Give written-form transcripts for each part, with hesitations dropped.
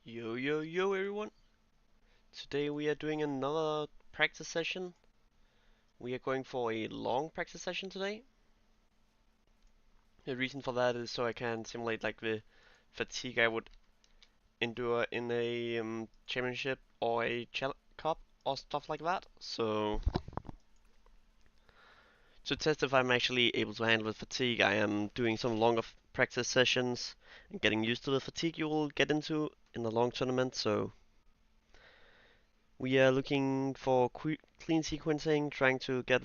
Yo yo yo everyone! Today we are doing another practice session. We are going for a long practice session today. The reason for that is so I can simulate like the fatigue I would endure in a championship or a cup or stuff like that. So to test if I'm actually able to handle the fatigue, I am doing some longer practice sessions and getting used to the fatigue you will get into in the long tournament. So we are looking for clean sequencing, trying to get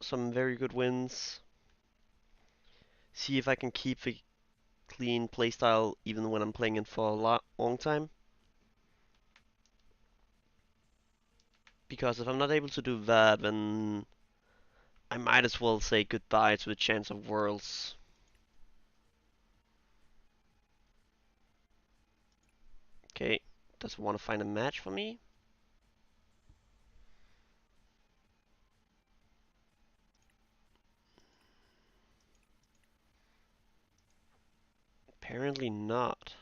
some very good wins. See if I can keep the clean playstyle even when I'm playing it for a long time. Because if I'm not able to do that, then I might as well say goodbye to the chance of Worlds. Okay, does it want to find a match for me? Apparently not.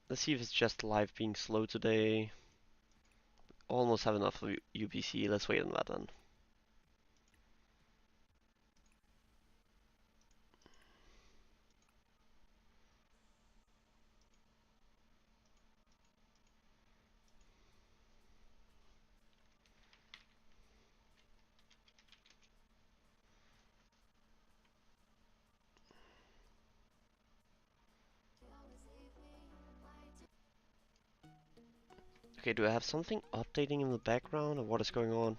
Let's see if it's just live being slow today. Almost have enough of UPC. Let's wait on that then. Okay, do I have something updating in the background or what is going on?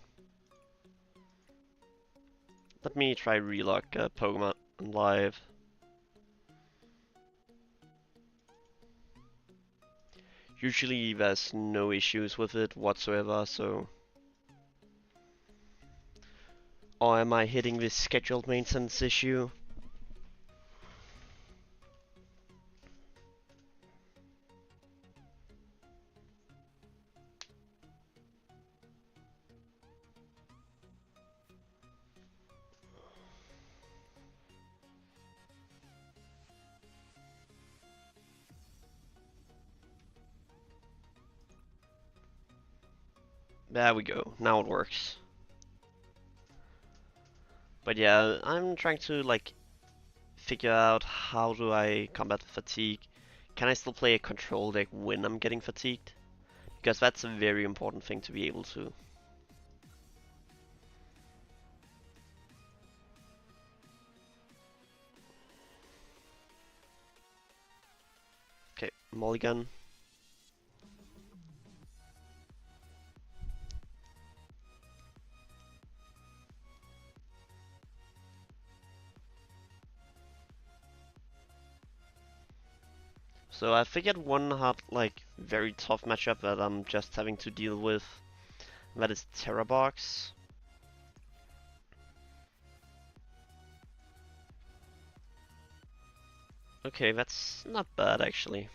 Let me try relog Pokemon live. Usually there's no issues with it whatsoever, so... Or am I hitting this scheduled maintenance issue? There we go, now it works. But yeah, I'm trying to like figure out how do I combat fatigue. Can I still play a control deck when I'm getting fatigued? Because that's a very important thing to be able to. Okay, mulligan. So I figured one hard, like, very tough matchup that I'm just having to deal with. That is Terra Box. Okay, that's not bad actually.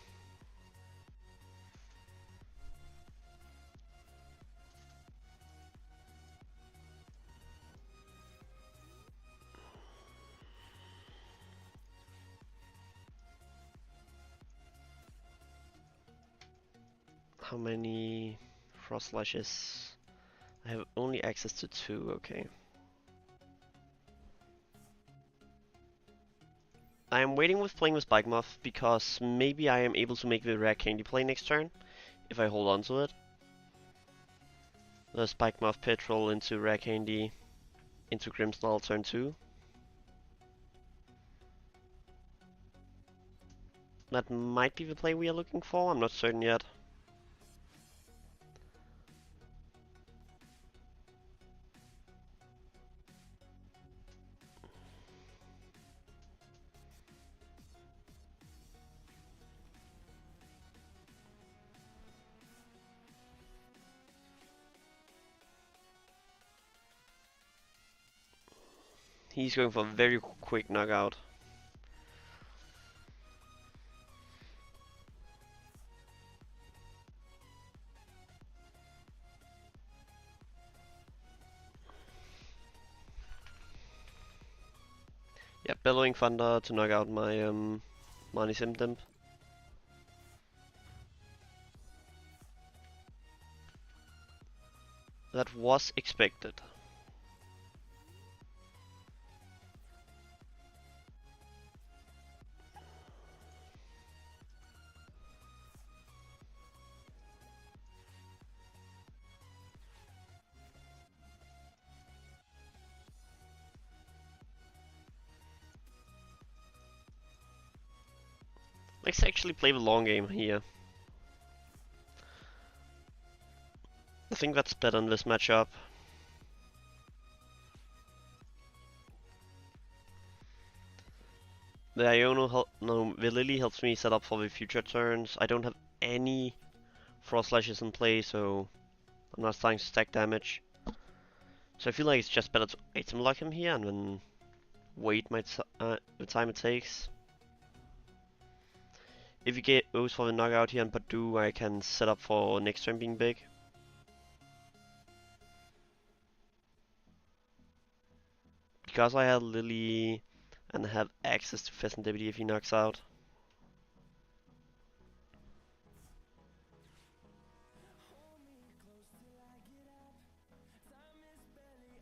How many Frost Lashes? I have only access to 2, okay. I am waiting with playing with Bike Muff because maybe I am able to make the Rare Candy play next turn if I hold on to it. The Spike Muff Petrol into Rare Candy into Grimmsnarl turn 2. That might be the play we are looking for, I'm not certain yet. He's going for a very quick knockout. Yeah, Bellowing Thunder to knock out my Money Simdimp. That was expected. Let's actually play the long game here. I think that's better in this matchup. The the Lily helps me set up for the future turns. I don't have any Frost Slashes in play, so I'm not starting to stack damage. So I feel like it's just better to item lock him here and then wait the time it takes. If he goes for the knockout here and Padu, I can set up for next turn being big. Because I have Lily and have access to Pheasant Deputy if he knocks out.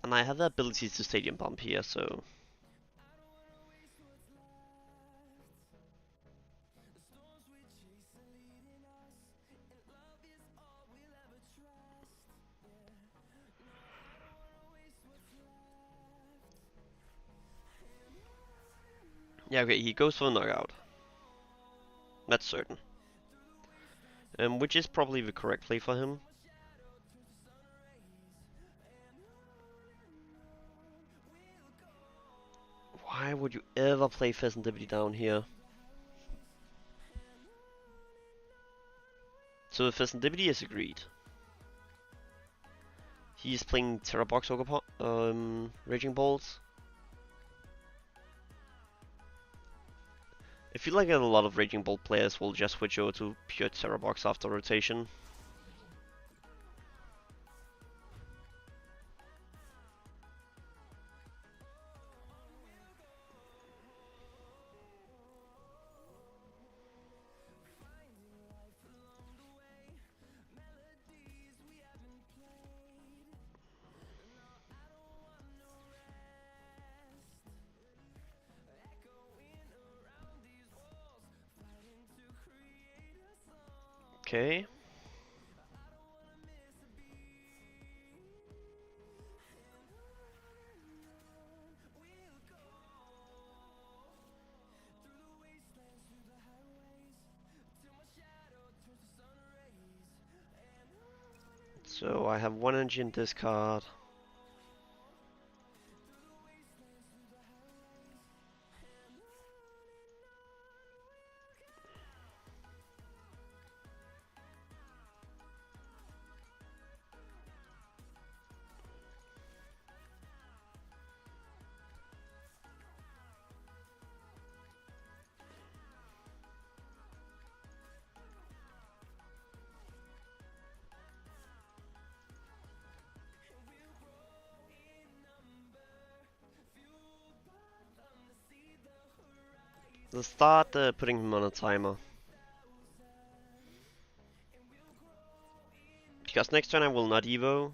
And I have the ability to Stadium Bomb here, so... Yeah, okay, he goes for a knockout. That's certain. Which is probably the correct play for him. Why would you ever play Pheasant Deputy down here? So the Pheasant Deputy is agreed. He's playing Terra Box Raging Bolts. I feel like a lot of Raging Bolt players will just switch over to pure Terra Box after rotation. Okay. So I have one energy in this card. Let's start putting him on a timer. Because next turn I will not Evo.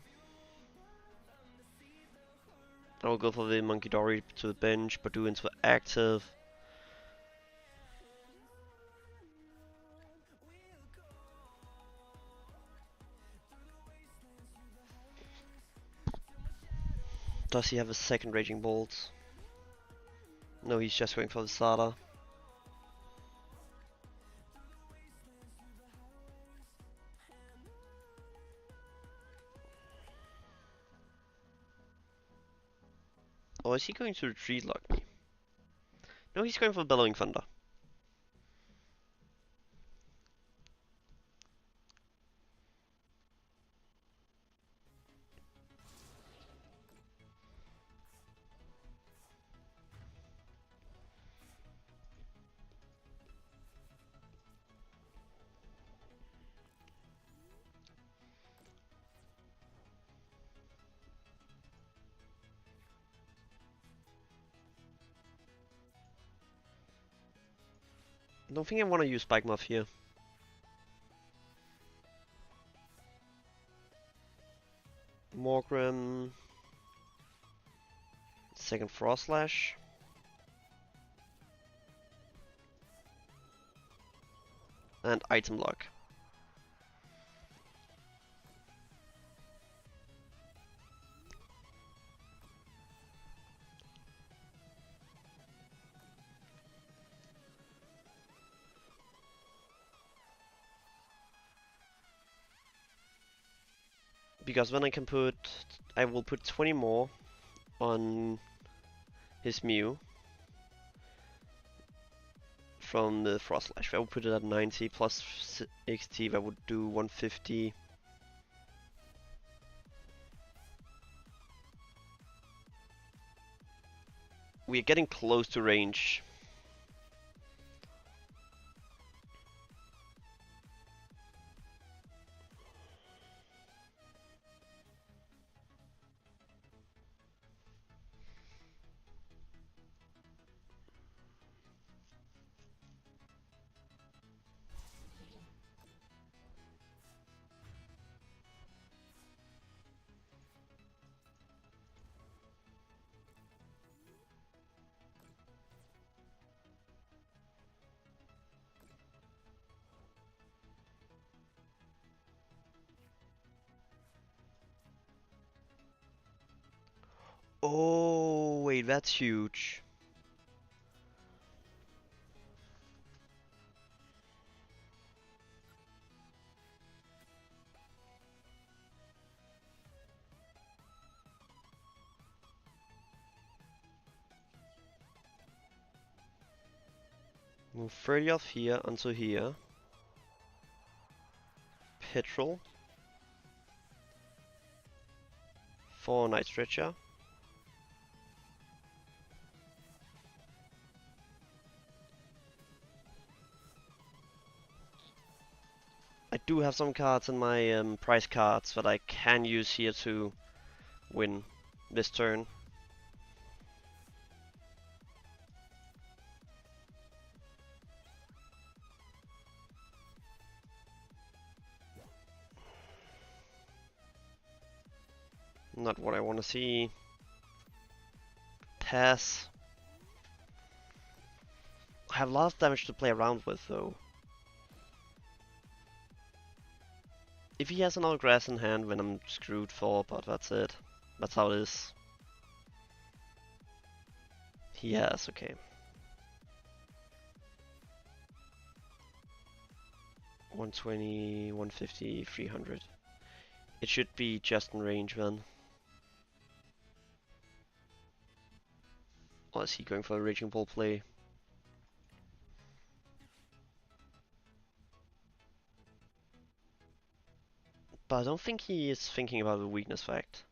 I will go for the Monkey Dory to the bench, but do into active. Does he have a second Raging Bolt? No, he's just going for the starter. Or is he going to retreat lock me? No, he's going for Bellowing Thunder. I don't think I want to use Spike Muff here. Morgrim. Second Frost Slash. And Item Lock. Because then I will put 20 more on his Mew from the Frost Slash. I will put it at 90 plus XT, that would do 150. We are getting close to range. Oh, wait, that's huge. Move 30 off here onto here. Petrol. For Night Stretcher. I do have some cards in my price cards that I can use here to win this turn. Not what I want to see. Pass. I have a lot of damage to play around with though. If he has another grass in hand, then I'm screwed for, but that's it. That's how it is. He has, okay. 120, 150, 300. It should be just in range then. Or is he going for a Raging Ball play? But I don't think he is thinking about the weakness fact.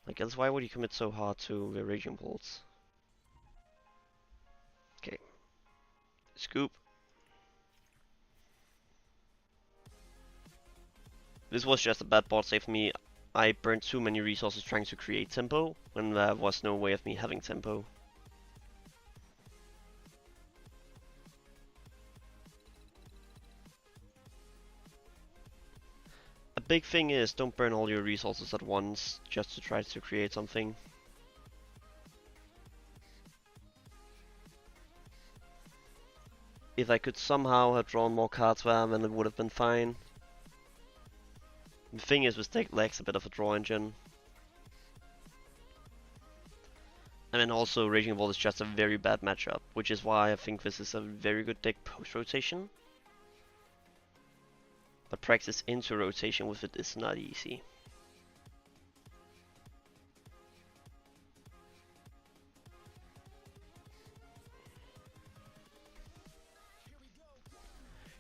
Like, else why would he commit so hard to the Raging Balls? Okay. Scoop. This was just a bad board save for me. I burned too many resources trying to create tempo, when there was no way of me having tempo. A big thing is don't burn all your resources at once just to try to create something. If I could somehow have drawn more cards there, then it would have been fine. The thing is, this deck lacks a bit of a draw engine. And then also, Raging Ball is just a very bad matchup, which is why I think this is a very good deck post-rotation. But practice into rotation with it is not easy.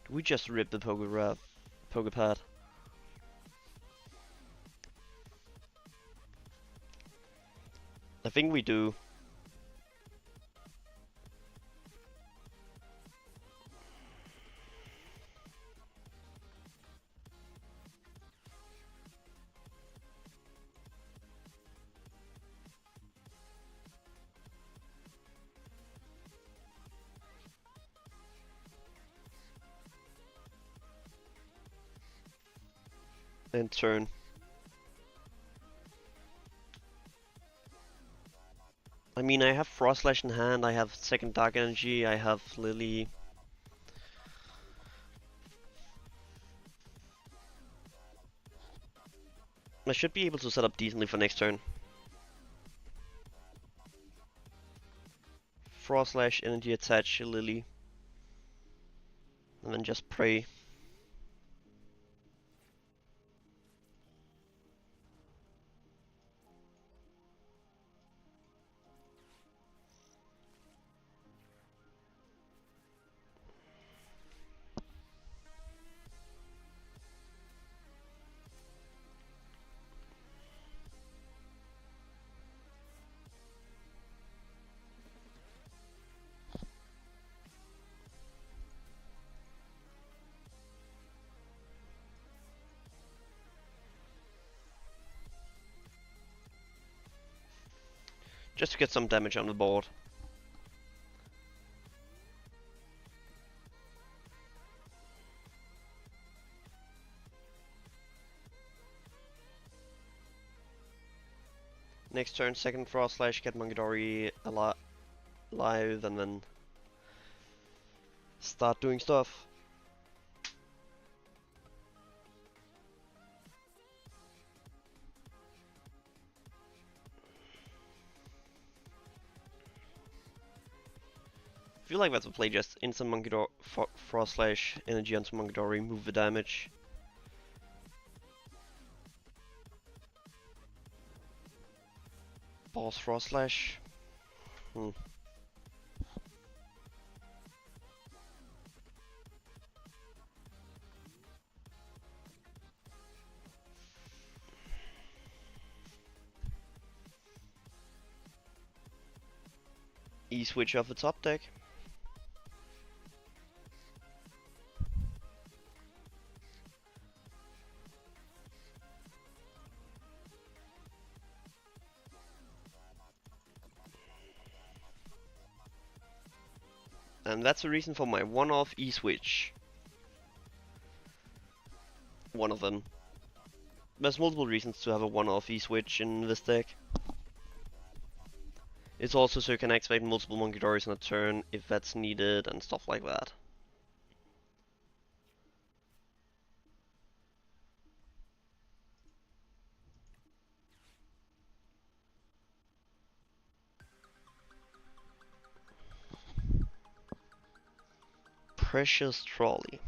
Do we just rip the Pokepad? I think we do. and turn. I mean, I have Frost Slash in hand, I have second Dark Energy, I have Lily. I should be able to set up decently for next turn. Frost Slash, Energy Attach, Lily. And then just pray. Just to get some damage on the board. Next turn, second Frost Slash, get Monkidori alive, and then start doing stuff. I feel like that's a play, just instant Monkidori, Frost Slash, energy onto Monkidori, move the damage. Boss Frost Slash. E-switch off the top deck. And that's the reason for my one-off E-switch. One of them. There's multiple reasons to have a one-off E-switch in this deck. It's also so you can activate multiple Monkidoris in a turn if that's needed and stuff like that. Precious Trolley.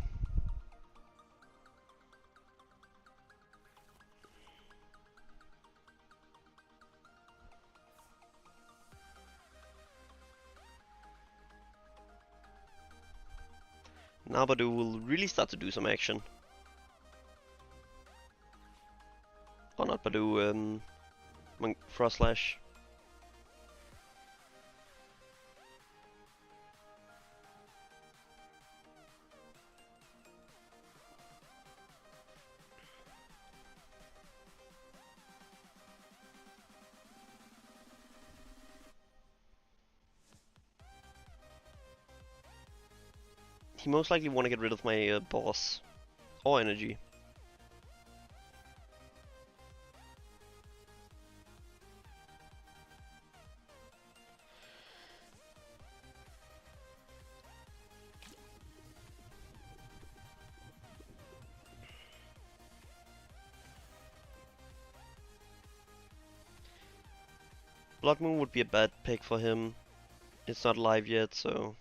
Now Badu will really start to do some action. Or not Badu, Frost Slash. He most likely want to get rid of my boss. Or energy. Blood Moon would be a bad pick for him. It's not live yet, so...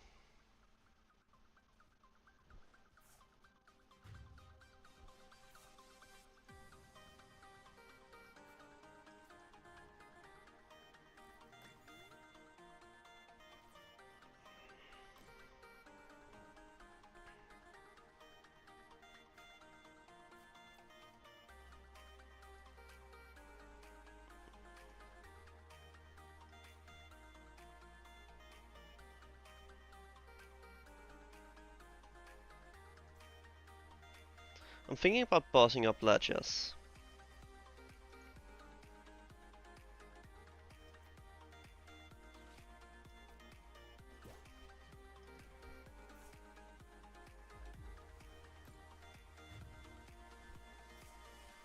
I'm thinking about bossing up Ledgers.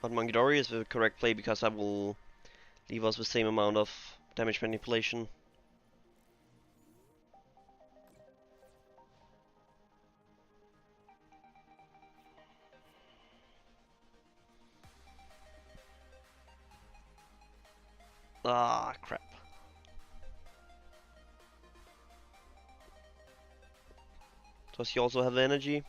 But Monkidori is the correct play because that will leave us the same amount of damage manipulation. Ah, crap. Does he also have energy?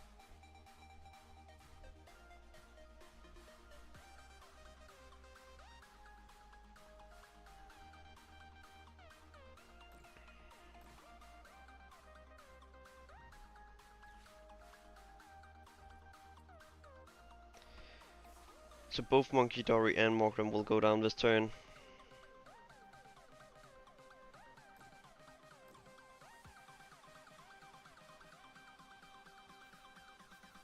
So both Monkidori and Morgrim will go down this turn.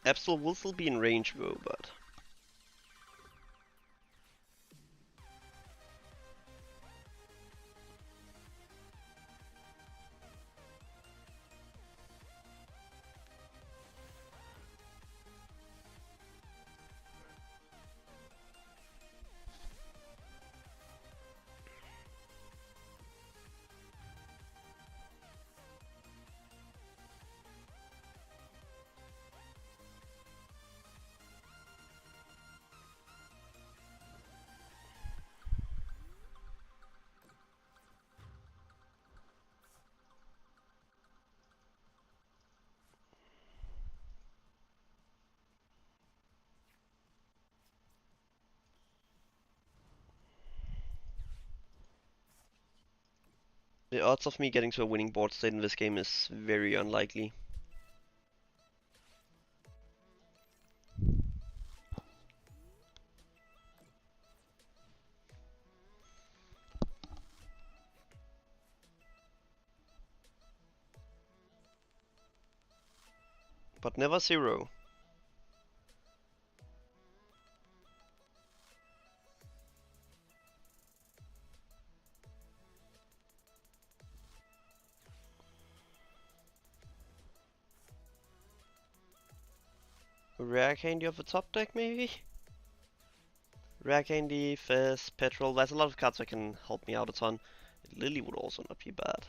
Absol will still be in range though, but... The odds of me getting to a winning board state in this game is very unlikely. But never zero. Rare candy of the top deck, maybe? Rare candy, Fizz, Petrol. There's a lot of cards that can help me out a ton. Lily would also not be bad.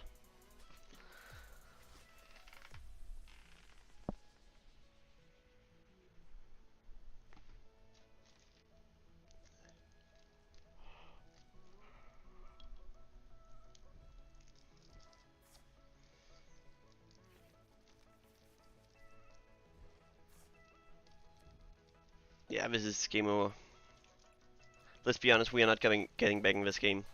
Yeah, this is game over. Let's be honest, we are not getting back in this game.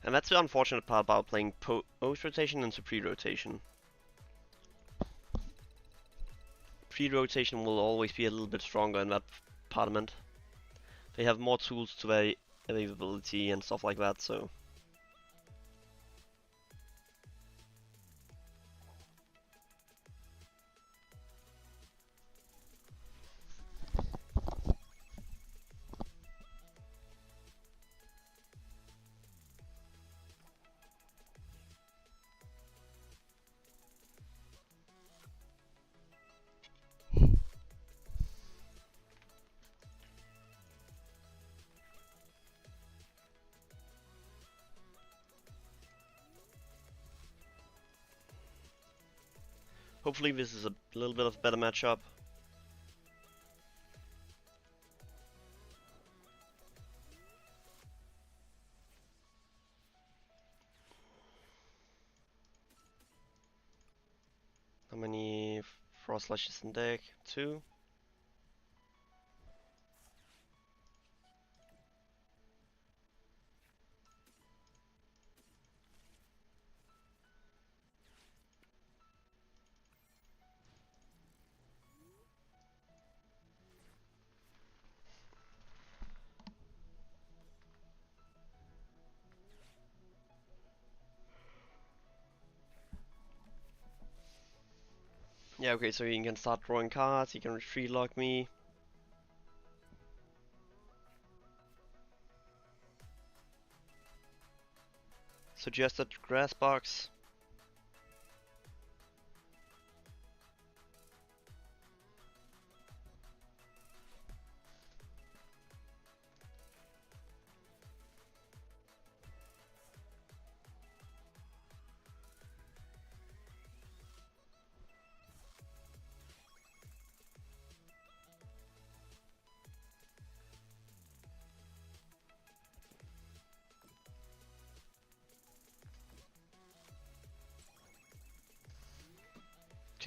And that's the unfortunate part about playing post-rotation into pre-rotation. Pre-rotation will always be a little bit stronger in that parliament. They have more tools to their availability and stuff like that, so... Hopefully this is a little bit of a better matchup. How many Frost Lashes in deck? 2? Yeah, okay, so he can start drawing cards, he can retreat lock me. Suggested grass box.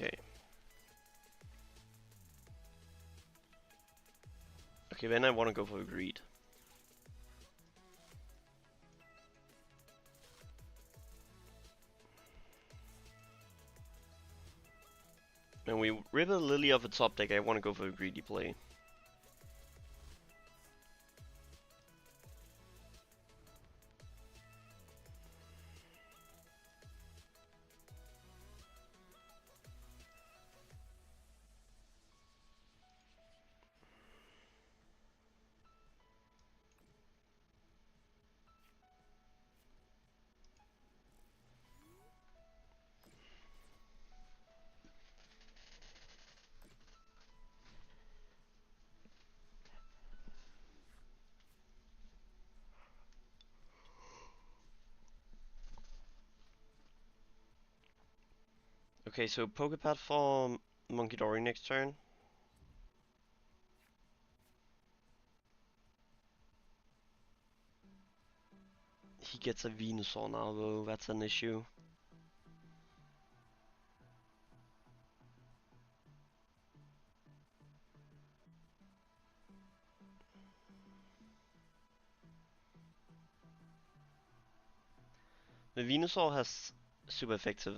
Okay. Okay, then I want to go for greed. When we rip a Lily off the top deck, I want to go for a greedy play. Okay, so Pokepad for Monkey Dory next turn. He gets a Venusaur now though, that's an issue. The Venusaur has super effective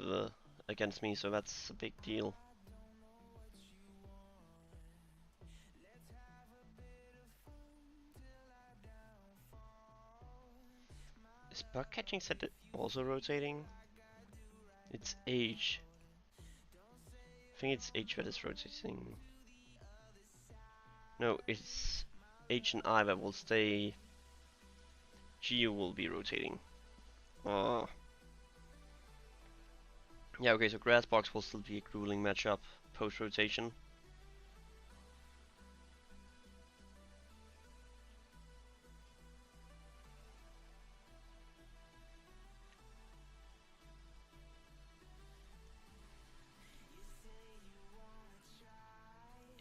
against me, so that's a big deal. Is bug catching set also rotating? It's H. I think it's H that is rotating. No, it's H and I that will stay. G will be rotating. Oh. Yeah, okay, so Grass Box will still be a grueling matchup post-rotation.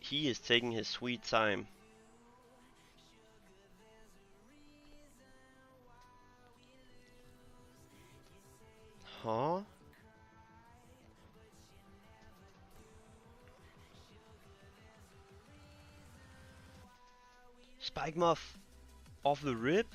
He is taking his sweet time. Huh? Spike Muff off the rip?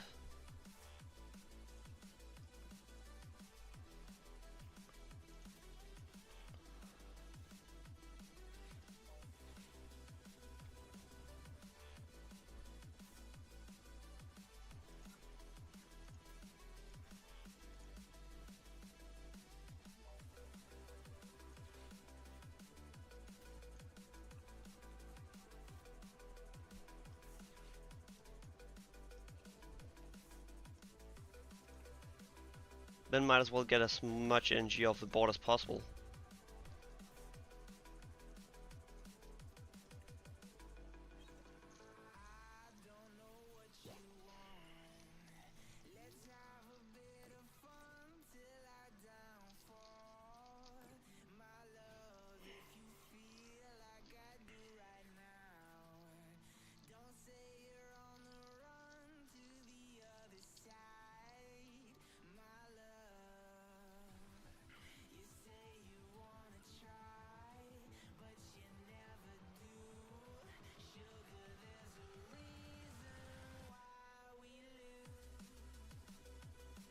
Then might as well get as much energy off the board as possible.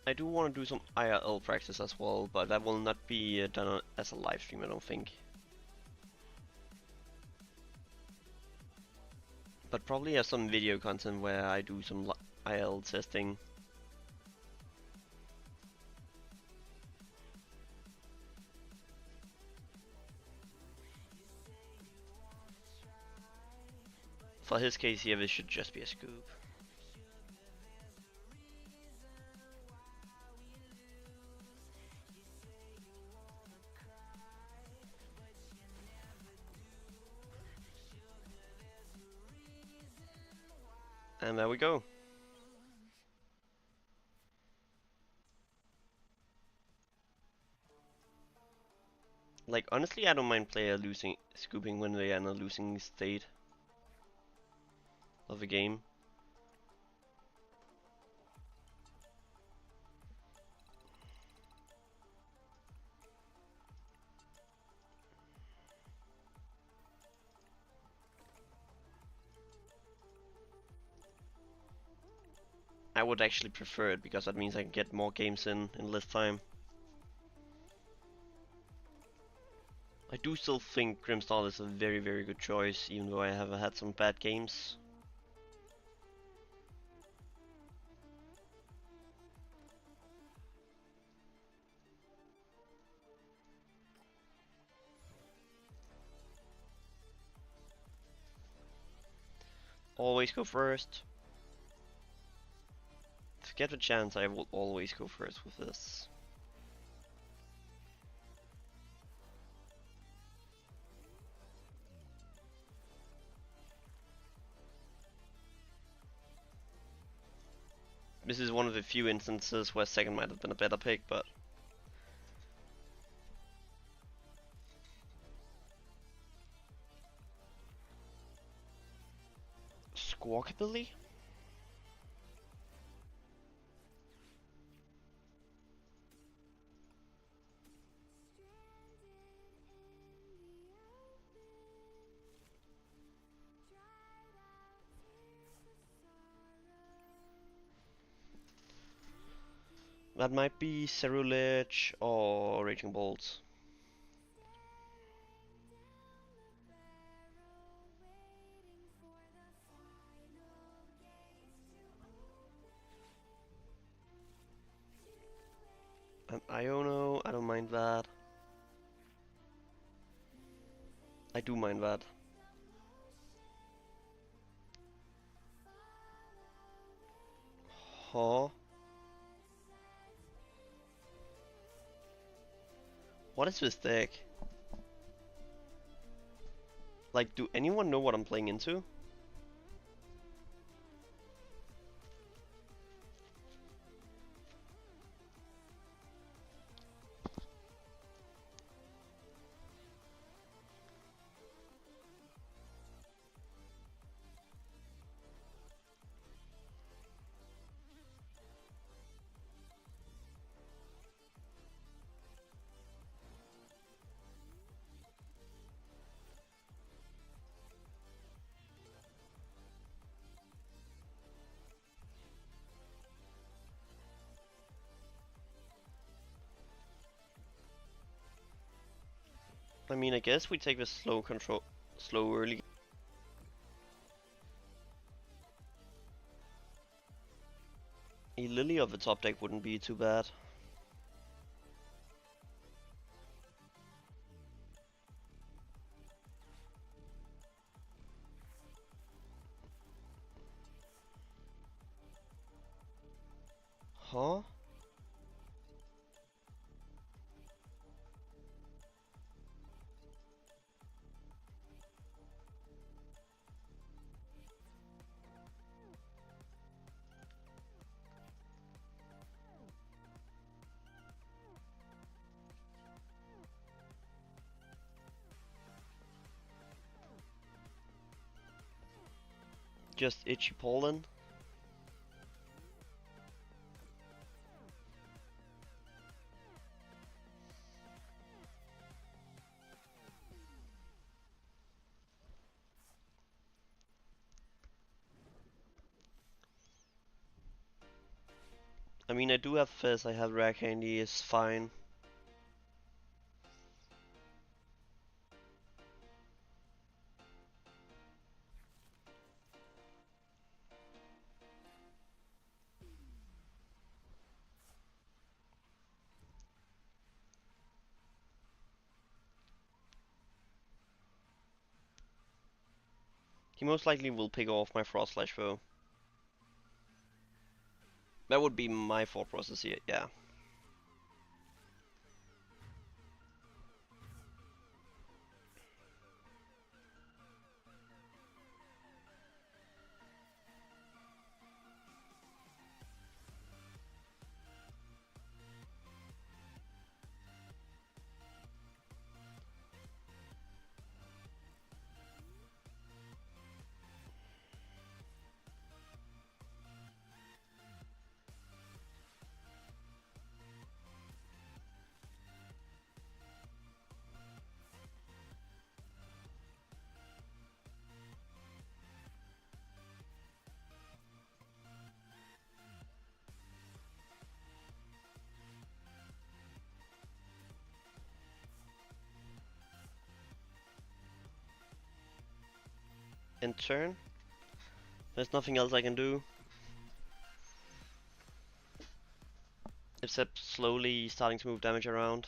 I do want to do some IRL practice as well, but that will not be done as a live stream, I don't think. But probably have some video content where I do some IRL testing. For his case here, this should just be a scoop. And there we go. Like, honestly, I don't mind player scooping when they are in a losing state of the game. I would actually prefer it because that means I can get more games in less time. I do still think Grimmsnarl is a very, very good choice, even though I have had some bad games. Always go first. If I get the chance, I will always go first with this. This is one of the few instances where second might have been a better pick, but Squawkabilly? That might be Ceruledge or Raging Bolts. And Iono, I don't mind that. I do mind that. Huh? What is this deck? Like, do anyone know what I'm playing into? I mean, I guess we take the slow early. A Lily of the top deck wouldn't be too bad. Huh? Just itchy pollen? I mean, I do have Fizz, I have Rare Candy, it's fine. He most likely will pick off my Frost Slash though. That would be my thought process here, yeah. end turn. There's nothing else I can do except slowly starting to move damage around.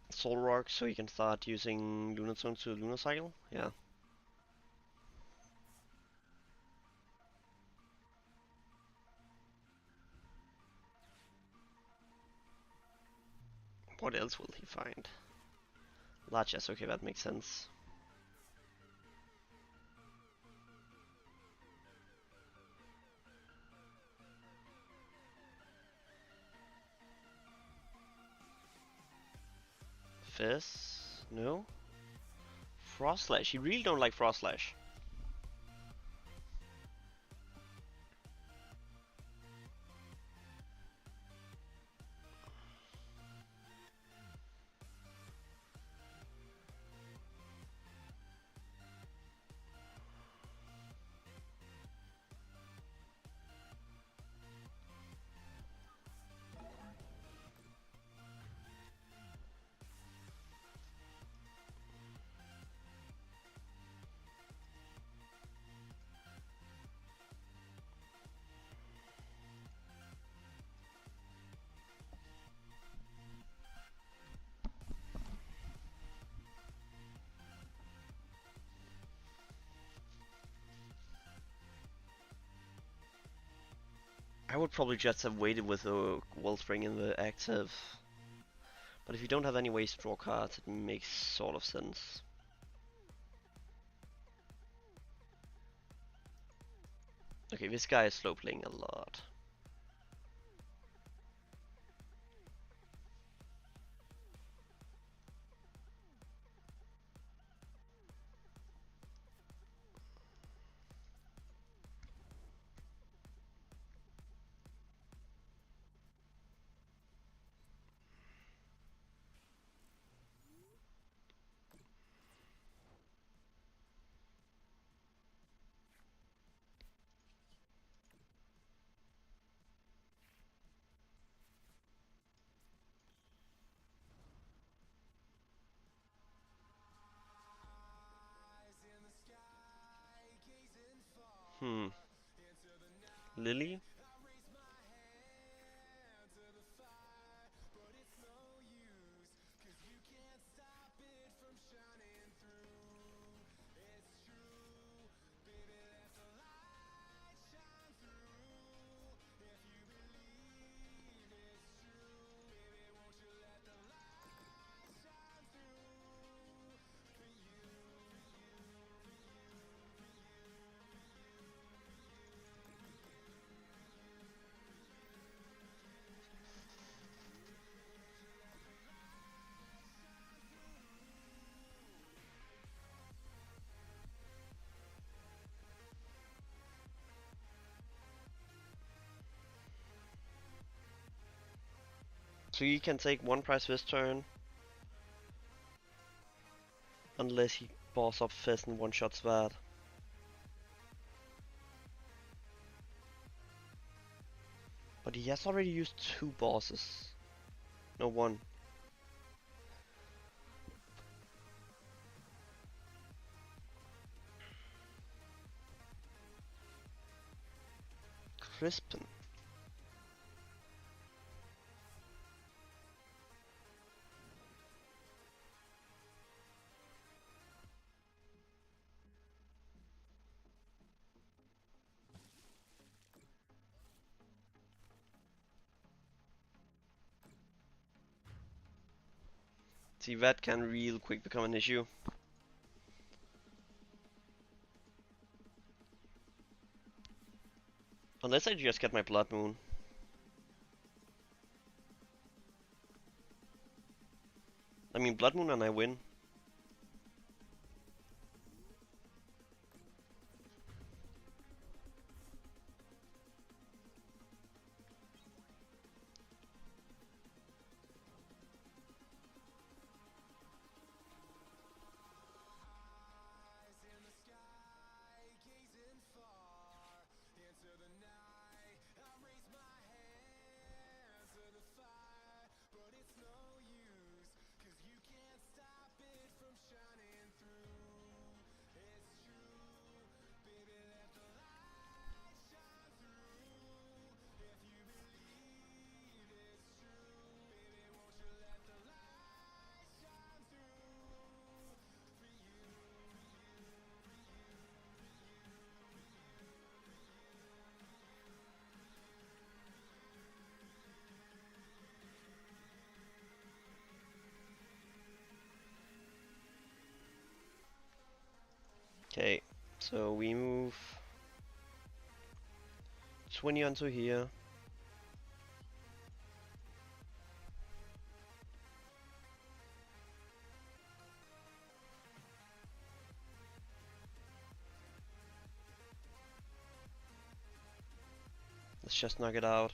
Soul Rock, so you can start using Lunar Zone to Lunar Cycle. Yeah. What else will he find? Largest, okay, that makes sense. Fizz? No? Frost Slash, you really don't like Frost Slash. I would probably just have waited with the Wellspring in the active. But if you don't have any ways to draw cards, it makes sort of sense. Okay, this guy is slow playing a lot. Lily? So he can take one prize this turn, unless he boss up Fizz and one-shots that. But he has already used 2 bosses. No, 1. Crispin. See, that can real quick become an issue. Unless I just get my Blood Moon. I mean, Blood Moon and I win. Okay, so we move 20 onto here. Let's just knock it out.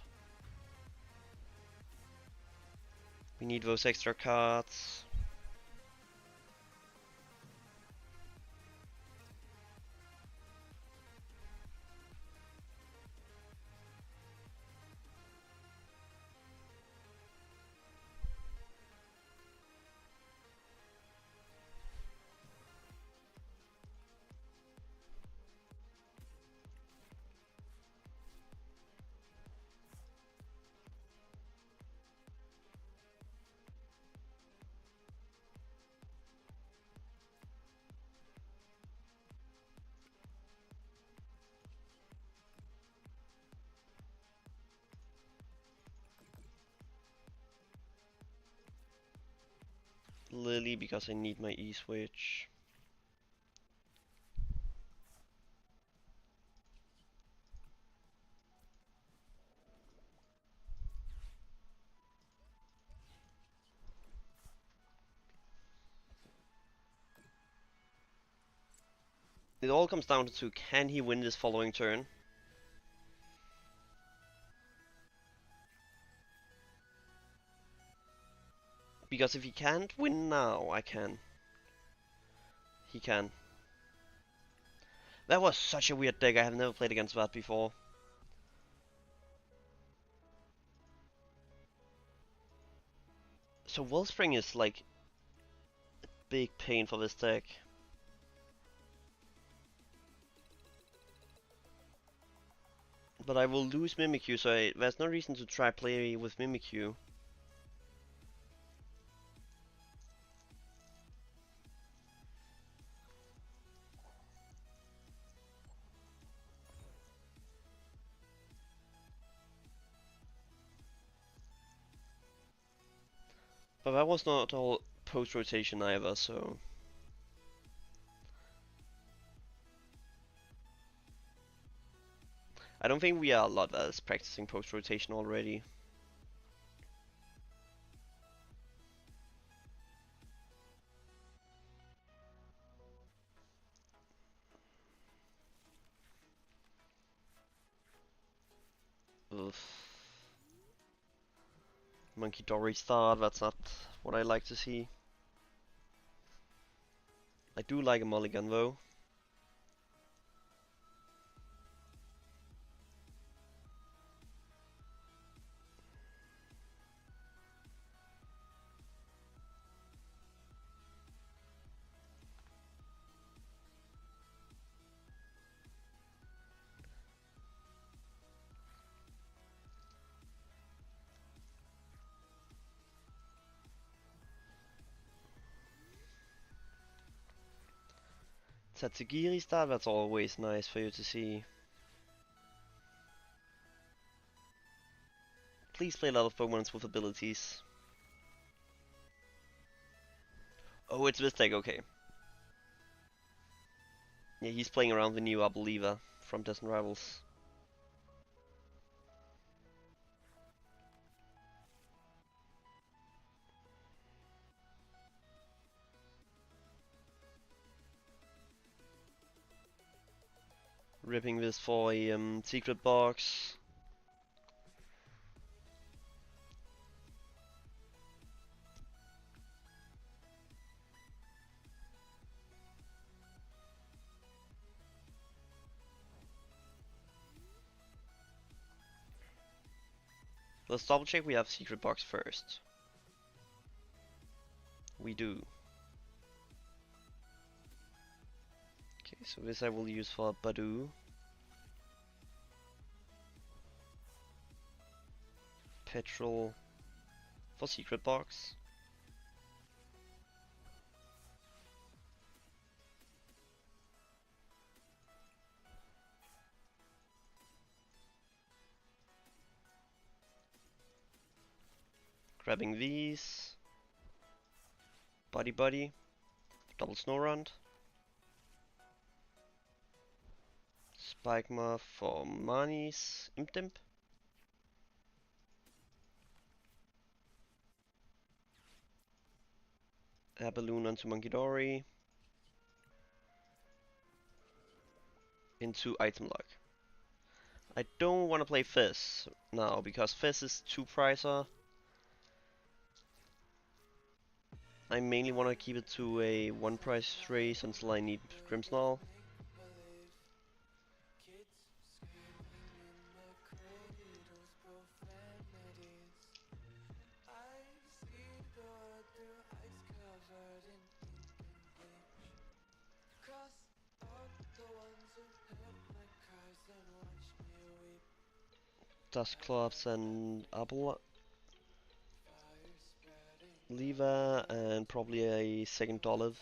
We need those extra cards. Lily, because I need my E-switch. It all comes down to, can he win this following turn? Because if he can't win now, I can. He can. That was such a weird deck, I have never played against that before. So Wellspring is like a big pain for this deck. But I will lose Mimikyu, so there's no reason to try play with Mimikyu. But that was not all post-rotation either, so... I don't think we are a lot as practicing post-rotation already. Ugh. Monkey Dory start, that's not what I like to see. I do like a mulligan though. Tatsugiri start, that's always nice for you to see. Please play a lot of Pokemons with abilities. Oh, it's this deck, okay. Yeah, he's playing around the new Abeliva from Destined Rivals. Ripping this for a secret box. Let's double check we have secret box first. We do. Okay, so this I will use for Badu. Petrol for secret box. Grabbing these. Buddy, double Snorunt. Bike Moth for Mani's Imp. Air Balloon onto Monkey Dory. Into item lock. I don't want to play Fizz now because Fizz is 2-pricer. I mainly want to keep it to a 1-price race until I need Grimmsnarl. Dustclops and Apple Lever and probably a second olive.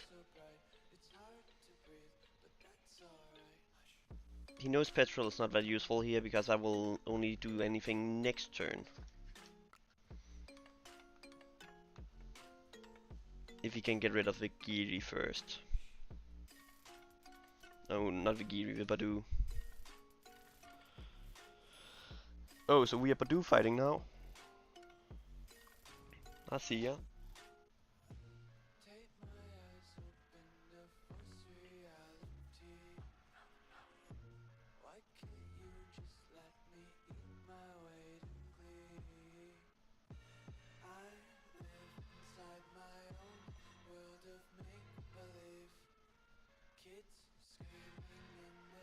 He knows petrol is not that useful here because I will only do anything next turn. If he can get rid of the Giri first. Oh, not the Giri, the Badoo. Oh, so we are Badoo fighting now. I see ya.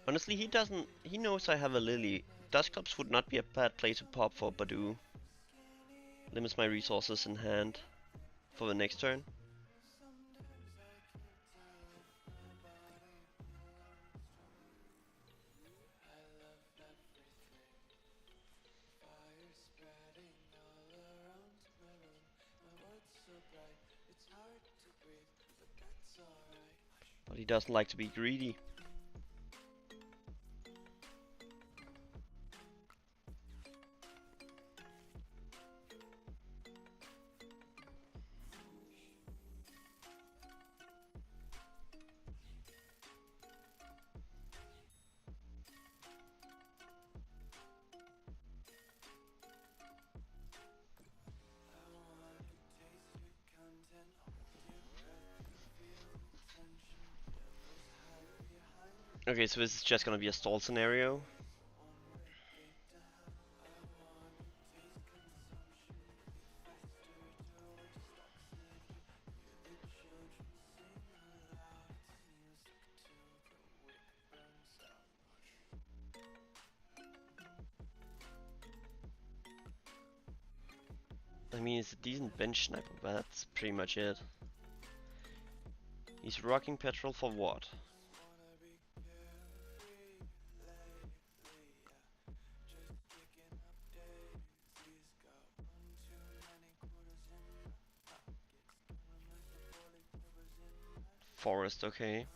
Honestly, he knows I have a Lily. Dustclops would not be a bad play to pop for Badoo. Limits my resources in hand for the next turn. But he doesn't like to be greedy. Okay, so this is just gonna be a stall scenario. I mean, it's a decent bench sniper, but that's pretty much it. He's rocking petrol for what? Forest, okay.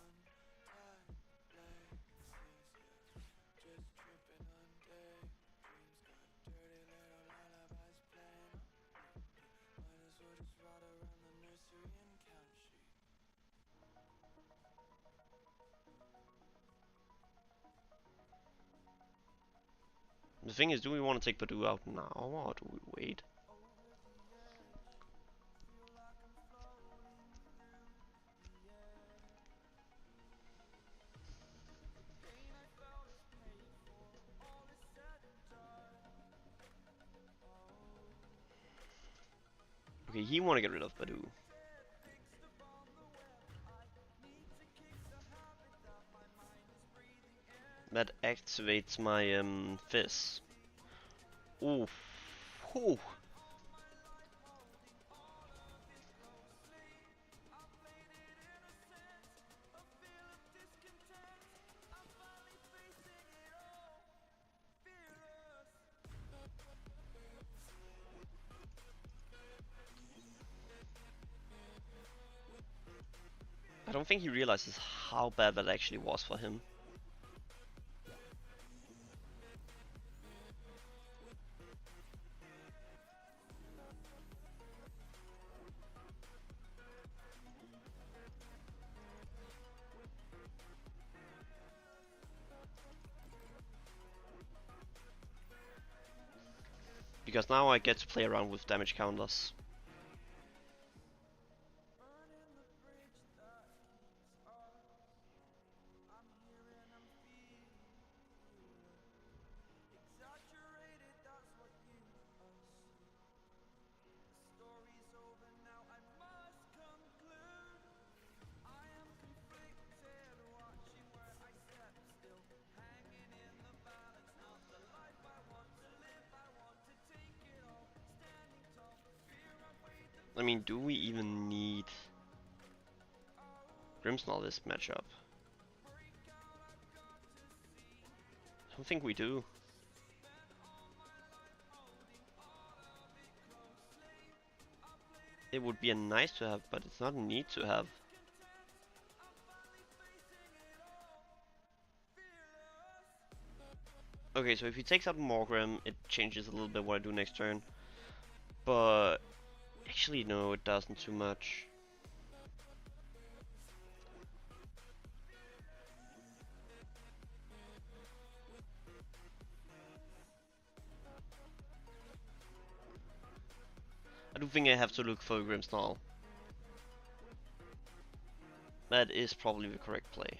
The thing is, do we want to take Badoo out now, or do we wait? Okay, he want to get rid of Badoo. That activates my fizz. Ooh. Whew. I don't think he realizes how bad that actually was for him. Because now I get to play around with damage counters. I mean, do we even need Grimmsnarl this matchup? I don't think we do. It would be a nice to have, but it's not a need to have. Okay, so if he takes up Morgrim, it changes a little bit what I do next turn. But actually, no, it doesn't too much. I do think I have to look for Grimmsnarl. That is probably the correct play.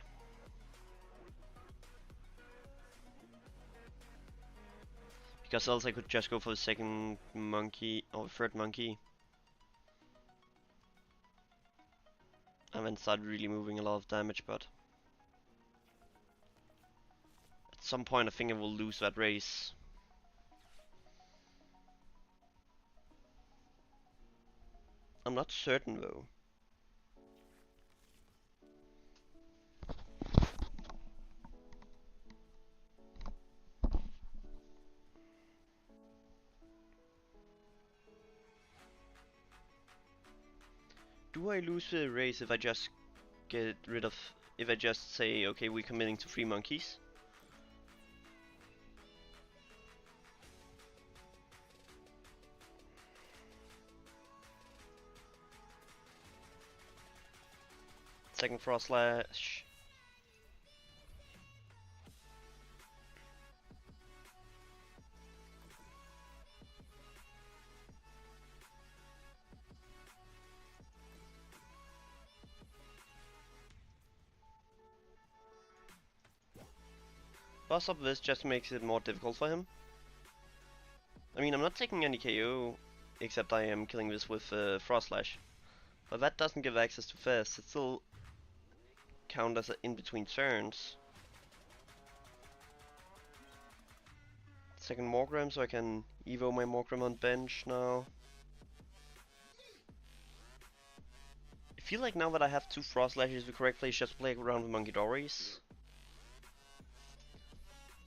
Because else I could just go for the second monkey, or third monkey. And then start really moving a lot of damage, but at some point I think I will lose that race. I'm not certain though. Do I lose the race if I just get rid of, if I just say, okay, we're committing to 3 monkeys? Second Frost Slash. Boss up this just makes it more difficult for him. I mean, I'm not taking any KO, except I am killing this with Frost Slash. But that doesn't give access to Fist, it still counts as an in-between turns. Second Morgrim, so I can evo my Morgrim on bench now. I feel like now that I have 2 Frost Slashes, the correct play is just play around with Monkey Dories.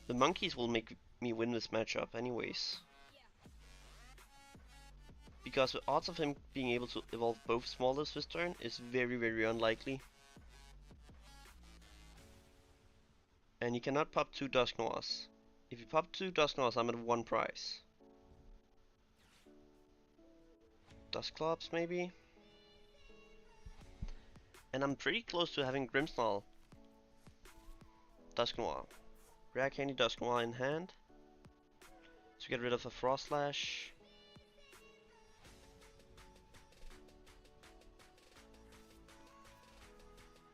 The monkeys will make me win this matchup anyways. Because the odds of him being able to evolve both Smallest this turn is very, very unlikely. And he cannot pop 2 Dusknoirs. If you pop 2 Dusknoirs, I'm at 1 price. Dusclops maybe? And I'm pretty close to having Grimmsnarl. Dusknoir. Rare Candy Dusknoir in hand. To get rid of a Frost Slash.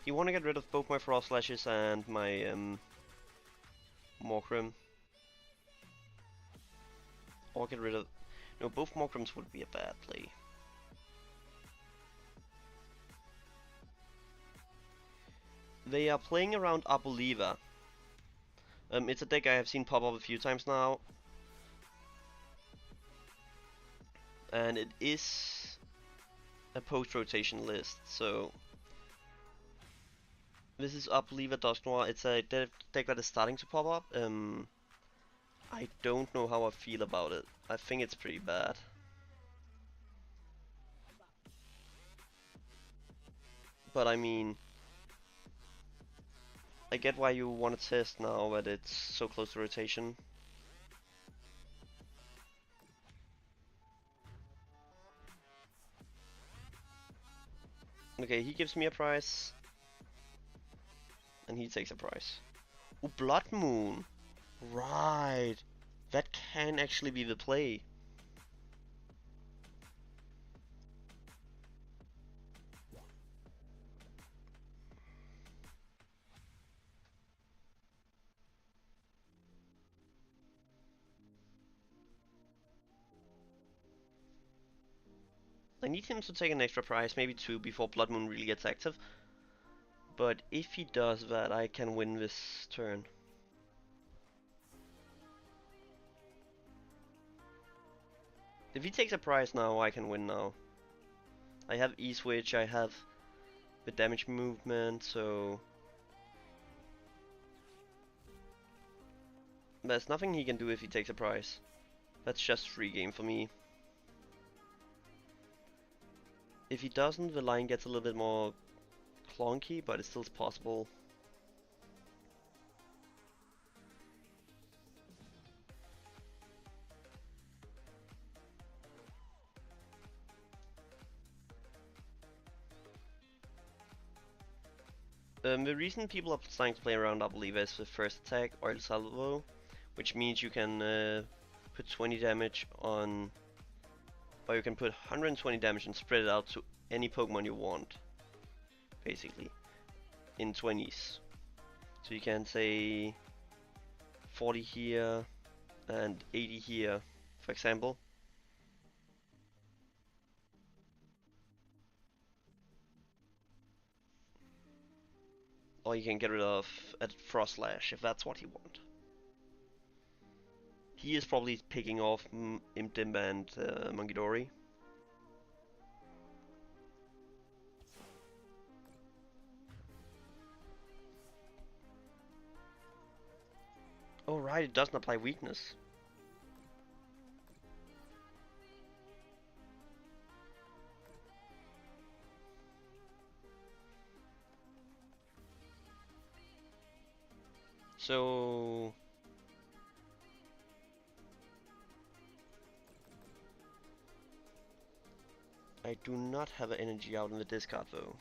You want to get rid of both my Frost Slashes and my Morgrim. Or get rid of... No, both Morgrims would be a bad play. They are playing around Abuliva. It's a deck I have seen pop up a few times now. And it is a post-rotation list, so... This is Abuliva Dusknoir. It's a deck that is starting to pop up. I don't know how I feel about it. I think it's pretty bad. But I mean... I get why you want to test now that it's so close to rotation. Okay, he gives me a price. And he takes a price. Oh, Blood Moon! Right! That can actually be the play. need him to take an extra prize, maybe 2, before Blood Moon really gets active. But if he does that, I can win this turn. If he takes a prize now, I can win now. I have E-Switch, I have the damage movement, so... There's nothing he can do if he takes a prize. That's just free game for me. If he doesn't, the line gets a little bit more clunky, but it's still possible. The reason people are starting to play around, I believe, is the first attack, Oil Salvo, which means you can put 20 damage on, or you can put 120 damage and spread it out to any Pokemon you want, basically, in 20s. So you can say 40 here and 80 here, for example. Or you can get rid of a Frost Slash if that's what you want. He is probably picking off Imdimba and Munkidori. Oh right, it doesn't apply weakness. So... I do not have an energy out in the discard though.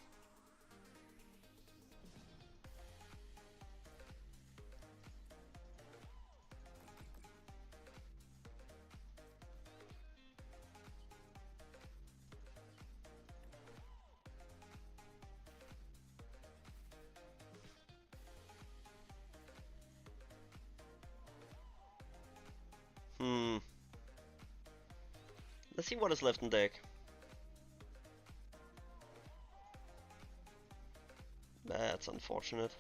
Let's see what is left in deck. That's unfortunate.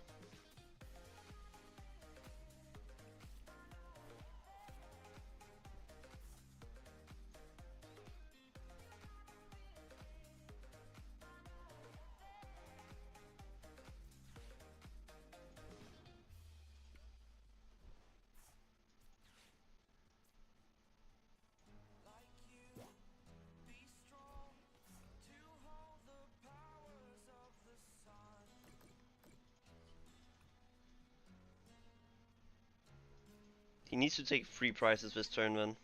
He needs to take 3 prizes this turn then.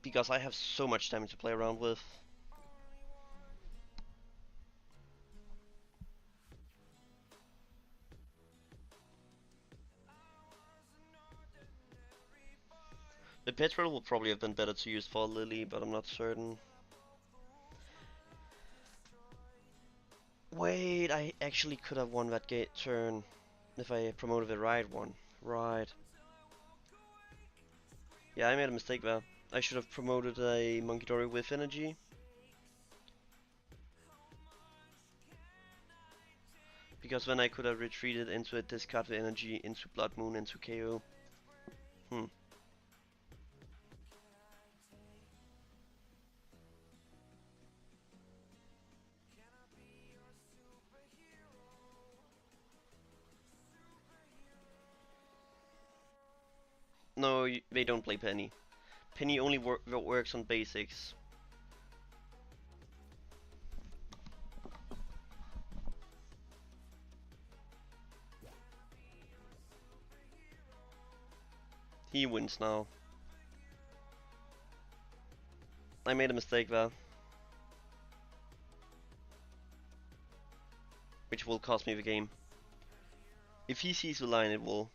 Because I have so much damage to play around with. The Petrol would probably have been better to use for Lily, but I'm not certain. Wait, I actually could have won that gate turn if I promoted the right one. Right. Yeah, I made a mistake there. I should have promoted a Munkidori with energy. Because then I could have retreated into a discard the energy into Blood Moon into KO. No, they don't play Penny. Penny only works on basics. He wins now. I made a mistake there. Which will cost me the game. If he sees the line, it will.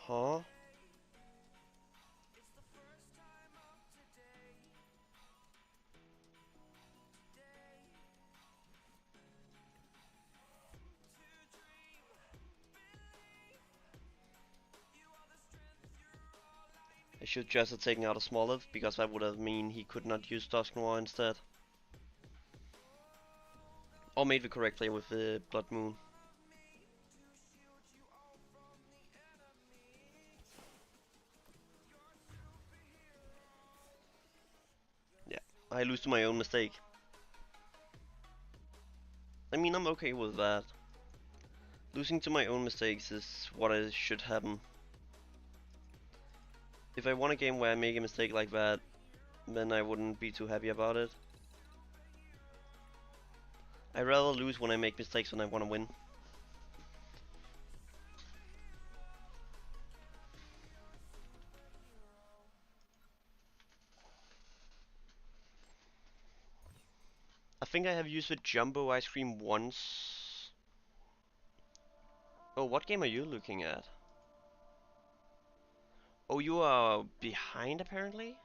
Huh? I should just have taken out a Smoliv, because that would have mean he could not use Dusk Noir instead. Or made the correct play with the Blood Moon. Yeah, I lose to my own mistake. I mean, I'm okay with that. Losing to my own mistakes is what I should happen. If I won a game where I make a mistake like that, then I wouldn't be too happy about it. I rather lose when I make mistakes than I want to win. I think I have used the Jumbo Ice Cream once. Oh, what game are you looking at? Oh, you are behind apparently?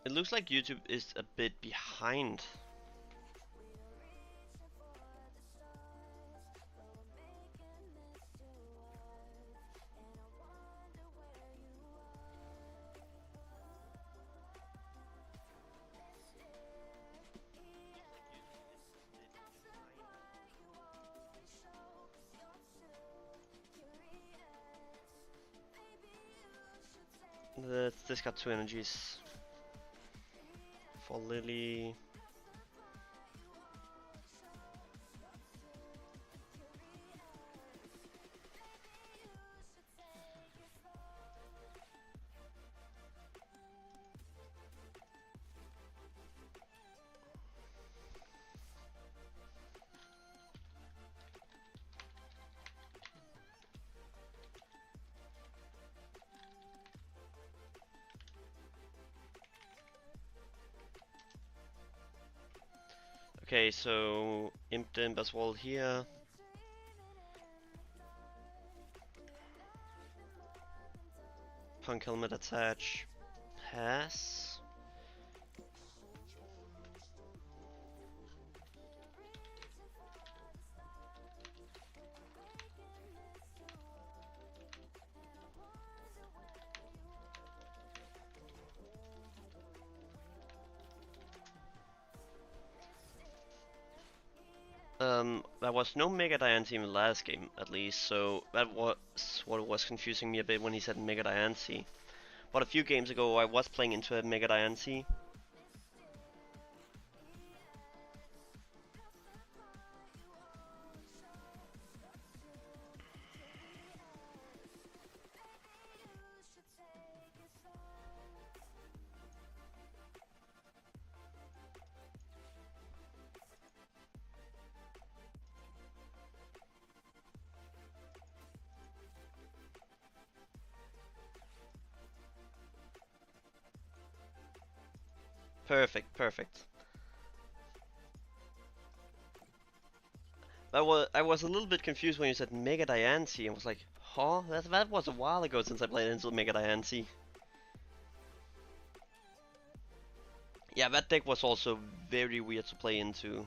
It looks like YouTube is a bit behind. This got 2 energies. For Lily. Okay, so Imp the Imp as well here. Punk helmet attach. Pass. There was no Mega Diancie in the last game, at least, so that was what was confusing me a bit when he said Mega Diancie. But a few games ago, I was playing into a Mega Diancie. Perfect, perfect. I was a little bit confused when you said Mega Diancie. I was like, huh? That was a while ago since I played into Mega Diancie. Yeah, that deck was also very weird to play into.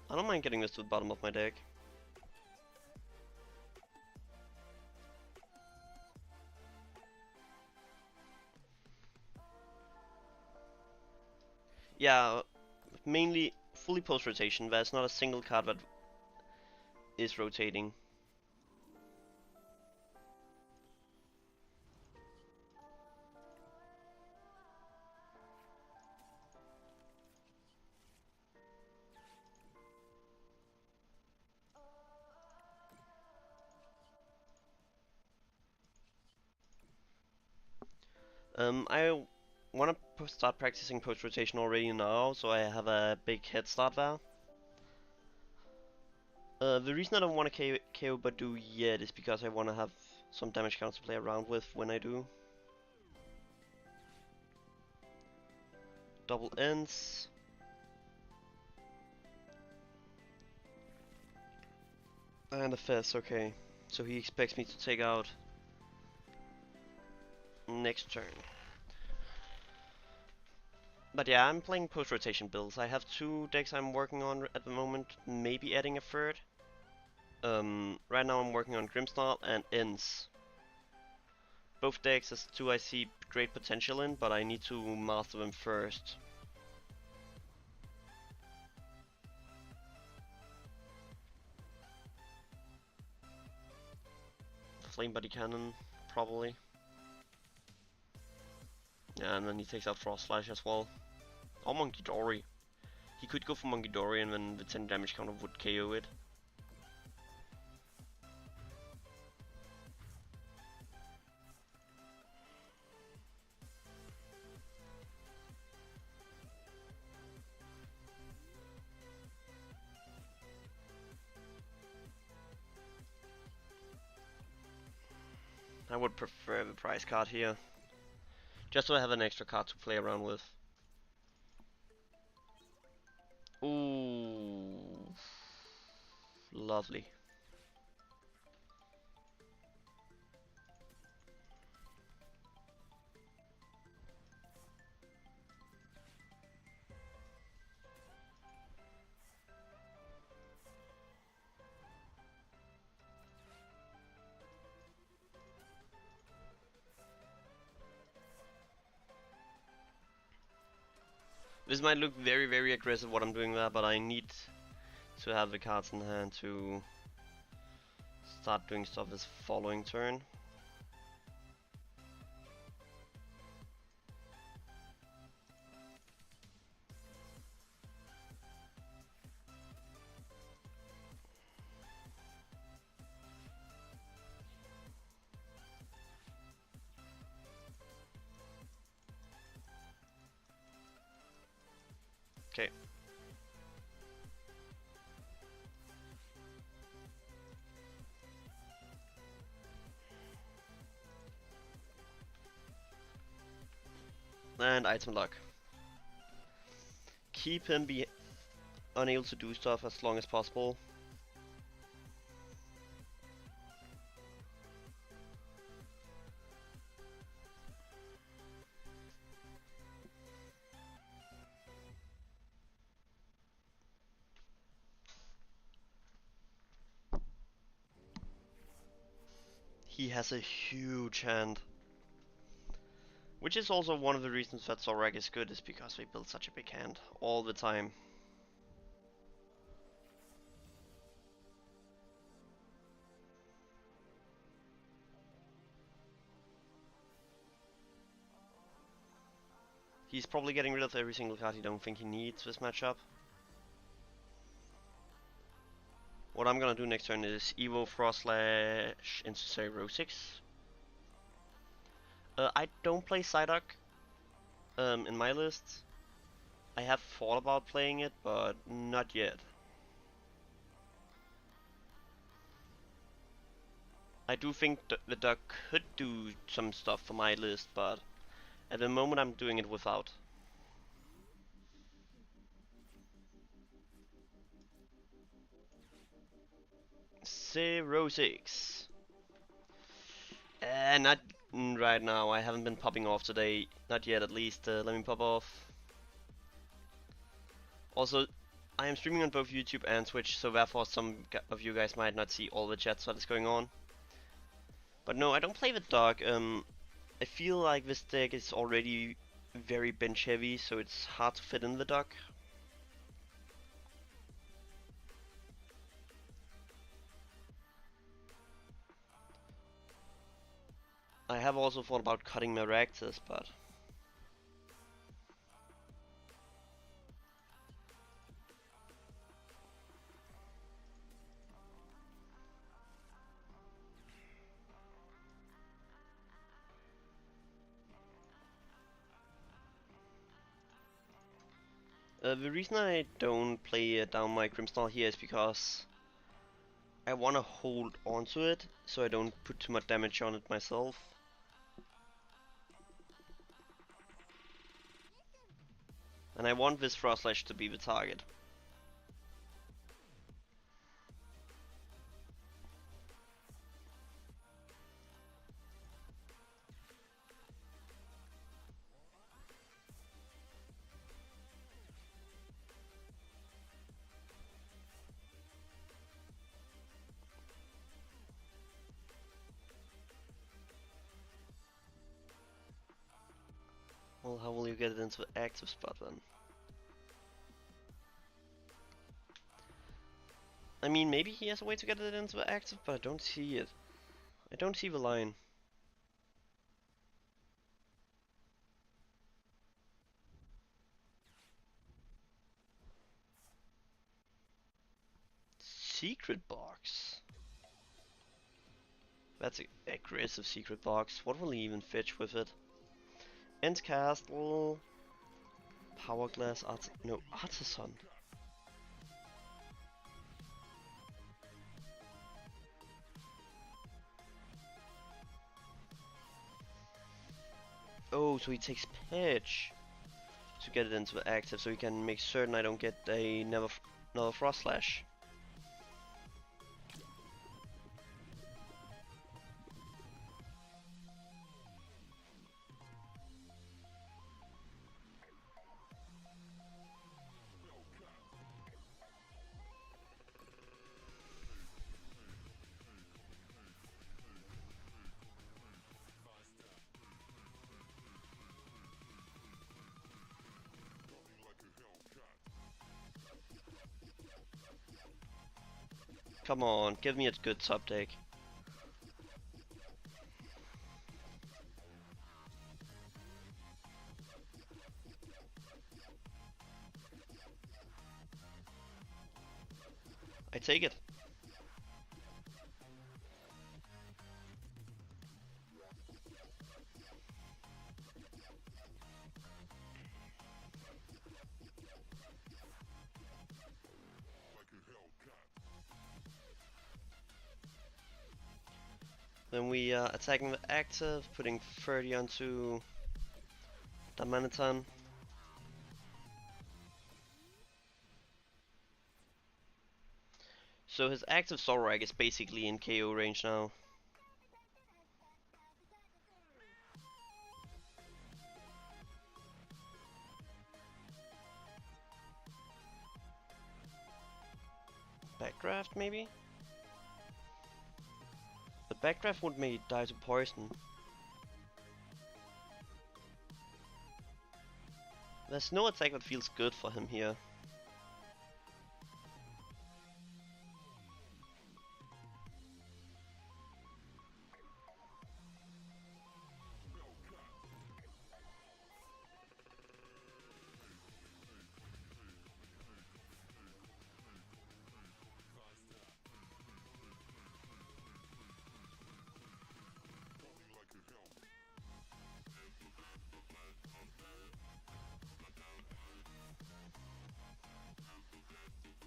I don't mind getting this to the bottom of my deck. Yeah, mainly fully post rotation. There's not a single card that is rotating. I want to start practicing post rotation already now, so I have a big head start there. The reason I don't want to KO Badu yet is because I want to have some damage counts to play around with when I do. Double ends. And a Fizz, okay. So he expects me to take out next turn. But yeah, I'm playing post-rotation builds. I have 2 decks I'm working on at the moment, maybe adding a third. Right now I'm working on Grimmsnarl and Ends. Both decks as 2 I see great potential in, but I need to master them first. Flame Body Cannon, probably. Yeah, and then he takes out Frost Slash as well. Or Monkey Dory. He could go for Monkey Dory and then the 10 damage counter would KO it. I would prefer the prize card here. Just so I have an extra card to play around with. Ooh. Lovely. This might look very aggressive what I'm doing there, but I need to have the cards in hand to start doing stuff this following turn. Okay. And item luck. Keep him be unable to do stuff as long as possible. He has a huge hand. Which is also one of the reasons that Zorak is good, is because they build such a big hand all the time. He's probably getting rid of every single card he don't think he needs this matchup. What I'm gonna do next turn is Evo Frost Slash into say row 6. I don't play Psyduck in my list. I have thought about playing it, but not yet. I do think the duck could do some stuff for my list, but at the moment I'm doing it without. Zero 6. Not right now. I haven't been popping off today. Not yet, at least. Let me pop off. Also, I am streaming on both YouTube and Twitch, so therefore some of you guys might not see all the chats that is going on. But no, I don't play with dog. I feel like this deck is already very bench heavy, so it's hard to fit in the dog. I have also thought about cutting my Raktas, but the reason I don't play down my Grimmsnarl here is because I want to hold onto it so I don't put too much damage on it myself. And I want this Frost Slash to be the target. Well, how will you get it into the active spot then? I mean, maybe he has a way to get it into the active, but I don't see it. I don't see the line. Secret box. That's an aggressive secret box. What will he even fetch with it? End castle. Power glass. No, artisan. Oh, so he takes pitch to get it into the active, so he can make certain I don't get another Frost Slash. Come on, give me a good top deck. I take it. Then we attacking the active, putting 30 onto the Manaton. So his active Sorag is basically in KO range now. Backdraft maybe? The backdraft would make it die to poison. There's no attack that feels good for him here.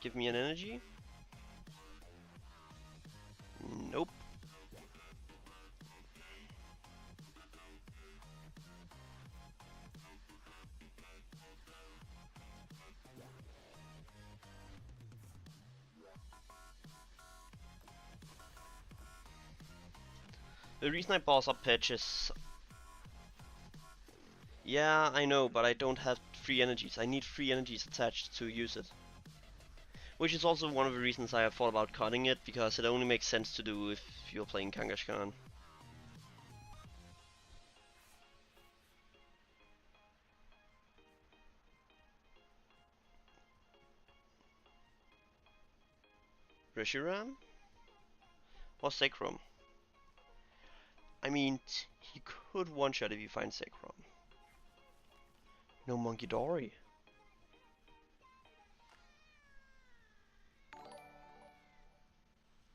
Give me an energy? Nope. The reason I boss up pitch is... Yeah, I know, but I don't have free energies. I need free energies attached to use it. Which is also one of the reasons I have thought about cutting it, because it only makes sense to do if you're playing Kangaskhan. Reshiram? Or Zekrom? I mean, he could one-shot if you find Zekrom. No Monkey Dory.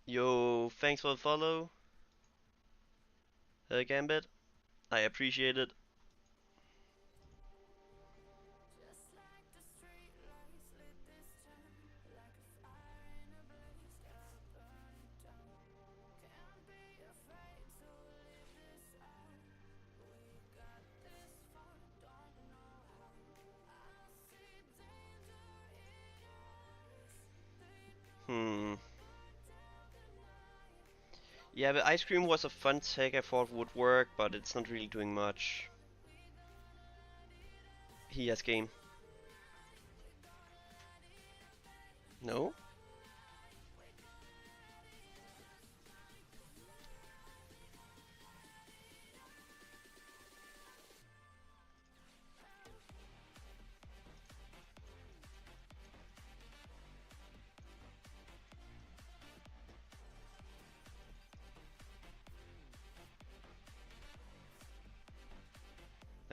Yo, thanks for the follow. Gambit. I appreciate it. Yeah, the ice cream was a fun tech I thought would work, but it's not really doing much. He has game. No?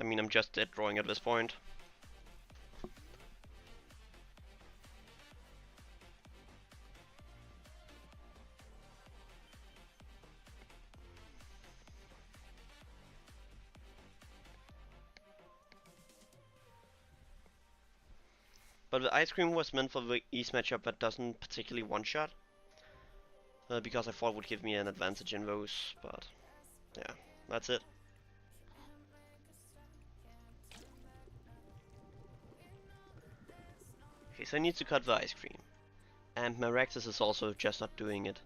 I mean, I'm just dead drawing at this point. But the ice cream was meant for the East matchup that doesn't particularly one-shot. Because I thought it would give me an advantage in those, but yeah, that's it. Okay, so I need to cut the ice cream. And my Rectus is also just not doing it.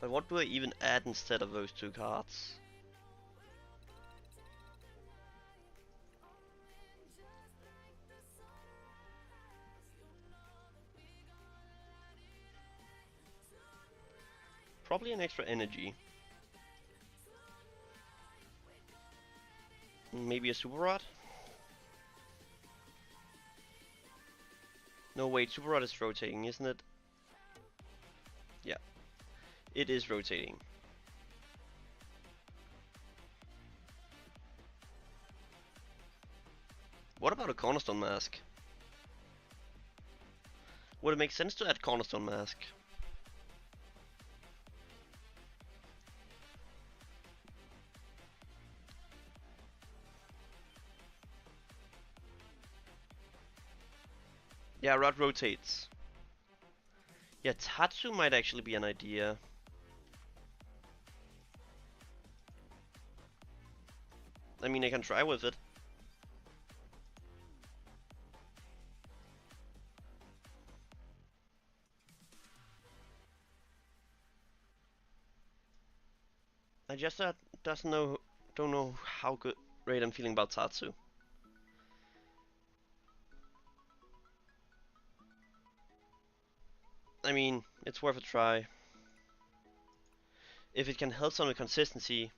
But what do I even add instead of those two cards? Probably an extra energy. Maybe a Super Rod? No, wait, Super Rod is rotating, isn't it? Yeah, it is rotating. What about a Cornerstone Mask? Would it make sense to add Cornerstone Mask? Yeah, Rod rotates. Yeah, Tatsu might actually be an idea. I mean, I can try with it. I just don't know how good great I'm feeling about Tatsu. I mean, it's worth a try. If it can help some with consistency,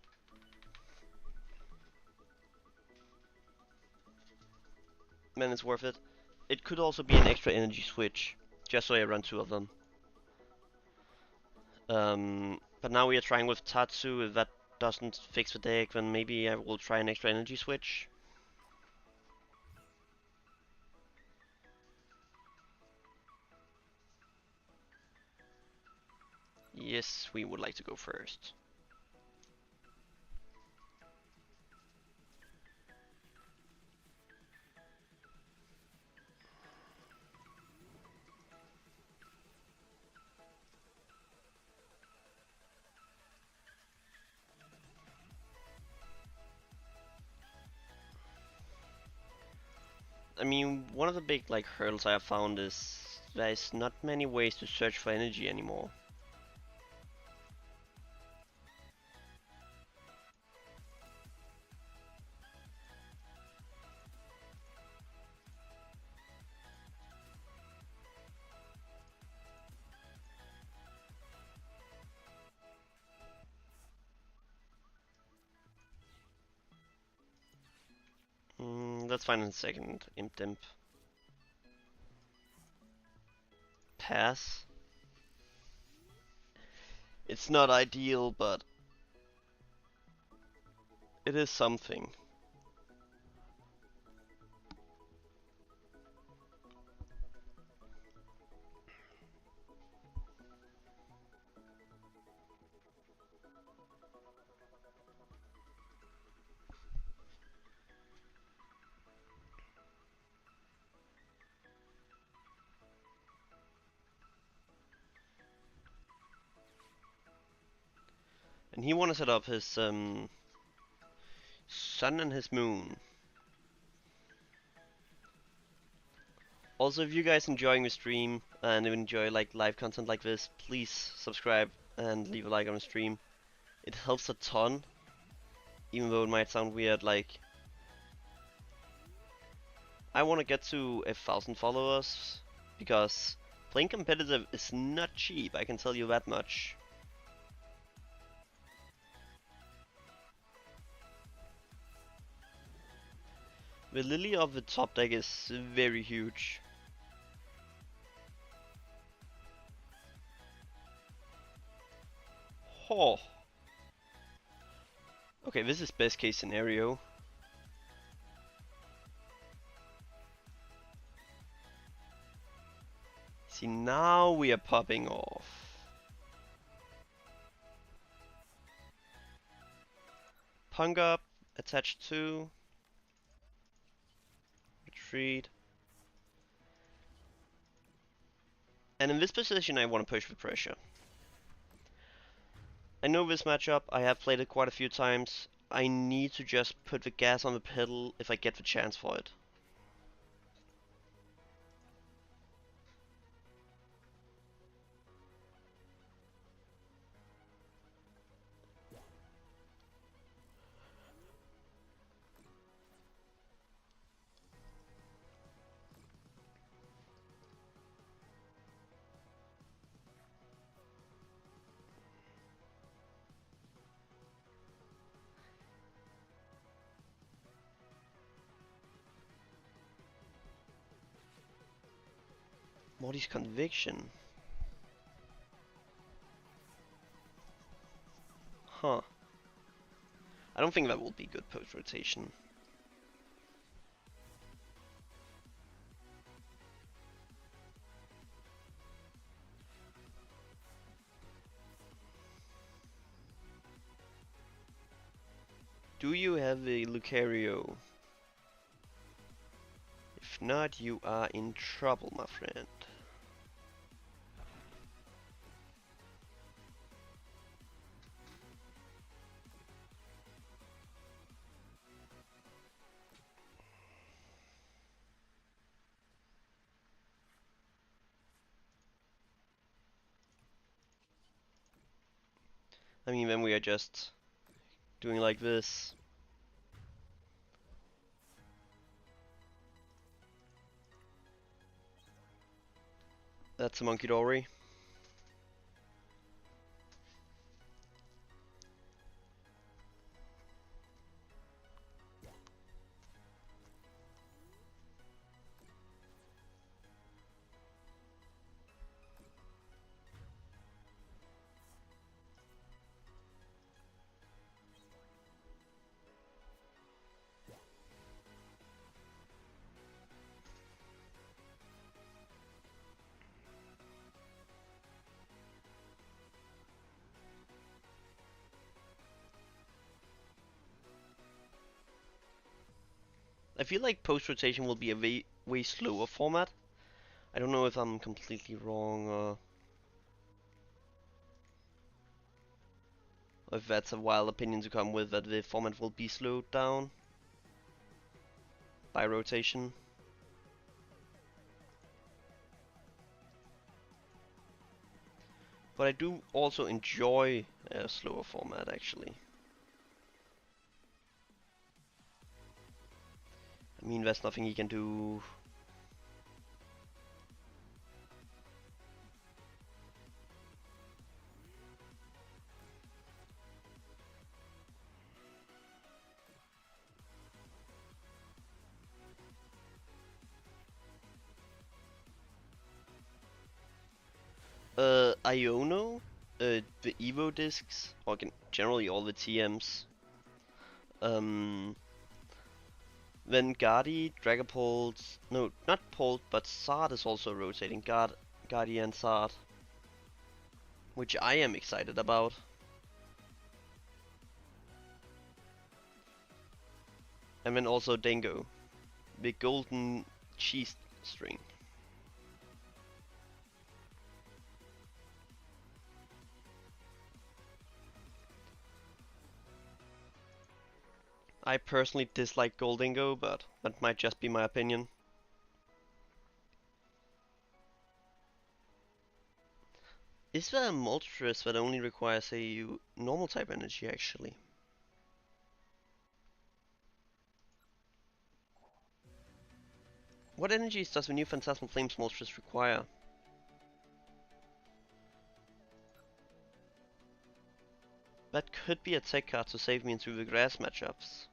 then it's worth it. It could also be an extra energy switch, just so I run two of them. But now we are trying with Tatsu. If that doesn't fix the deck, then maybe I will try an extra energy switch. Yes, we would like to go first. I mean, one of the big hurdles I have found is there's not many ways to search for energy anymore. Let's find a second. Imp Dimp. Pass. It's not ideal, but it is something. And he want to set up his sun and his moon. Also, if you guys enjoying the stream, And if you enjoy like live content like this, please subscribe and leave a like on the stream. It helps a ton, even though it might sound weird. Like, I want to get to 1,000 followers because playing competitive is not cheap. I can tell you that much. The lily of the top deck is very huge. Oh. Okay, this is best case scenario. See, now we are popping off. Punk up, attach 2, retreat. And in this position I want to push with pressure. I know this matchup, I have played it quite a few times. I need to just put the gas on the pedal if I get the chance for it. Morty's conviction. Huh. I don't think that will be good post rotation. Do you have a Lucario? If not, you are in trouble, my friend. I mean, then we are just doing like this. That's a Monkey Dory. I feel like post rotation will be a way slower format. I don't know if I'm completely wrong or if that's a wild opinion to come with, that the format will be slowed down by rotation. But I do also enjoy a slower format actually. I mean, there's nothing he can do. Iono, the Evo discs, or generally all the TMs. Then Guardi, Dragapult, no, not Pult, but Sard is also rotating. Guardi and Sard, which I am excited about. And then also Dango, the golden cheese string. I personally dislike Goldingo, but that might just be my opinion. Is there a Moltres that only requires a normal type energy actually? What energies does the new Phantasmal Flames Moltres require? That could be a tech card to save me into the grass matchups.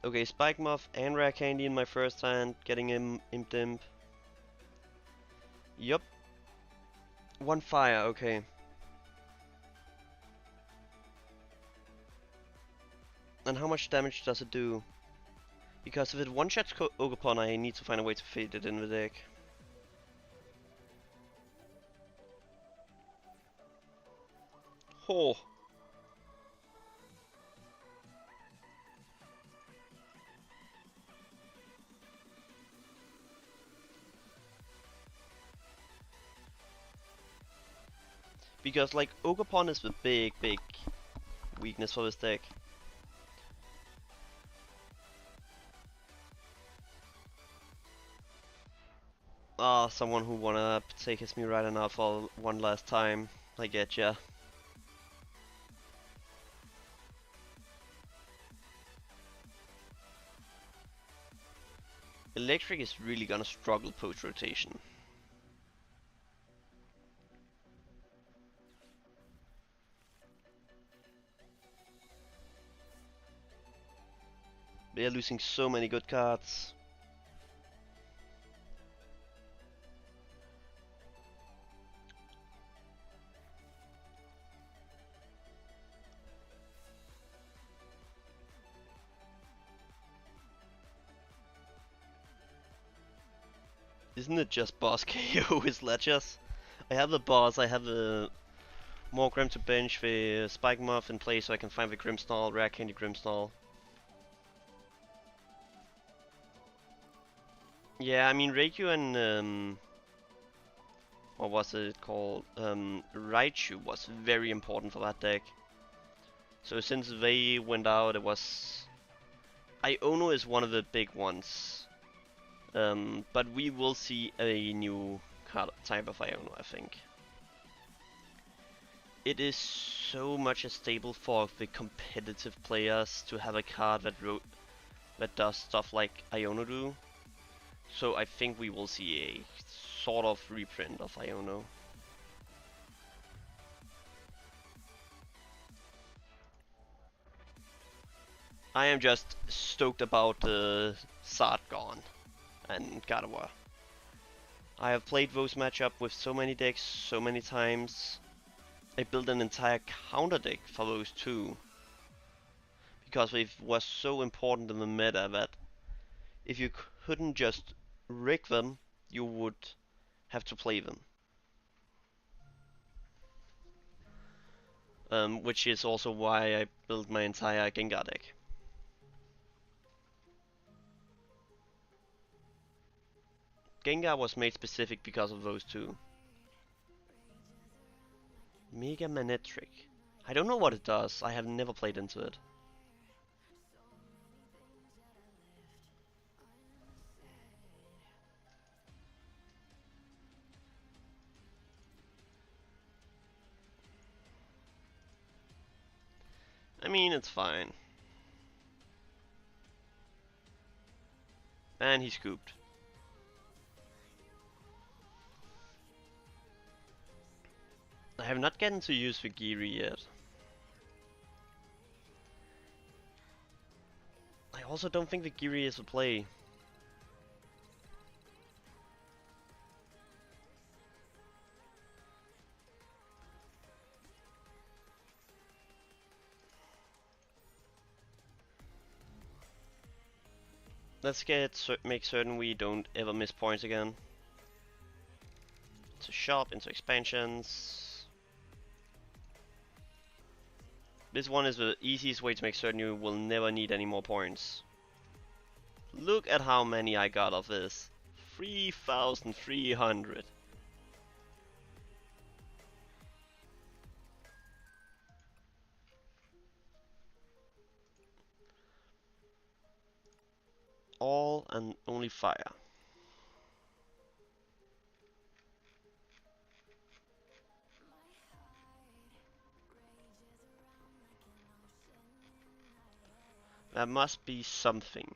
Okay, Spike Muff and Rare Candy in my first hand, getting him Imp Imp. Yup. One fire, okay. And how much damage does it do? Because if it one-shots Ogapon, I need to find a way to fit it in the deck. Oh. Because, like, Ogapon is the big weakness for this deck. Ah, someone who wanna take his me right now for one last time. I get ya. Electric is really gonna struggle post-rotation. They are losing so many good cards. Isn't it just boss KO with Ledgers? I have the boss, I have the more Grim to bench, the Spike Muff in place so I can find the Grimmsnarl, Rare Candy Grimmsnarl. Yeah, I mean Reikyu and what was it called? Raichu was very important for that deck. So since they went out, it was Iono is one of the big ones. But we will see a new card type of Iono, I think. It is so much a staple for the competitive players to have a card that does stuff like Iono do. So I think we will see a sort of reprint of Iono. I am just stoked about the Sargon and Gardevoir. I have played those matchup with so many decks so many times. I built an entire counter deck for those two. Because it was so important in the meta that if you couldn't just rig them, you would have to play them. Which is also why I built my entire Gengar deck. Gengar was made specific because of those two. Mega Manectric. I don't know what it does, I have never played into it. I mean, it's fine. And he scooped. I have not gotten to use the Giri yet. I also don't think the Giri is a play. Let's make certain we don't ever miss points again. Into shop, into expansions. This one is the easiest way to make certain you will never need any more points. Look at how many I got of this. 3,300. Grimmsnarl and only fire. That must be something.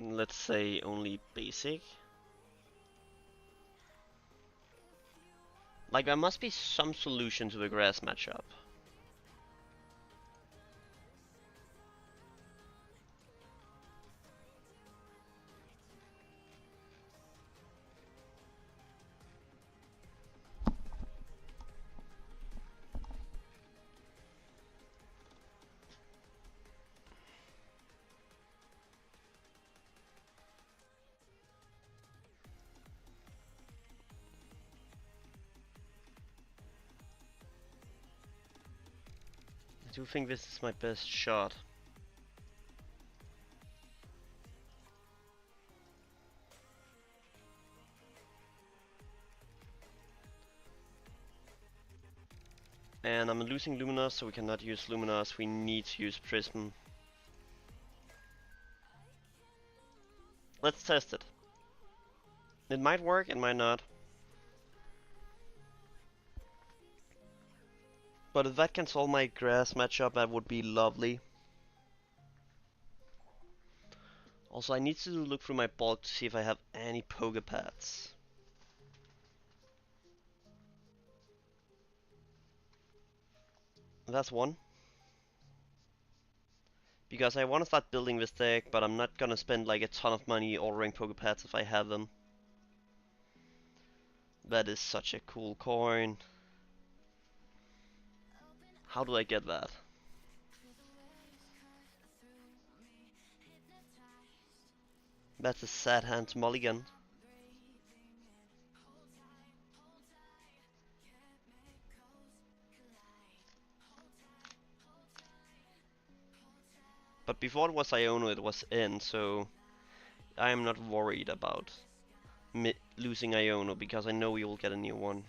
Let's say only basic. Like, there must be some solution to the grass matchup. I do think this is my best shot. And I'm losing Luminous, so we cannot use Luminous. We need to use Prism. Let's test it. It might work, it might not. But if that can solve my grass matchup, that would be lovely. Also, I need to look through my bulk to see if I have any poke pads. That's one. Because I want to start building this deck, but I'm not gonna spend like a ton of money ordering poke pads if I have them. That is such a cool coin. How do I get that? That's a sad hand to mulligan. But before it was Iono, it was N, so I am not worried about losing Iono because I know we will get a new one.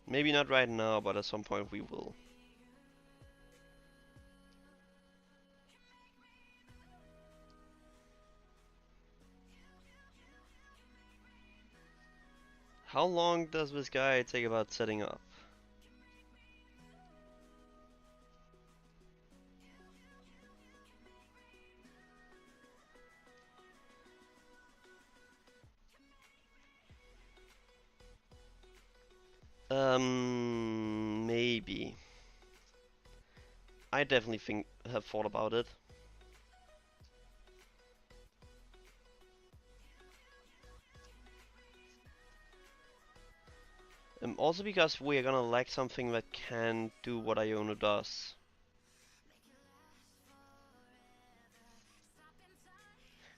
Maybe not right now, but at some point we will. How long does this guy take about setting up? Maybe. I definitely have thought about it. Also because we are gonna lack something that can do what Iono does.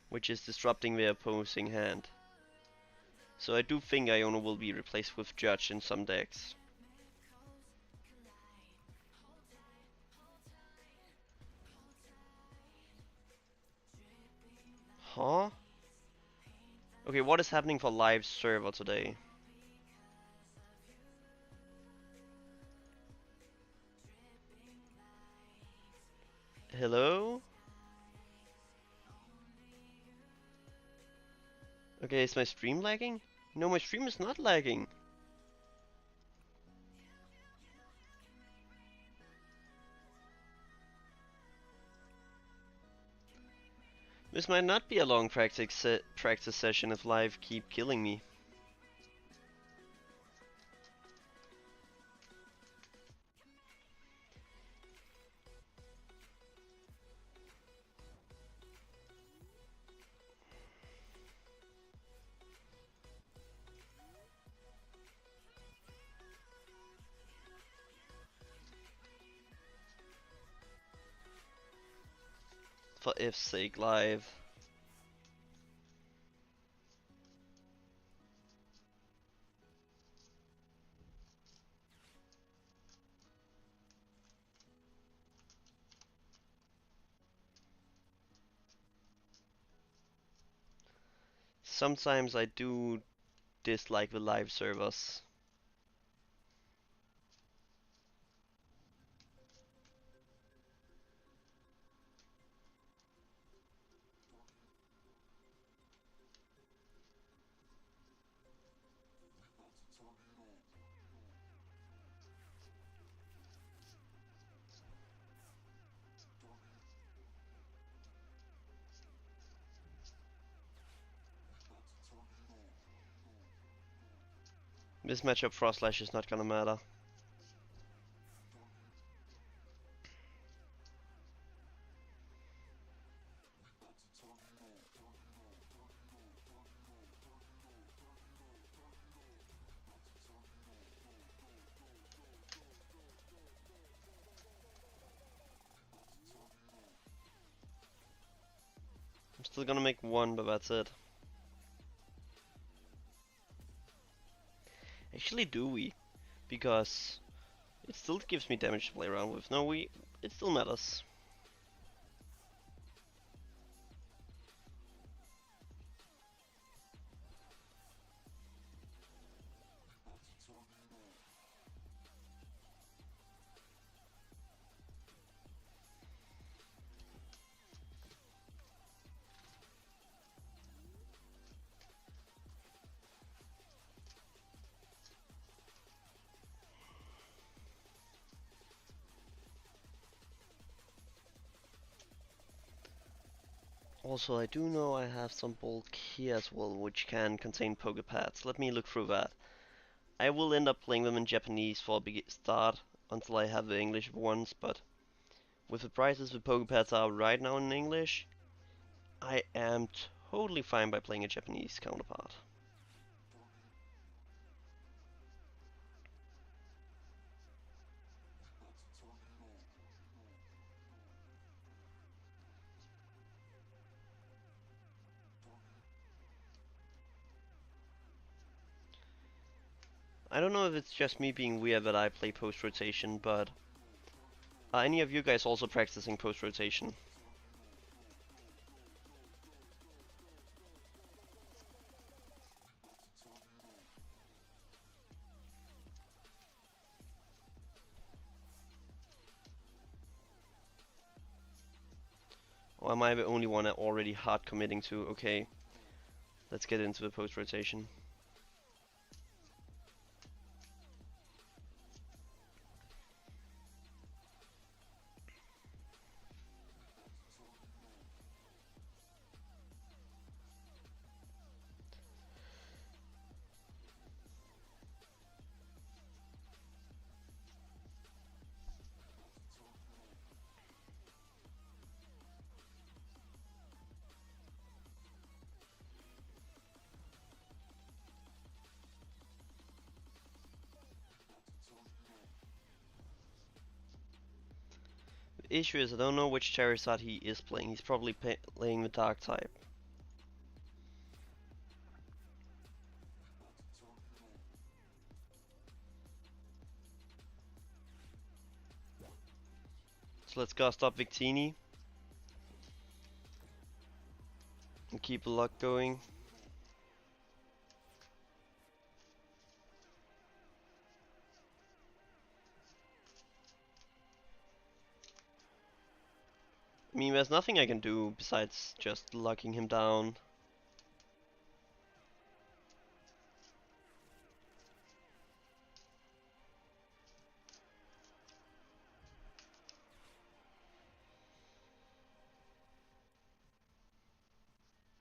Which is disrupting the opposing hand. So I do think Iono will be replaced with Judge in some decks. Huh? Okay, what is happening for live server today? Hello? Okay, is my stream lagging? No, my stream is not lagging. This might not be a long practice session if live keep killing me. For F's sake, live. sometimes I do dislike the live servers. This matchup Frostlash is not gonna matter. I'm still gonna make one, but that's it. Actually, do we? Because it still gives me damage to play around with. No, it still matters. Also, I do know I have some bulk here as well, which can contain Pokepads. Let me look through that. I will end up playing them in Japanese for a start until I have the English ones, but with the prices the Pokepads are right now in English, I am totally fine by playing a Japanese counterpart. I don't know if it's just me being weird that I play post-rotation, but are any of you guys also practicing post-rotation? Or am I the only one already hard committing to, okay, let's get into the post-rotation? The issue is I don't know which Charizard he is playing. He's probably playing the Dark type. So let's go stop Victini and keep the luck going. I mean, there's nothing I can do besides just locking him down.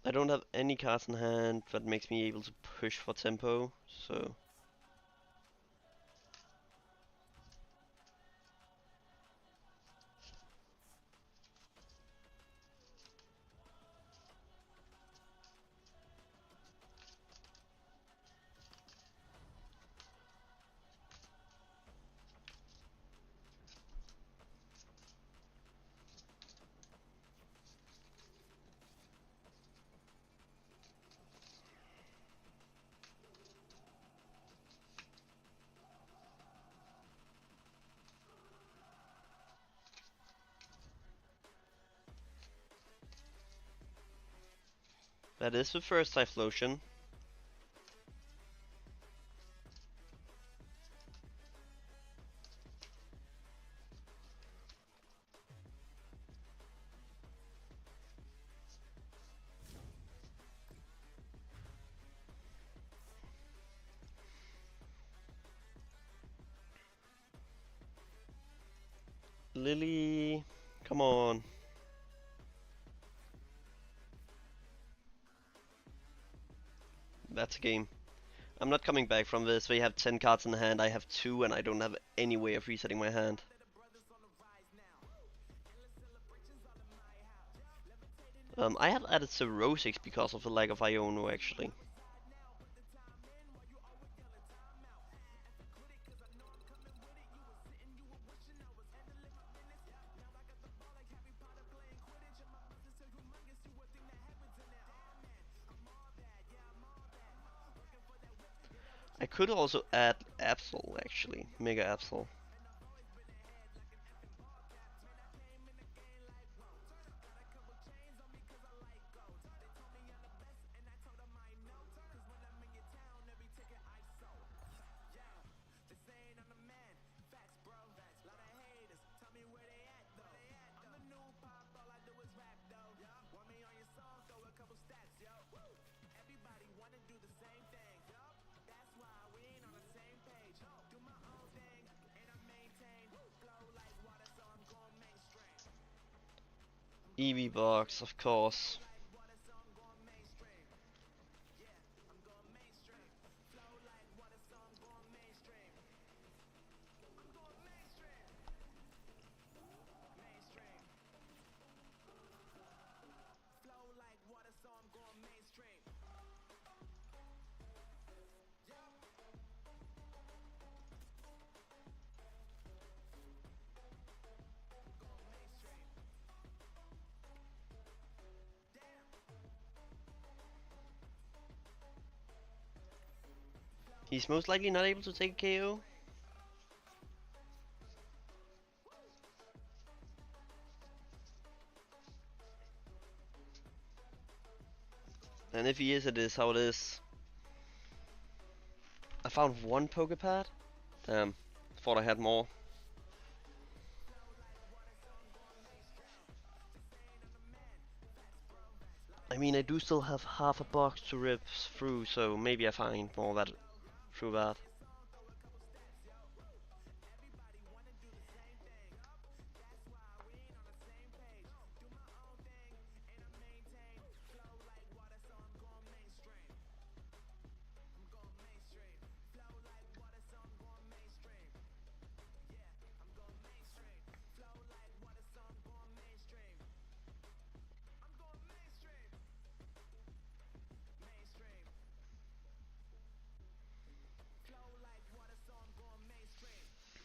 I don't have any cards in hand that makes me able to push for tempo, so... That is the first Typhlosion. Lily, come on. That's a game. I'm not coming back from this. They have 10 cards in the hand, I have 2, and I don't have any way of resetting my hand. I have added Cirrhosis because of the lack of Iono, actually. I could also add Absol, actually. Mega Absol. EV box, of course. He's most likely not able to take a KO. And if he is, it is how it is. I found one Pokepad. Damn, thought I had more. I mean, I do still have half a box to rip through, so maybe I find more that through that.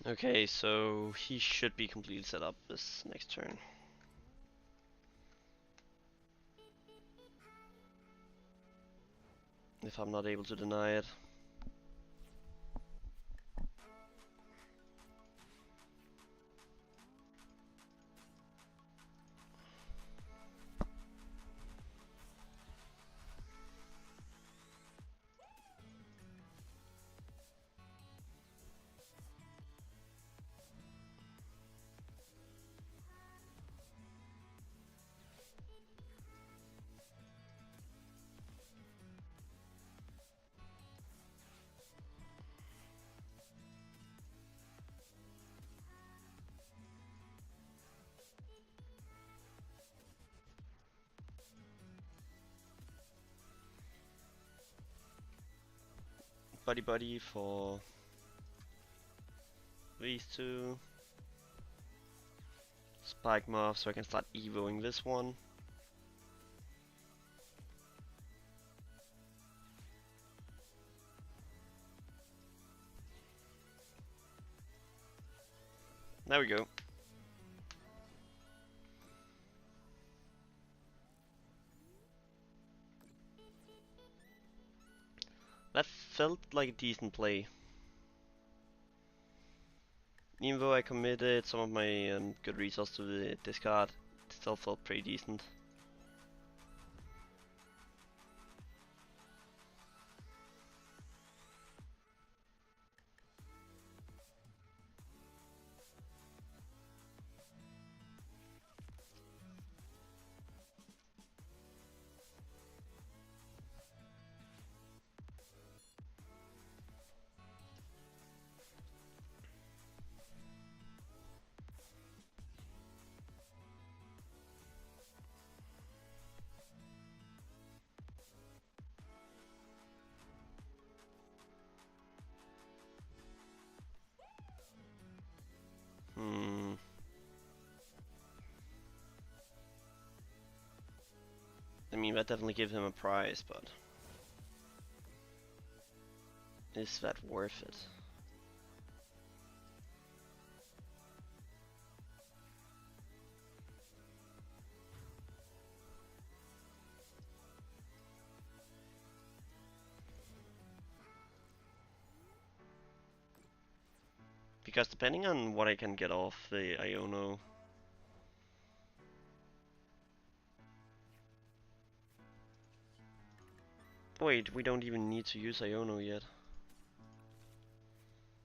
Okay, so he should be completely set up this next turn. If I'm not able to deny it. Buddy for these two. Spike Moth, so I can start evoing this one. There we go. That felt like a decent play. Even though I committed some of my good resources to the discard, it still felt pretty decent. mean, that definitely gives him a prize, but is that worth it? Because depending on what I can get off the Iono. Wait, we don't even need to use Iono yet.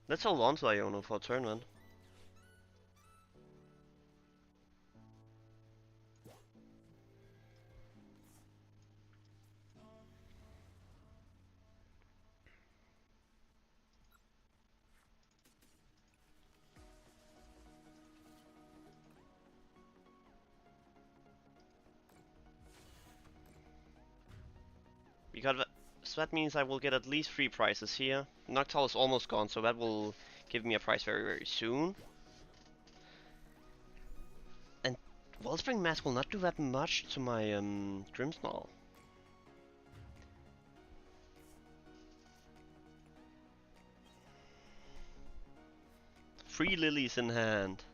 Let's hold on to Iono for a turn, man. Because so that means I will get at least 3 prizes here. Noctowl is almost gone, so that will give me a prize very, very soon. And Wellspring Mask will not do that much to my Grimmsnarl. 3 lilies in hand.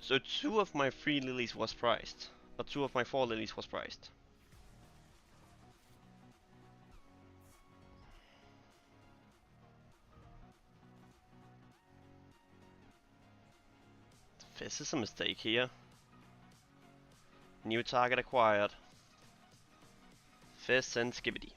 So 2 of my 3 lilies was priced. But 2 of my 4 lilies was priced. This is a mistake here. New target acquired. Fist and Skibbity.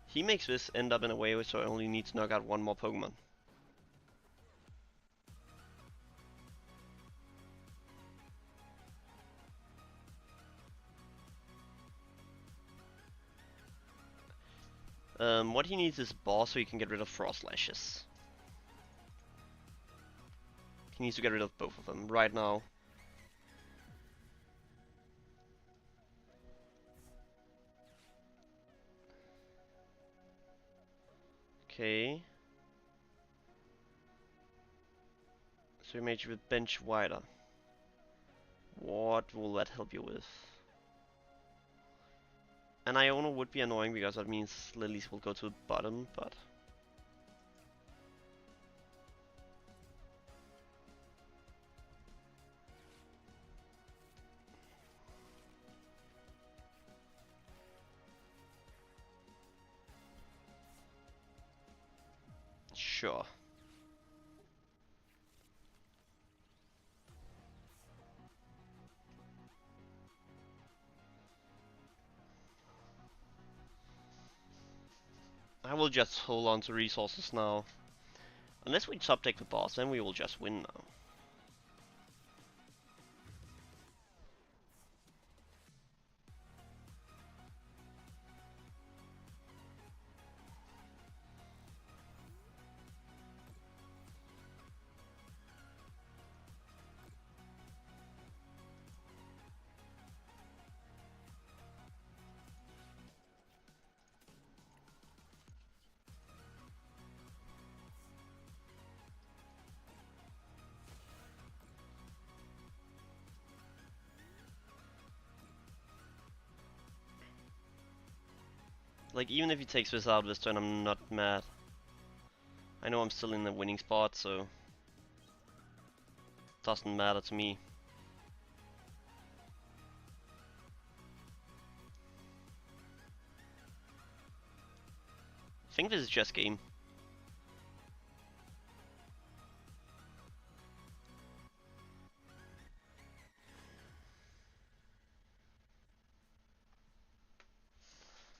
He makes this end up in a way so I only need to knock out 1 more Pokemon. What he needs is Boss so he can get rid of Frost Lashes. He needs to get rid of both of them right now. Okay. So he made you with Bench wider. What will that help you with? And Iono would be annoying because that means lilies will go to the bottom, but... Sure. I will just hold on to resources now. Unless we top deck the boss, then we will just win now. Like, even if he takes this out this turn, I'm not mad. I know I'm still in the winning spot, so... Doesn't matter to me. I think this is just game.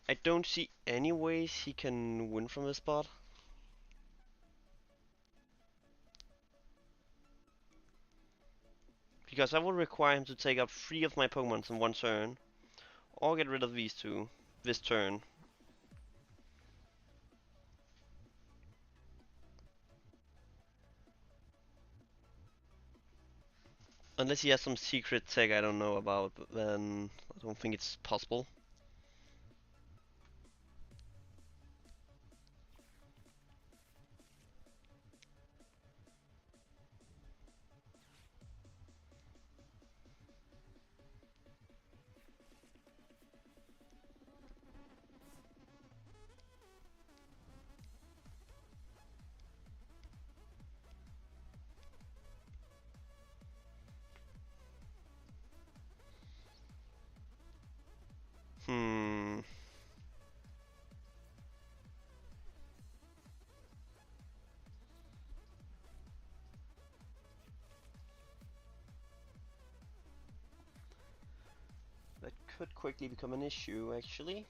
I don't see any ways he can win from this spot. Because I will require him to take out 3 of my Pokemons in 1 turn. Or get rid of these 2 this turn. Unless he has some secret tech I don't know about, then I don't think it's possible. Hmm. That could quickly become an issue, actually.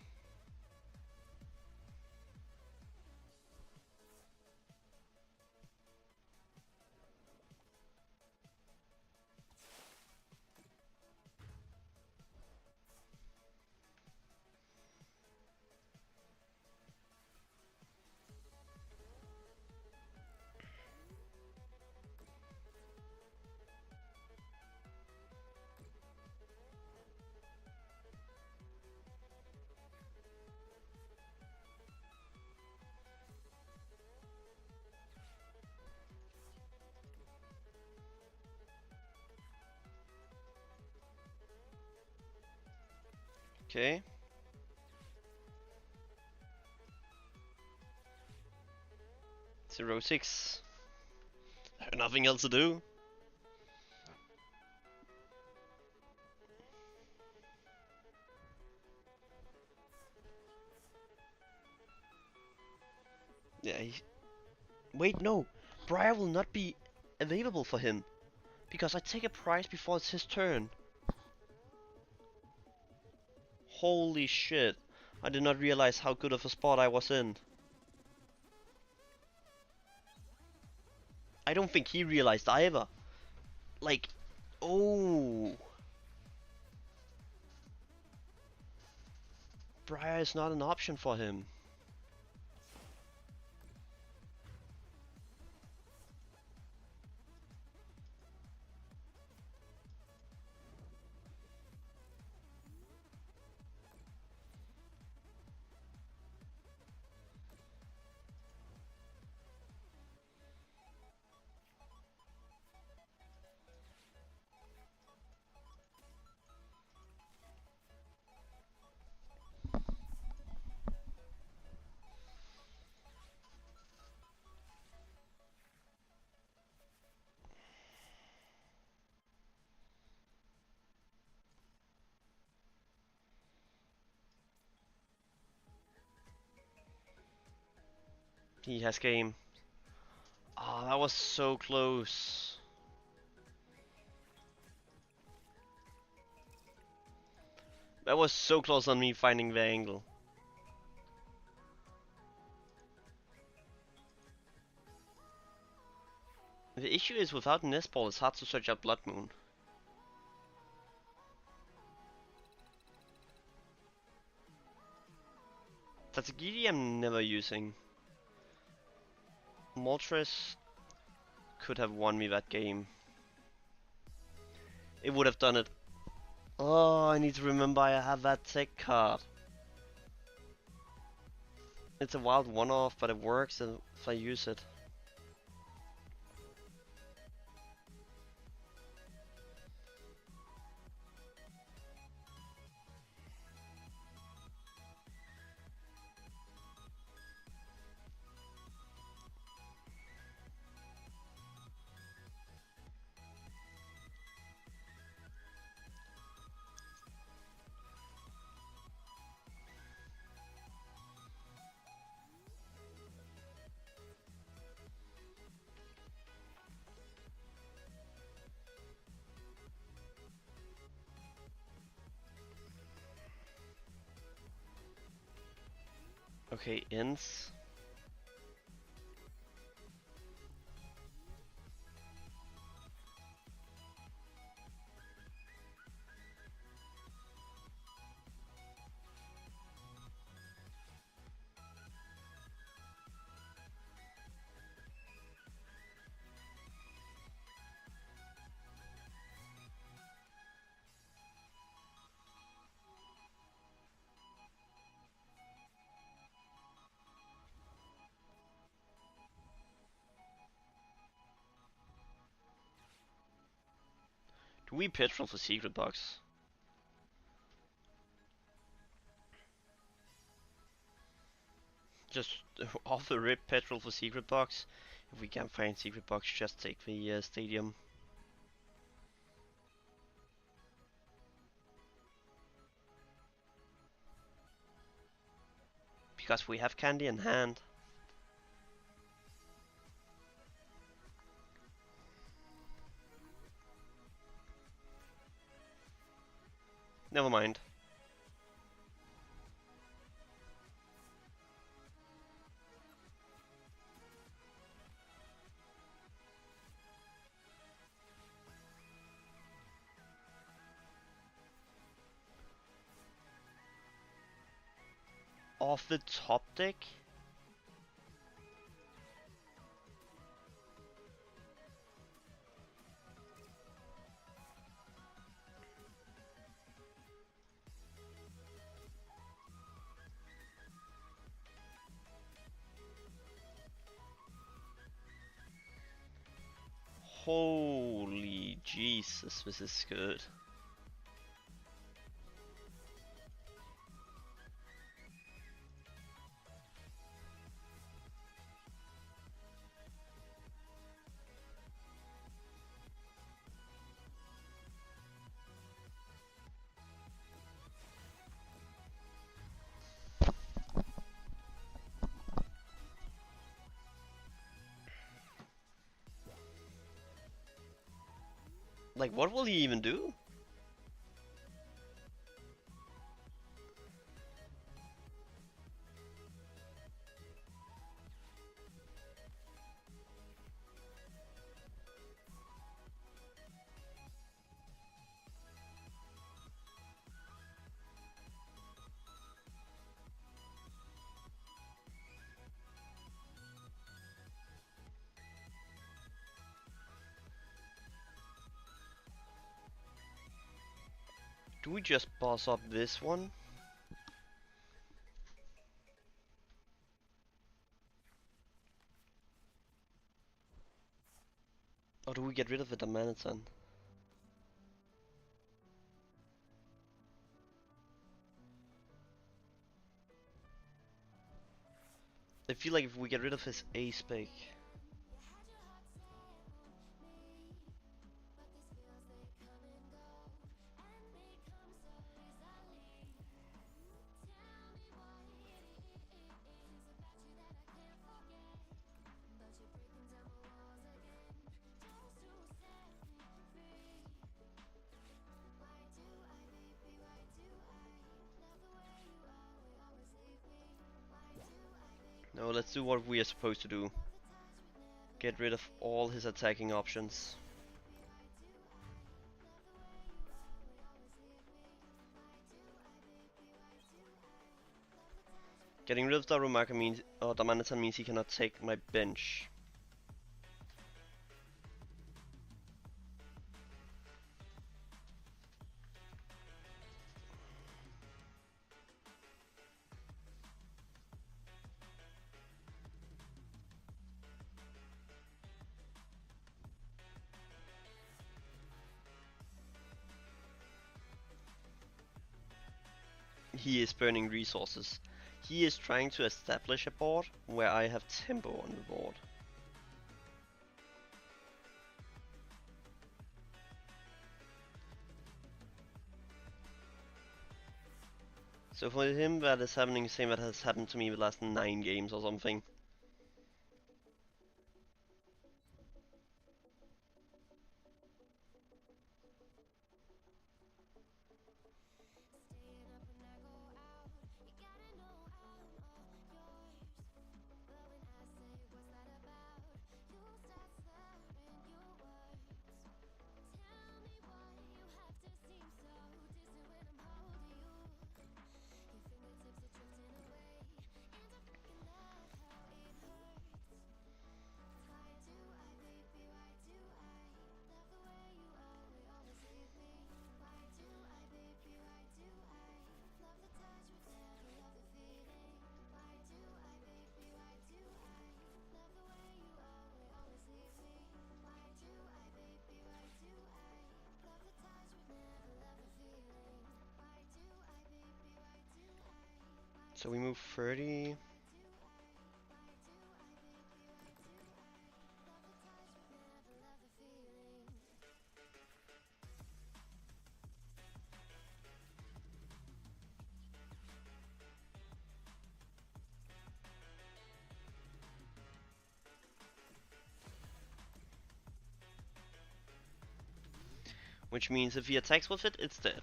Okay. 0-6. Nothing else to do. Yeah. Wait, no. Briar will not be available for him because I take a prize before it's his turn. Holy shit. I did not realize how good of a spot I was in. I don't think he realized either. Like, oh. Briar is not an option for him. He has game. Ah, that was so close. That was so close on me finding the angle. The issue is without Nest Ball, it's hard to search out Blood Moon. Tatsugiri I'm never using. Moltres could have won me that game. It would have done it. Oh, I need to remember I have that tech card. It's a wild one-off, but it works if I use it. Okay, ends. Do we petrol for secret box? Just off the rip petrol for secret box. If we can't find secret box, just take the stadium. Because we have candy in hand. Never mind. Off the top deck? Holy Jesus, this is good. Like, what will he even do? Do we just boss up this one? Or do we get rid of the Domaniton? I feel like if we get rid of his A-spec... No, let's do what we are supposed to do. Get rid of all his attacking options. Getting rid of Darumaka means, or Domaniton means he cannot take my bench. He is burning resources. He is trying to establish a board where I have tempo on the board. So for him that is happening the same that has happened to me the last 9 games or something. So we move 30. Which means if he attacks with it, it's dead.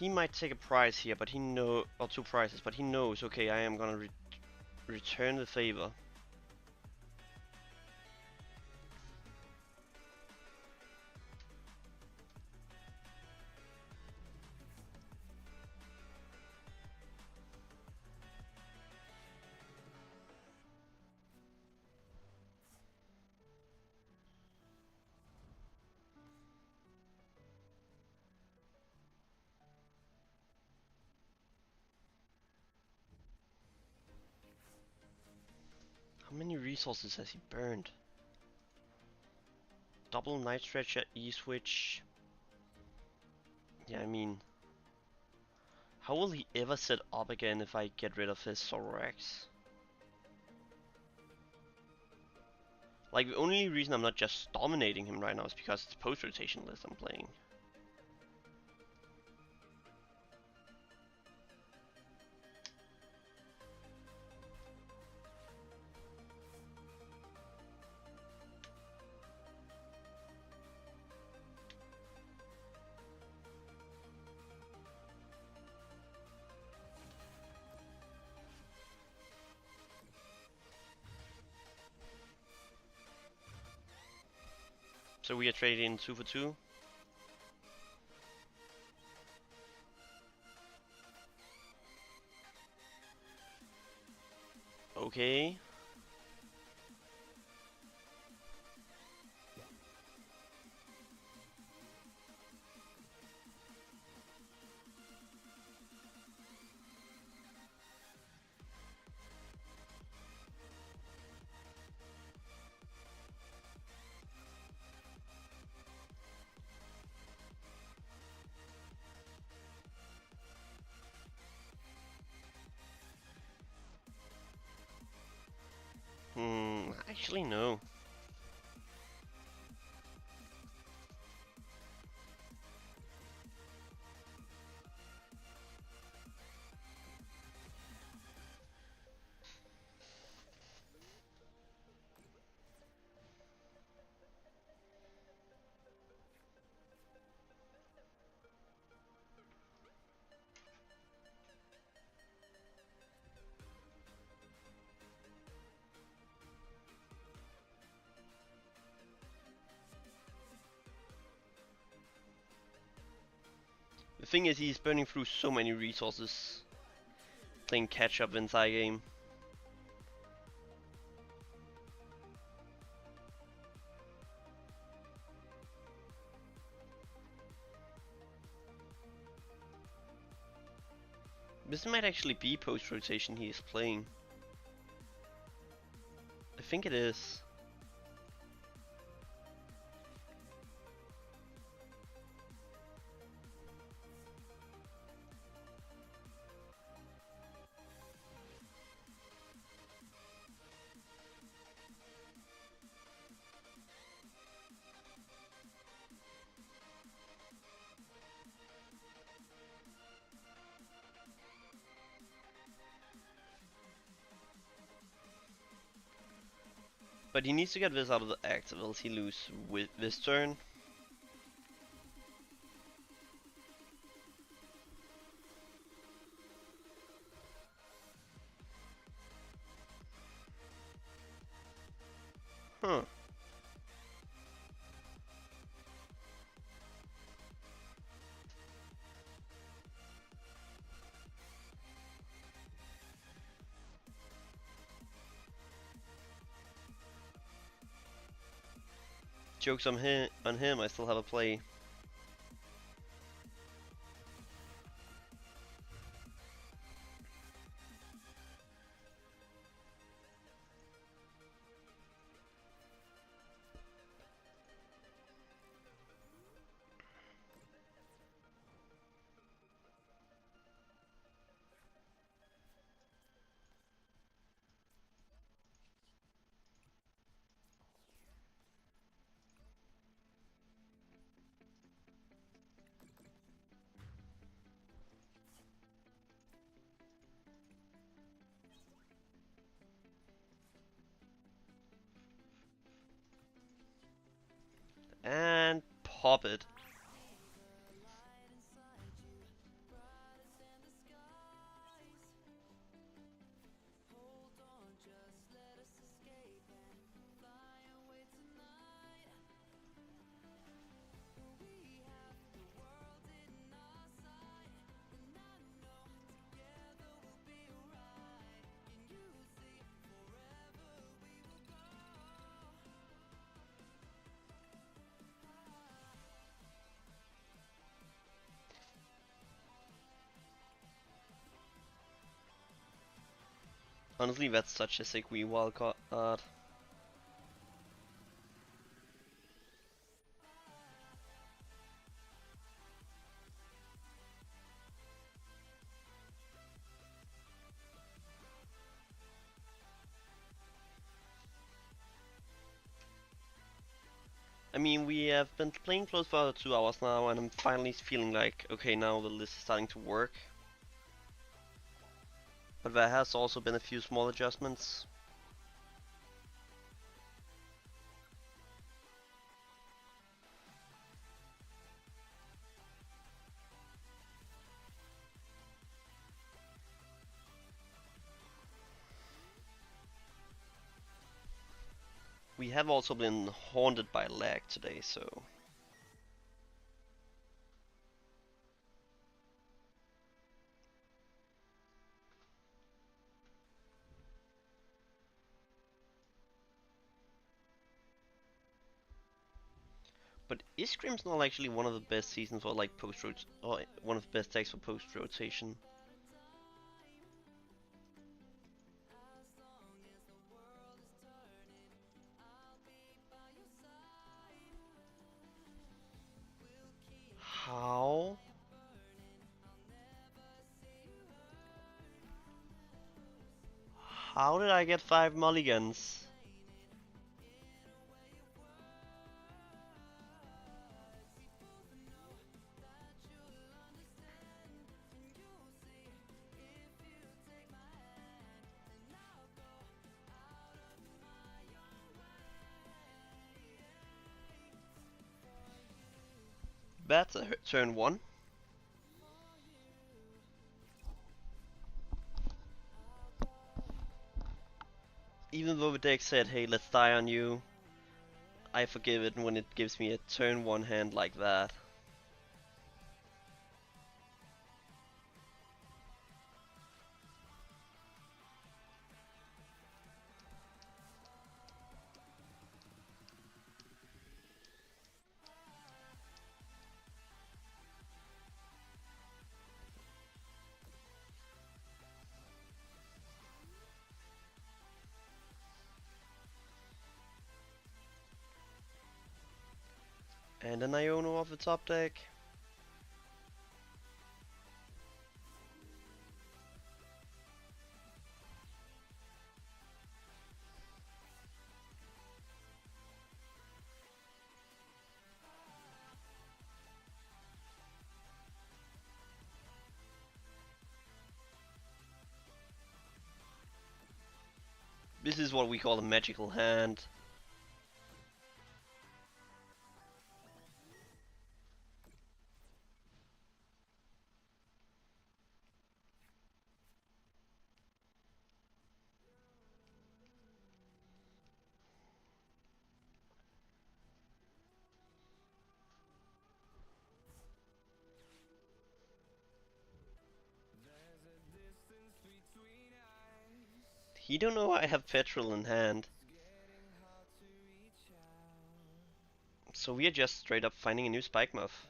He might take a prize here, but he or 2 prizes, but he knows, okay, I am gonna return the favor. How many resources has he burned? Double Night Stretcher, E-Switch. Yeah, I mean, how will he ever set up again if I get rid of his Zorax? Like, the only reason I'm not just dominating him right now is because it's post-rotation list I'm playing. So we are trading 2 for 2. Okay. Actually no. The thing is, he's burning through so many resources playing catch up inside game. This might actually be post rotation he is playing. I think it is. But he needs to get this out of the active, else he lose with this turn. Huh. Jokes on him, I still have a play. pop it. Honestly, that's such a sick Wii wild card. I mean, we have been playing close for 2 hours now, and I'm finally feeling like, okay, now the list is starting to work. But there has also been a few small adjustments. We have also been haunted by lag today, so... But is Grimmsnarl actually one of the best seasons for like post-rot, or one of the best decks for post-rotation? How? How did I get 5 mulligans? That's a turn 1. Even though the deck said, hey, let's die on you, I forgive it when it gives me a turn 1 hand like that. And an Iono off the top deck. This is what we call a magical hand. He don't know I have petrol in hand. So we are just straight up finding a new spike muff.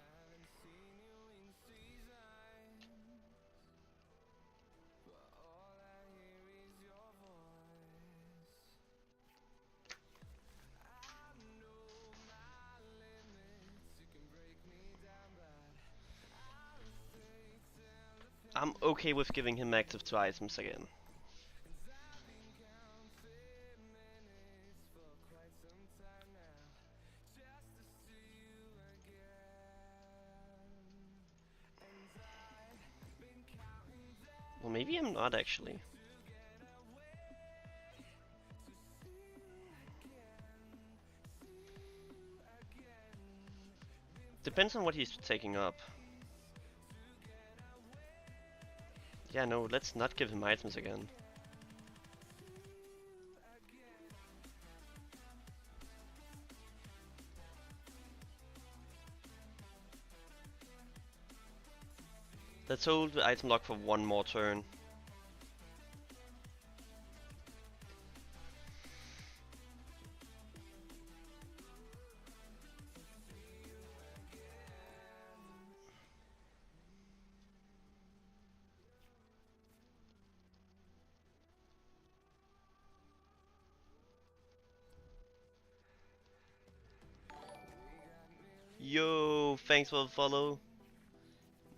I'm okay with giving him active 2 items again. Well, maybe I'm not actually. Depends on what he's taking up. Yeah, no, let's not give him items again. Let's hold the item lock for one more turn. Yo, thanks for the follow.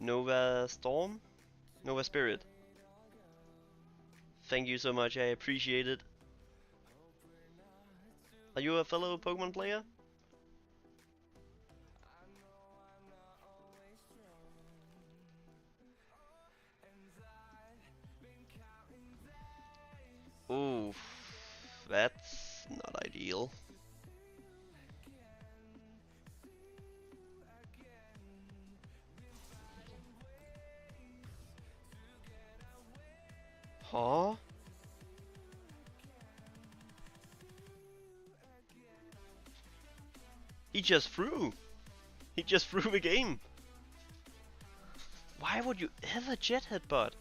Nova Storm? Nova Spirit. Thank you so much, I appreciate it. Are you a fellow Pokemon player? Oof, that's not ideal. Huh? He just threw! He just threw the game! Why would you ever jet headbutt?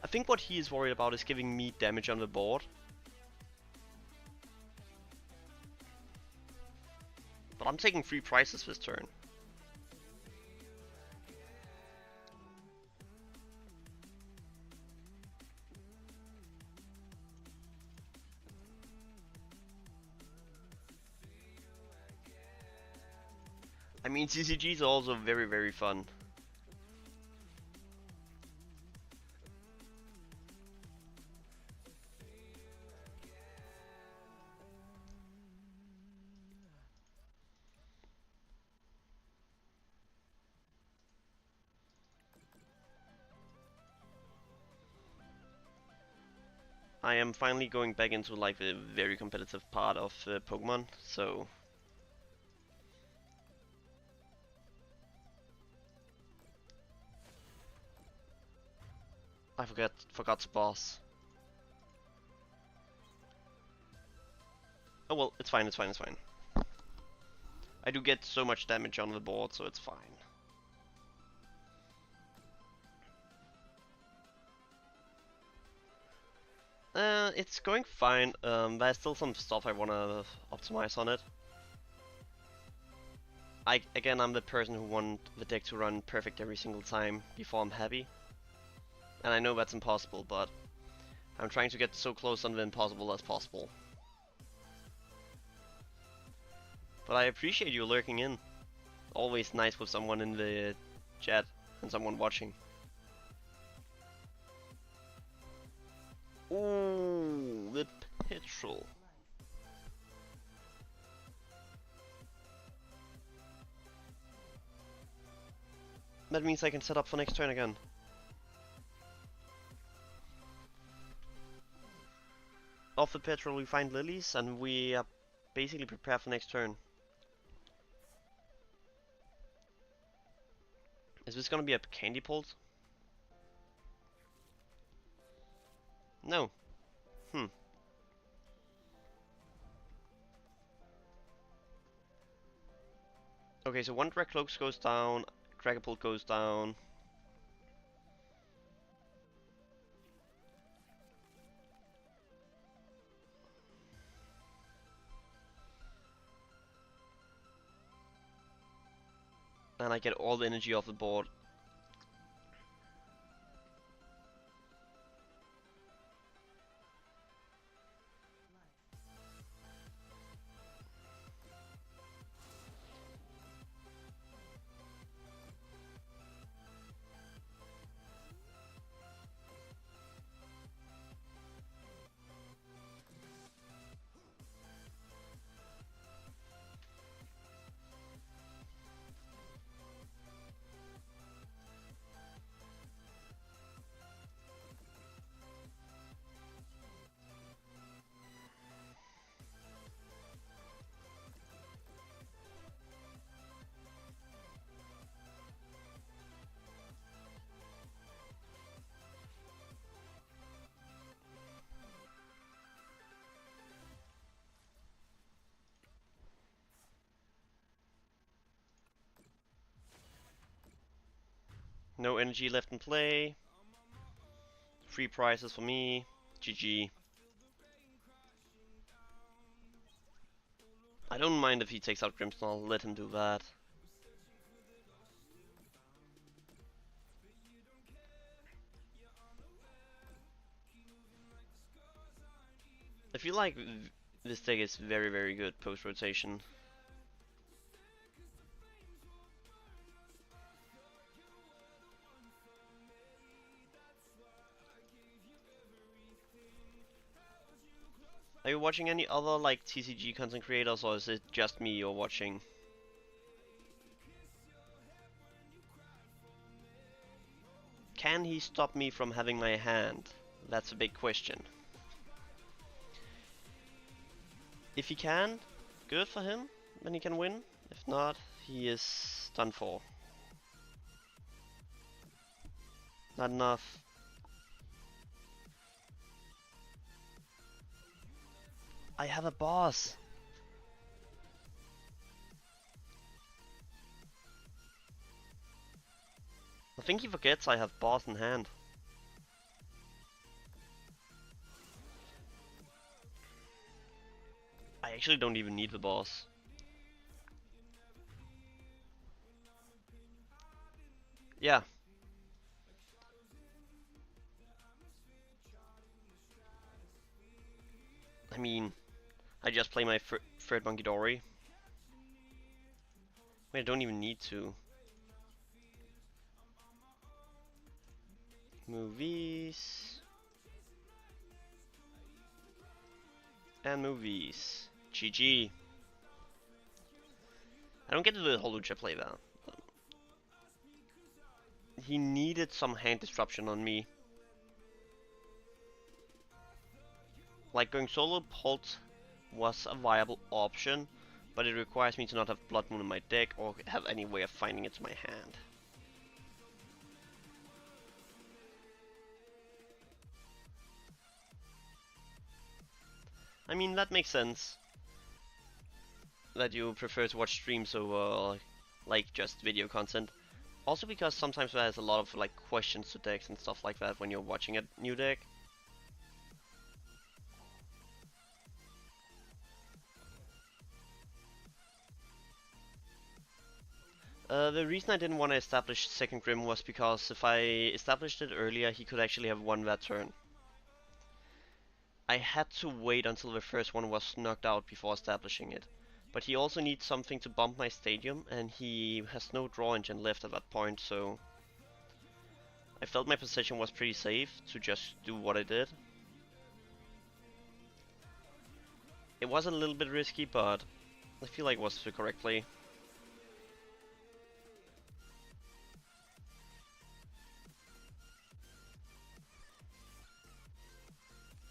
I think what he is worried about is giving me damage on the board. But I'm taking 3 prizes this turn. I mean, CCGs are also very, very fun. I am finally going back into like the very competitive part of Pokemon, so I forgot to boss. Oh well, it's fine, it's fine, it's fine. I do get so much damage on the board, so it's fine. It's going fine. There's still some stuff I wanna optimize on it. Again, I'm the person who want the deck to run perfect every single time before I'm happy. And I know that's impossible, but I'm trying to get so close on the impossible as possible. But I appreciate you lurking in. Always nice with someone in the chat and someone watching. Ooh, the petrol. That means I can set up for next turn again. Off the petrol we find lilies and we are basically prepared for next turn. Is this gonna be a candy pulse? No. Okay, so one Drag Cloaks goes down, Dragapult goes down. And I get all the energy off the board. No energy left in play. Free prizes for me. GG. I don't mind if he takes out Grimmsnarl, let him do that. I feel like this deck is very, very good post-rotation. Are you watching any other like TCG content creators, or is it just me you're watching? Can he stop me from having my hand? That's a big question. If he can, good for him, then he can win. If not, he is done for. Not enough. I have a boss. I think he forgets I have boss in hand. I actually don't even need the boss. Yeah. I mean, I just play my third Monkey Dory. Wait, I don't even need to. Movies. And movies. GG. I don't get to the Holucha play that. He needed some hand disruption on me. Like going solo Pult was a viable option, but it requires me to not have Blood Moon in my deck or have any way of finding it to my hand. I mean, that makes sense. That you prefer to watch streams over like just video content. Also because sometimes there's a lot of like questions to decks and stuff like that when you're watching a new deck. The reason I didn't want to establish second Grim was because if I established it earlier, he could actually have won that turn. I had to wait until the first one was knocked out before establishing it. But he also needs something to bump my stadium, and he has no draw engine left at that point, so I felt my position was pretty safe to just do what I did. It was a little bit risky, but I feel like it was the correct play.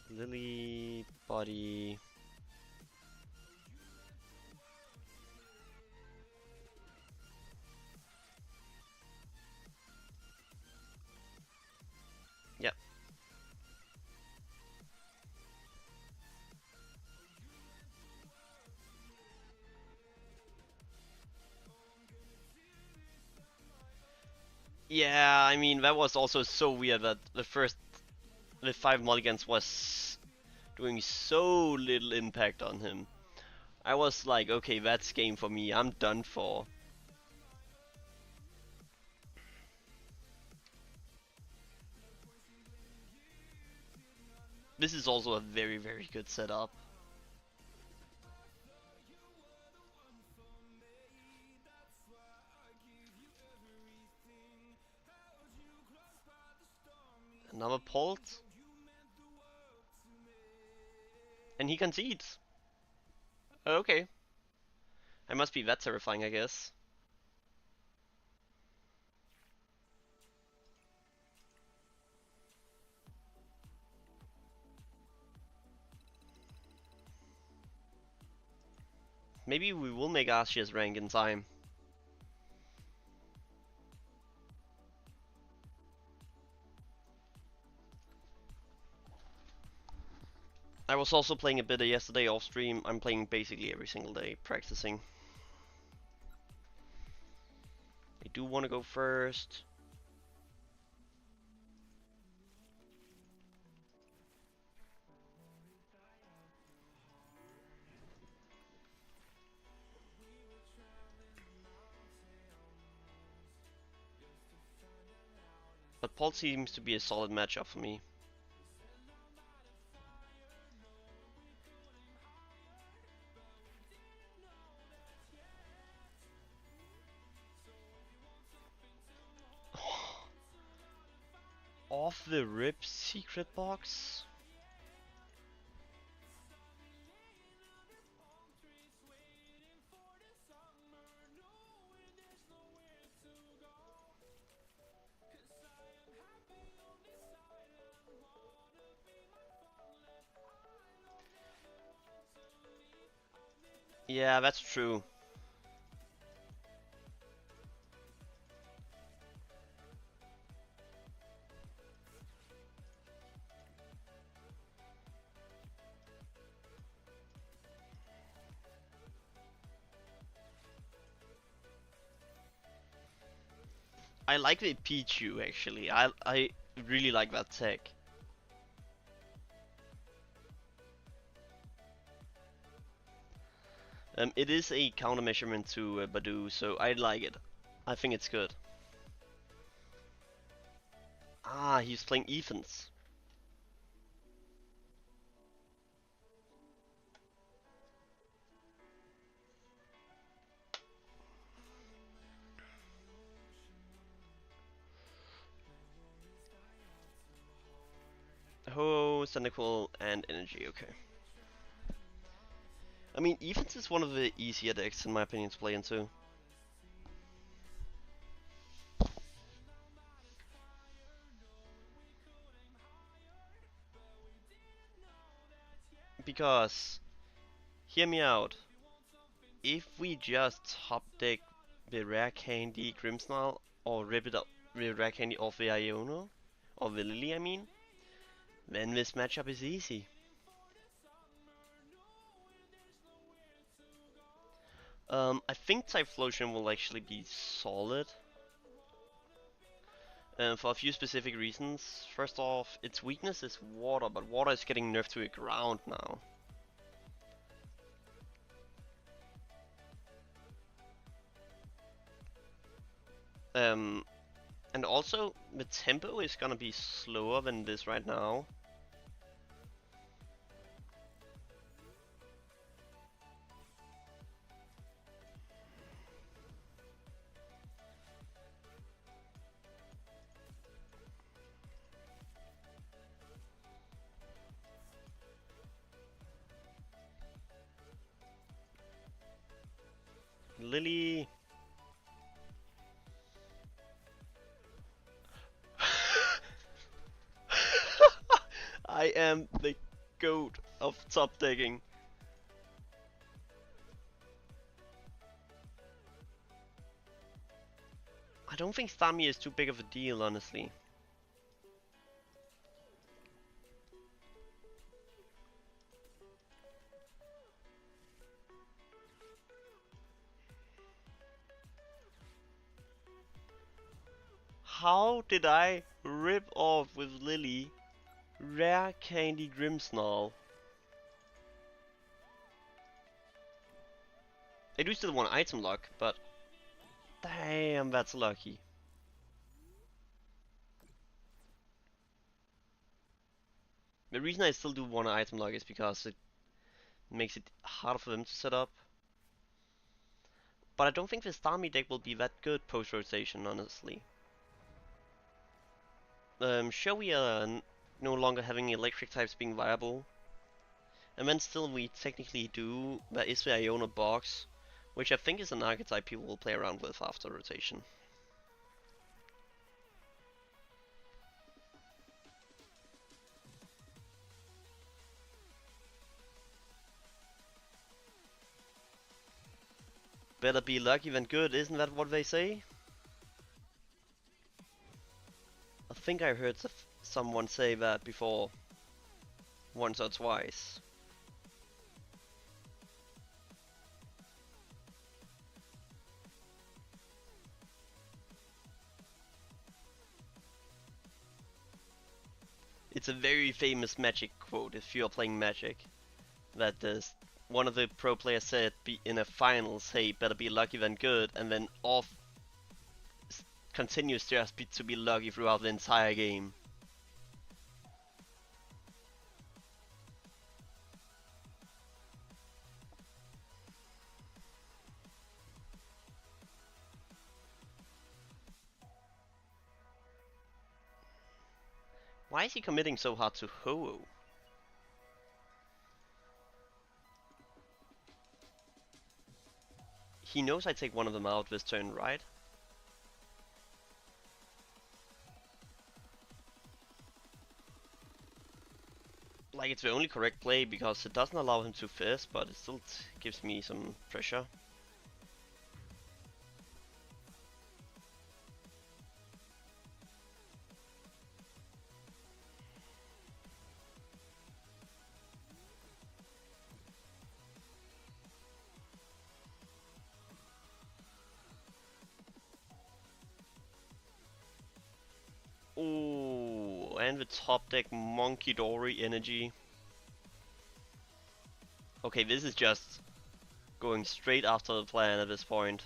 Lily, body. Yep. Yeah, I mean, that was also so weird that the 5 mulligans was doing so little impact on him. I was like, okay, that's game for me, I'm done for. This is also a very, very good setup. Another Pult. And he concedes. Okay. I must be that terrifying, I guess. Maybe we will make Ashia's rank in time. I was also playing a bit yesterday off stream. I'm playing basically every single day, practicing. I do want to go first. But Paul seems to be a solid matchup for me. Off the rip secret box? Yeah, that's true. I like the Pichu actually. I really like that tech. It is a countermeasurement to Badu, so I like it. I think it's good. Ah, he's playing Evans. Oh, Cynical and Energy, okay. I mean, Evans is one of the easier decks in my opinion to play into. Because, hear me out, if we just top deck the rare candy Grimmsnarl or rip it up the rare candy off the Iono, or the Lily I mean, then this matchup is easy. I think Typhlosion will actually be solid. For a few specific reasons. First off, its weakness is water, but water is getting nerfed to the ground now. And also, the tempo is gonna be slower than this right now. Lily. I am the goat of top decking. I don't think Stami is too big of a deal, honestly. How did I rip off with Lily rare candy Grimmsnarl? I do still want item luck, but damn, that's lucky. The reason I still do want item luck is because it makes it harder for them to set up. But I don't think the Stami deck will be that good post-rotation, honestly. Sure, we are no longer having electric types being viable. And then still we technically do, there is the Iona box, which I think is an archetype people will play around with after rotation. Better be lucky than good, isn't that what they say? I think I heard someone say that before, once or twice. It's a very famous Magic quote if you're playing Magic. That one of the pro players said in a finals, hey, better be lucky than good, and then off continues to be lucky throughout the entire game. Why is he committing so hard to Ho-Oh? He knows I take one of them out this turn, right? Like, it's the only correct play because it doesn't allow him to fizz, but it still gives me some pressure. Ooh, and the top deck Monkey Dory energy. Okay, this is just going straight after the plan at this point.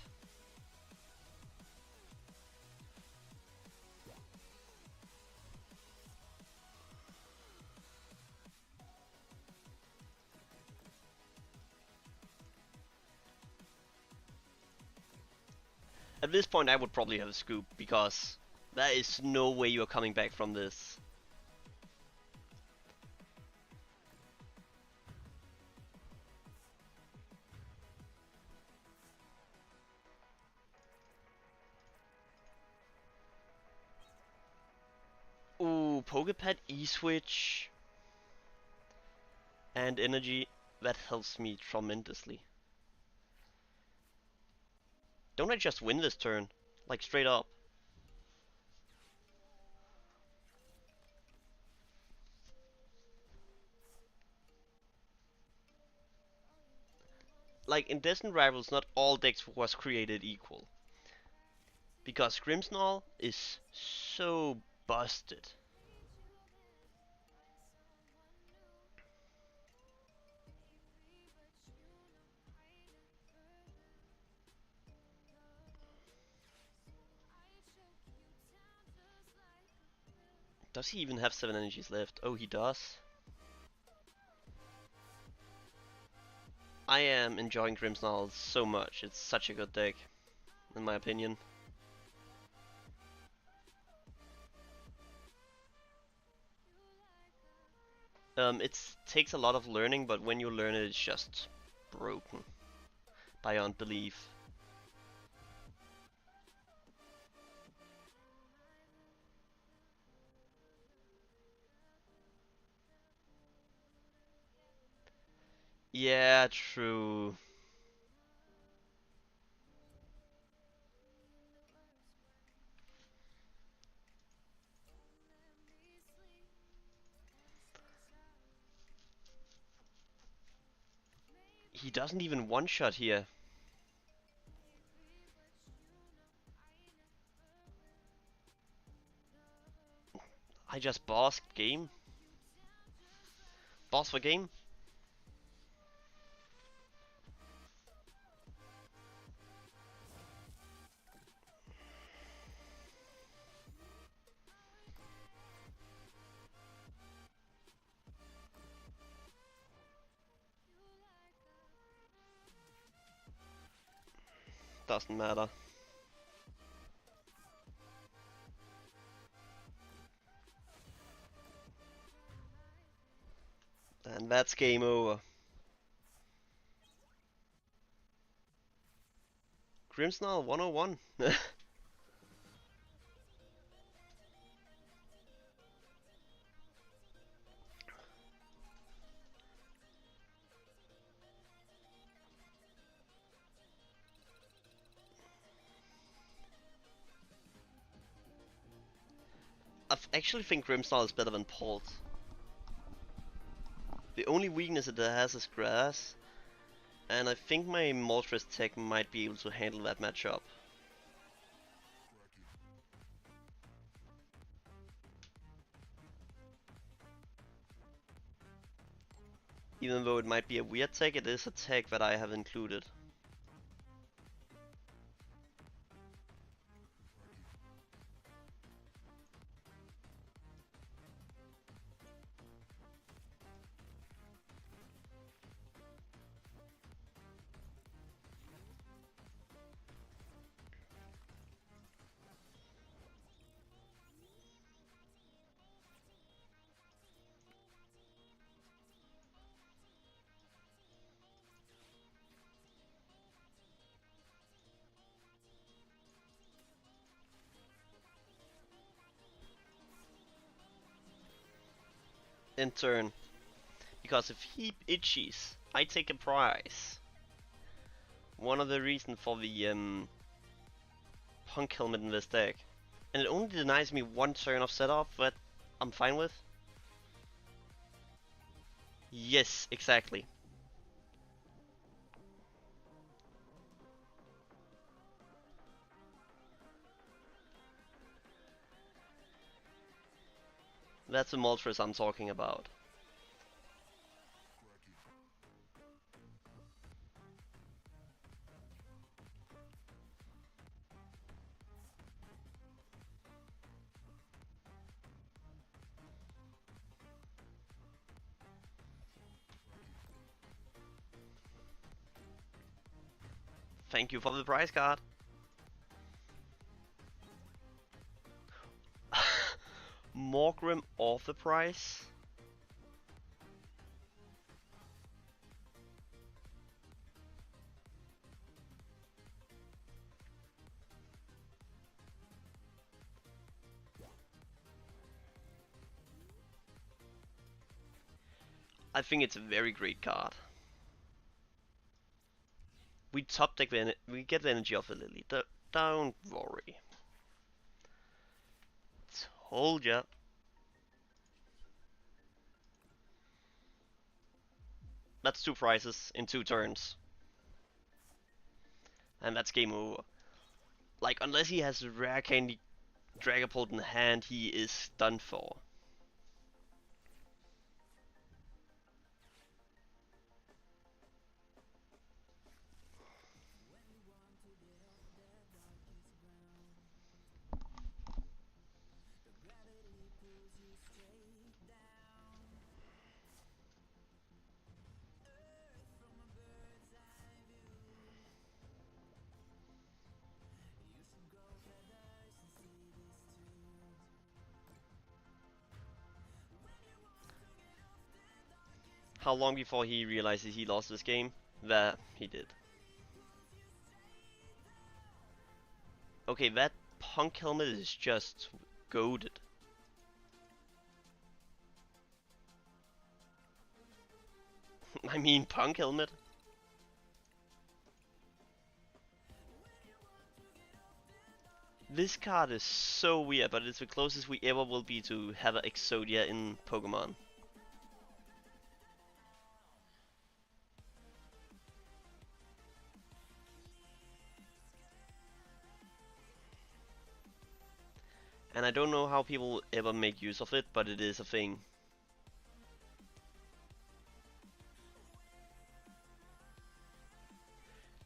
At this point I would probably have a scoop, because there is no way you're coming back from this. Ooh, Pokepad E-Switch and energy, that helps me tremendously. Don't I just win this turn? Like, straight up. Like, in Destined Rivals, not all decks was created equal. Because Grimmsnarl is so busted. Does he even have 7 energies left? Oh, he does. I am enjoying Grimmsnarl so much. It's such a good deck, in my opinion. It takes a lot of learning, but when you learn it, it's just broken beyond belief. Yeah, true. He doesn't even one-shot here. I just bossed game. Boss for game. Doesn't matter. And that's game over. Grimmsnarl 101. I actually think Grimmsnarl is better than Port. The only weakness it has is grass, and I think my Moltres tech might be able to handle that matchup. Even though it might be a weird tech, it is a tech that I have included. in turn. Because if he itches, I take a prize. One of the reasons for the punk helmet in this deck. And it only denies me one turn of setup, but I'm fine with. Yes, exactly. That's the Moltres I'm talking about. Thank you for the prize card. Morgrim author prize? I think it's a very great card. We top deck we get the energy of the Lily. Don't worry. Told ya. That's 2 prizes in 2 turns. And that's game over. Like, unless he has rare candy Dragapult in hand, he is done for. How long before he realizes he lost this game? That he did. Okay, that punk helmet is just goaded. I mean, punk helmet. This card is so weird, but it's the closest we ever will be to have an Exodia in Pokemon. And I don't know how people ever make use of it, but it is a thing.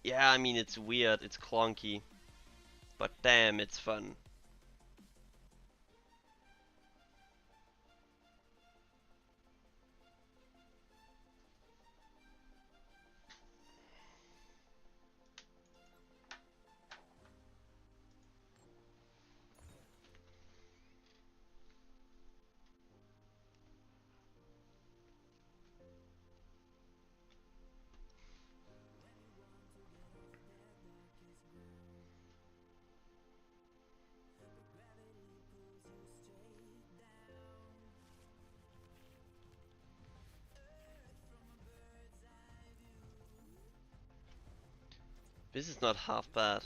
Yeah, I mean, it's weird, it's clunky, but damn, it's fun. This is not half bad.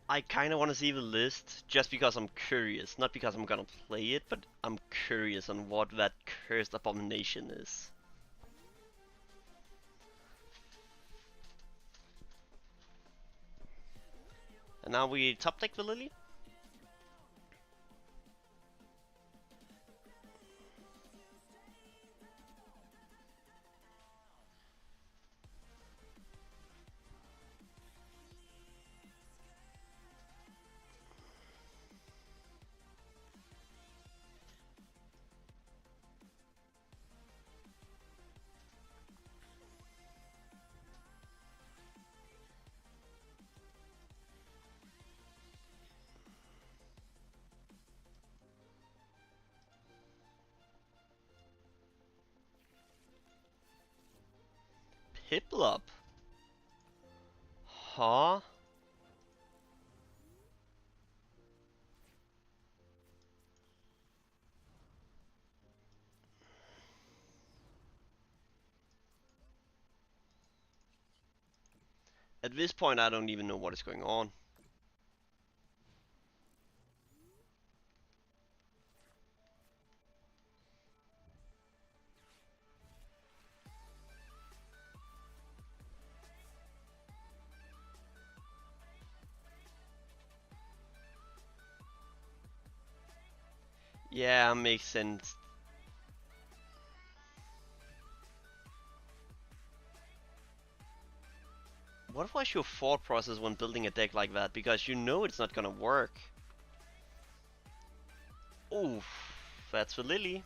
I kinda wanna see the list, just because I'm curious. Not because I'm gonna play it, but I'm curious on what that cursed abomination is. And now we top deck the Lily? Hiplop? Huh? At this point, I don't even know what is going on. Yeah, makes sense. What was your thought process when building a deck like that? Because you know it's not gonna work. Oof, that's for Lily.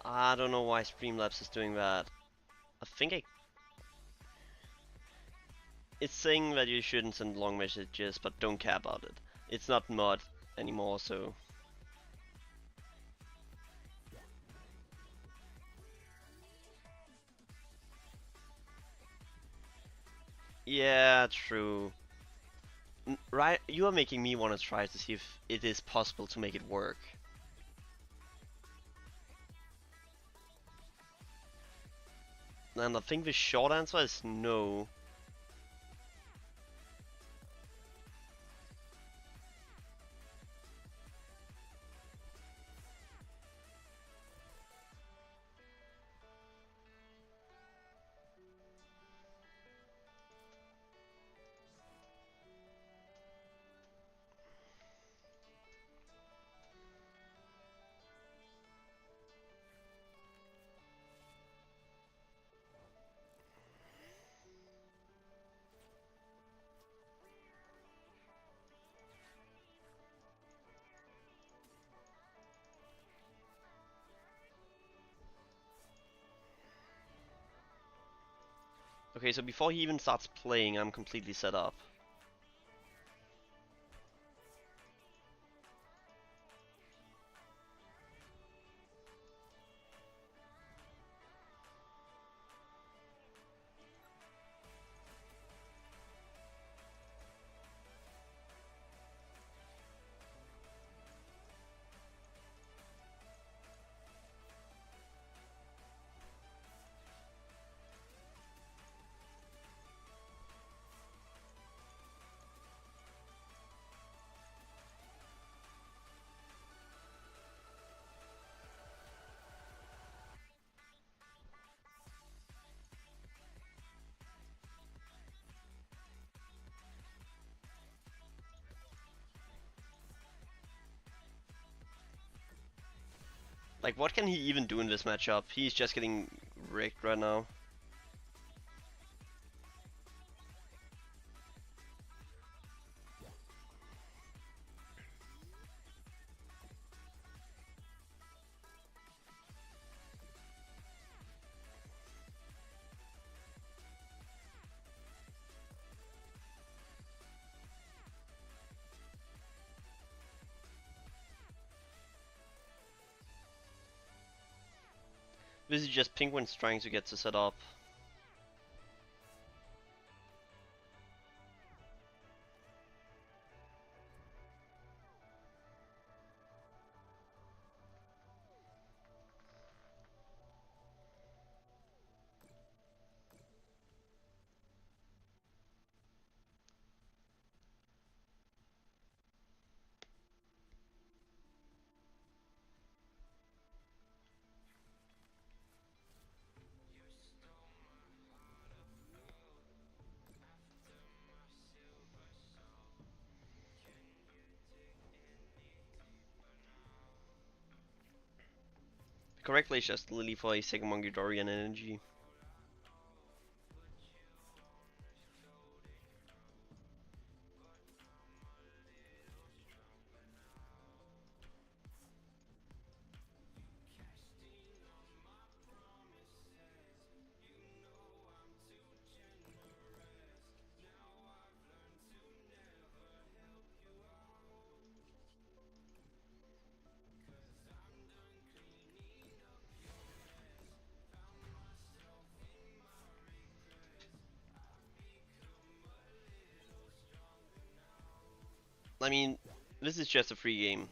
I don't know why Streamlabs is doing that. I think it's saying that you shouldn't send long messages, but don't care about it. It's not mod anymore, so yeah, true. Right, you are making me want to try to see if it is possible to make it work. And I think the short answer is no. Okay, so before he even starts playing, I'm completely set up. Like, what can he even do in this matchup? He's just getting rigged right now. This is just Penguins trying to get to set up. correctly, it's just Lily for a second Monkey Dorian energy. I mean, this is just a free game.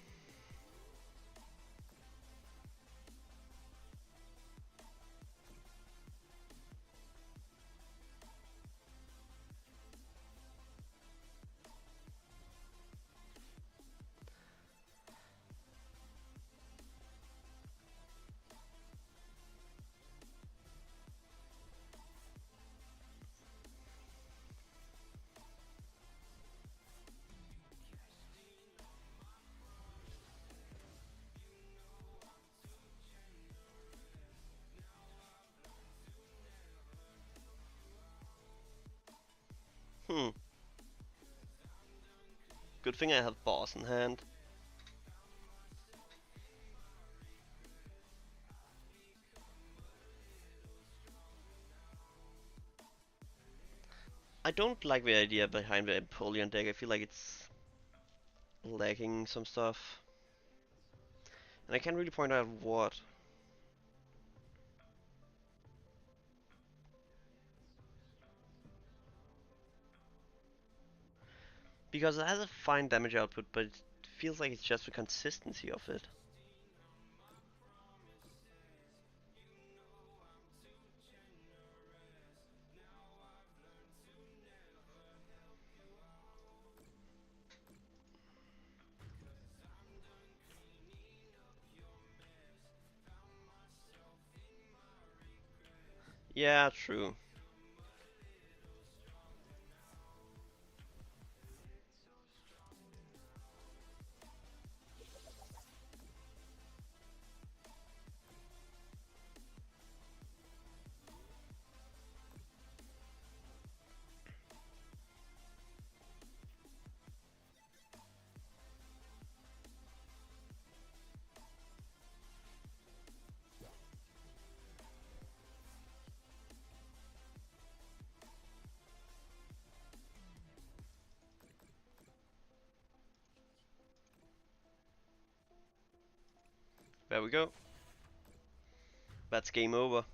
Hmm. Good thing I have boss in hand. I don't like the idea behind the Empoleon deck. I feel like it's lacking some stuff. And I can't really point out what. Because it has a fine damage output, but it feels like it's just the consistency of it. Yeah, true. There we go. That's game over.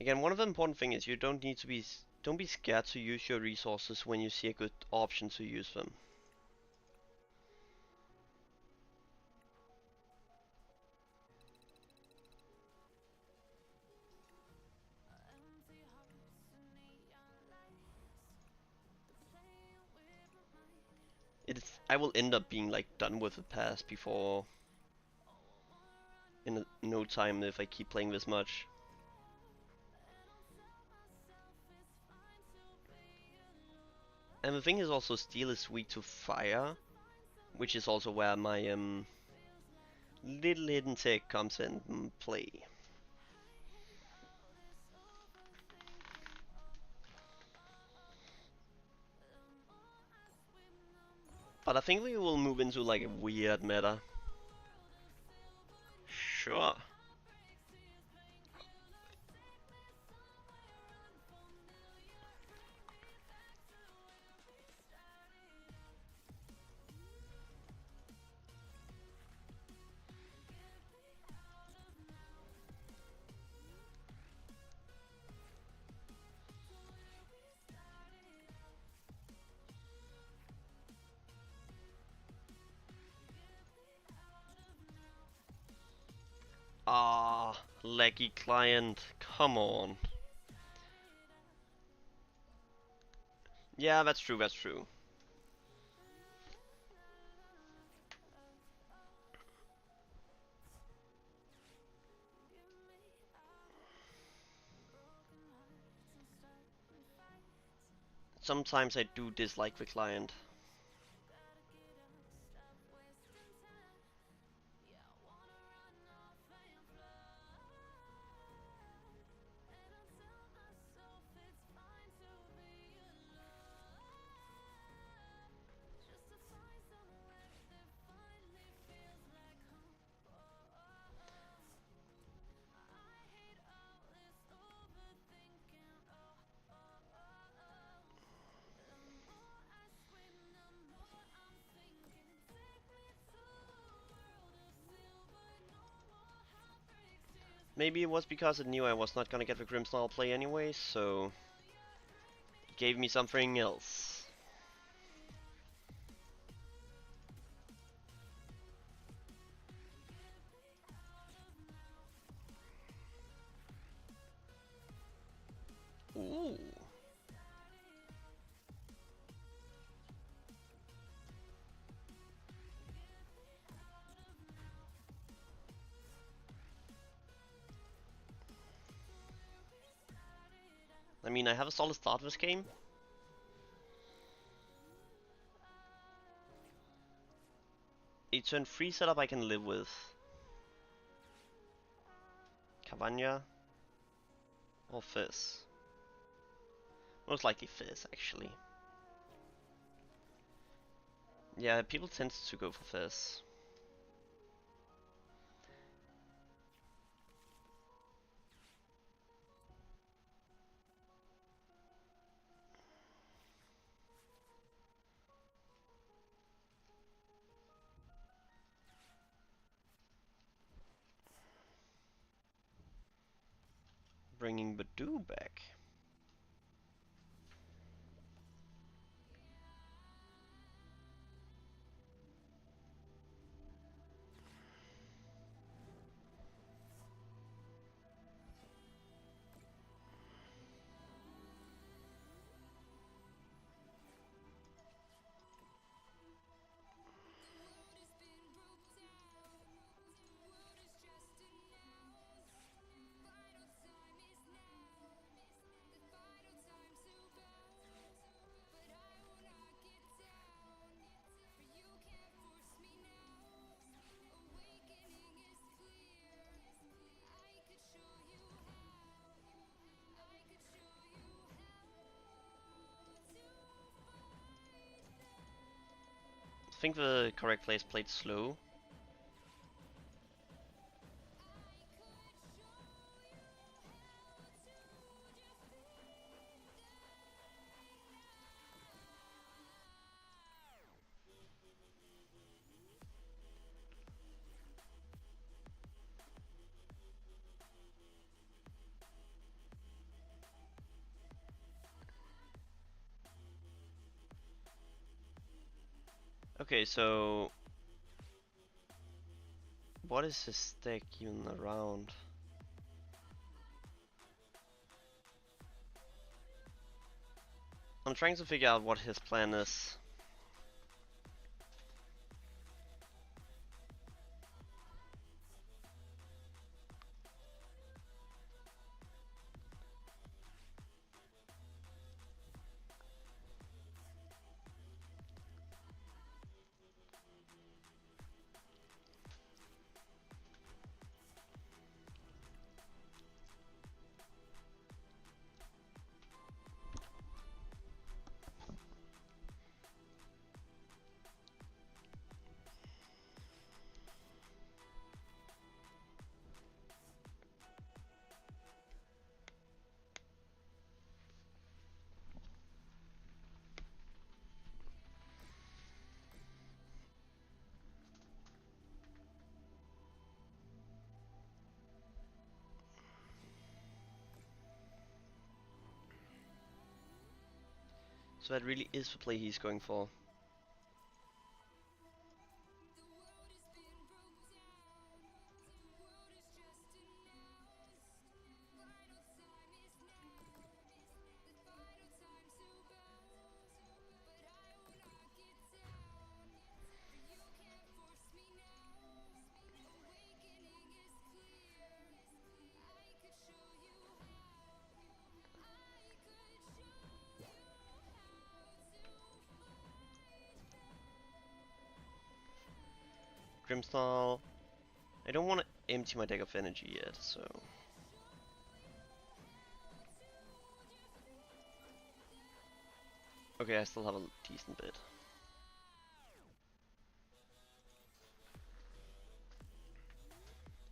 Again, one of the important things is you don't be scared to use your resources when you see a good option to use them. I will end up being like done with the pass before in no time if I keep playing this much. And the thing is also steel is weak to fire, which is also where my little hidden tech comes in play. But I think we will move into like a weird meta. Sure. Ah, laggy client, come on. Yeah, that's true, that's true. sometimes I do dislike the client. Maybe it was because it knew I was not gonna get the Grimmsnarl play anyway, so it gave me something else. Ooh. I mean, I have a solid start this game. A turn 3 setup I can live with. Cavagna or Fizz. Most likely Fizz, actually. Yeah, people tend to go for Fizz. Bringing Badoo back. I think the correct play is played slow. Okay, so what is his deck even around? I'm trying to figure out what his plan is. So that really is the play he's going for. Grimmsnarl. I don't want to empty my deck of energy yet, so... Okay, I still have a decent bit.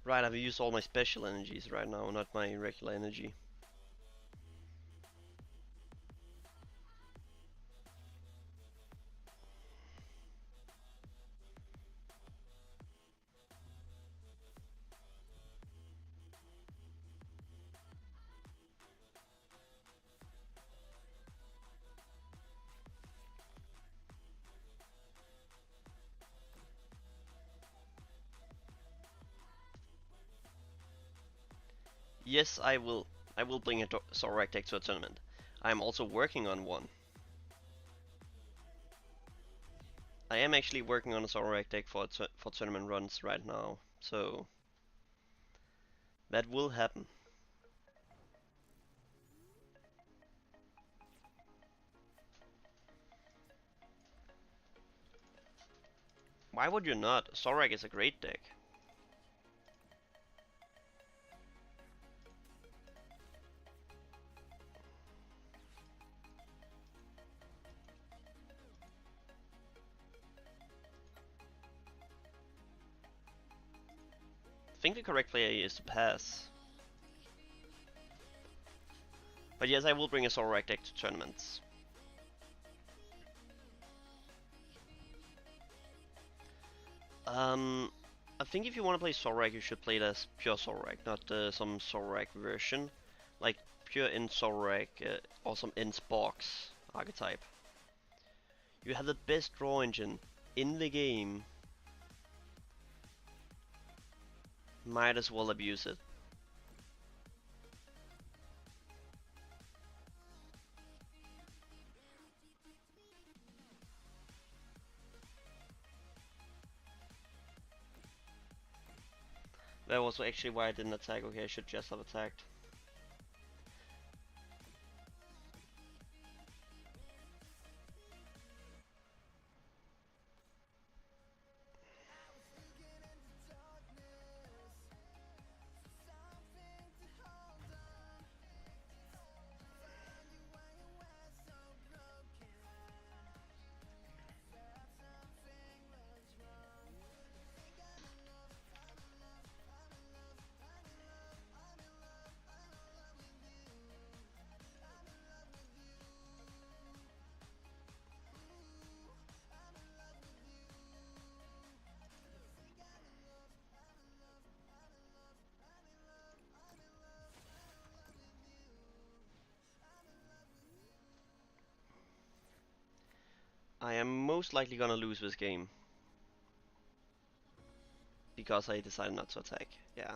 Right, I've used all my special energies right now, not my regular energy. Yes, I will. I will bring a Zorak deck to a tournament. I'm also working on one. I am actually working on a Zorak deck for tournament runs right now, so that will happen. Why would you not? Zorak is a great deck. I think the correct play is to pass. But yes, I will bring a Zorak deck to tournaments. I think if you want to play Zorak, you should play it as pure Zorak, not some Zorak version. Like pure in Zorak or some ins box archetype. You have the best draw engine in the game. Might as well abuse it. That was actually why I didn't attack. Okay, I should just have attacked. I am most likely gonna lose this game. Because I decided not to attack. Yeah.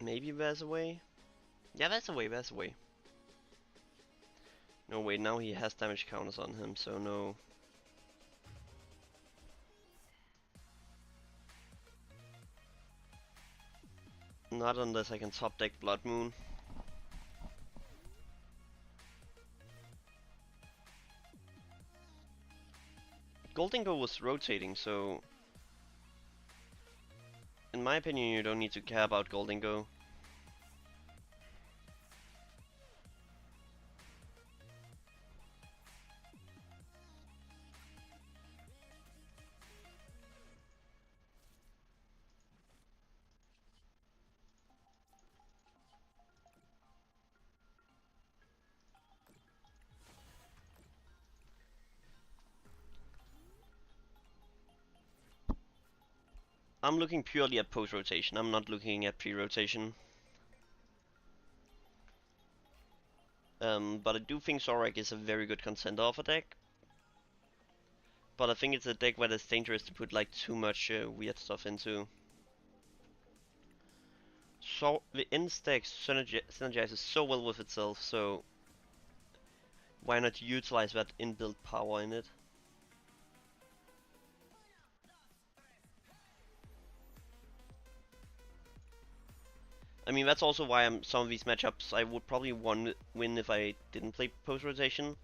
Maybe there's a way? Yeah, there's a way, there's a way. No, wait, now he has damage counters on him, so no. Not unless I can top deck Blood Moon. Goldingo was rotating, so... In my opinion, you don't need to care about Goldingo. I'm looking purely at post-rotation, I'm not looking at pre-rotation. But I do think Zorak is a very good contender of a deck. But I think it's a deck where it's dangerous to put like too much weird stuff into. So the Instax synergizes so well with itself, so why not utilize that inbuilt power in it? I mean, that's also why some of these matchups I would probably win if I didn't play post-rotation.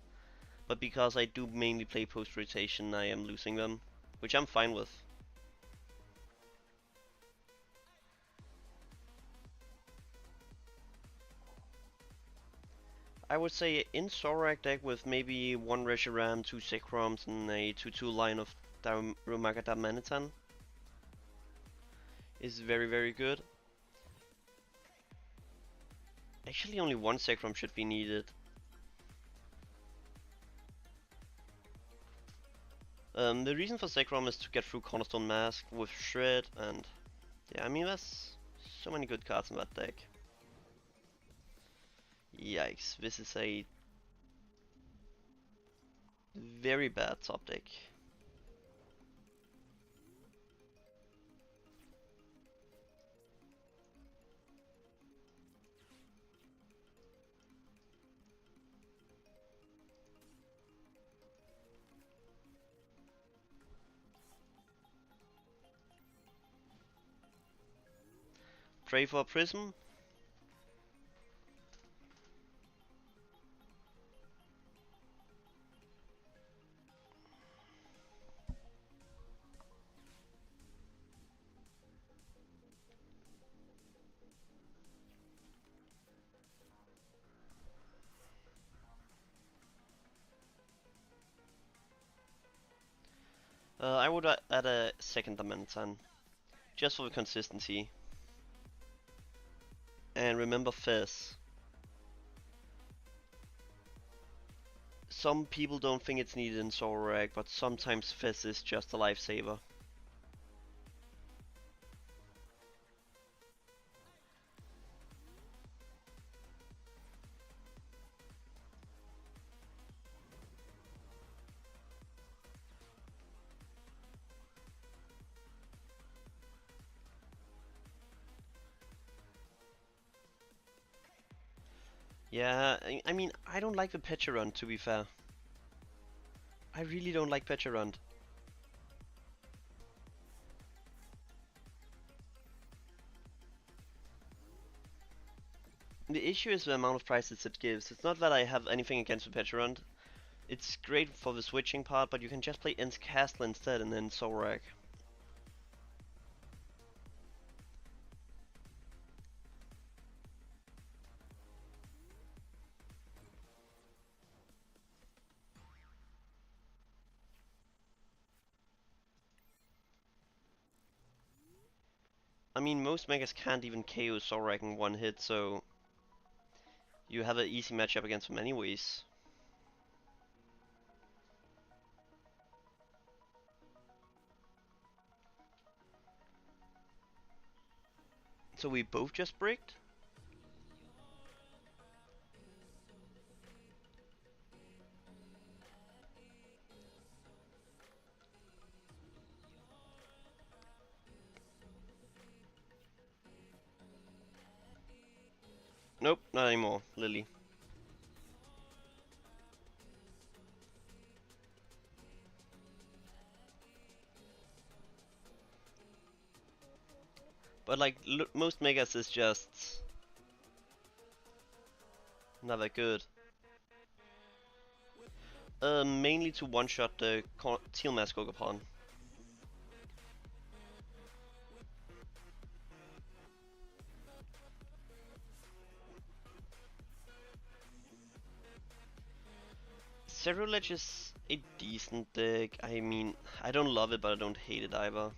But because I do mainly play post-rotation, I am losing them, which I'm fine with. I would say in Zorak deck with maybe 1 Reshiram, 2 Zekroms, and a 2-2 line of Darumaka Manitan is very, very good. Actually, only 1 Zekrom should be needed. The reason for Zekrom is to get through Cornerstone Mask with Shred, and yeah, I mean, there's so many good cards in that deck. Yikes, this is a very bad top deck. Pray for a Prism. I would add a second Dimension, just for the consistency. And remember Fizz. Some people don't think it's needed in Zorak, but sometimes Fizz is just a lifesaver. Yeah, I mean, I don't like the Pecharunt, to be fair. I really don't like Pecharunt. The issue is the amount of prizes it gives. It's not that I have anything against the Pecharunt. It's great for the switching part, but you can just play Castle instead and then Zorak. I mean, most megas can't even KO Zorak in one hit, so you have an easy matchup against them anyways. So we both just bricked? Nope, not anymore, Lily. But like, most megas is just not that good. Mainly to one-shot the Teal Mask Ogapon. Ceruledge is a decent deck. I mean, I don't love it, but I don't hate it either.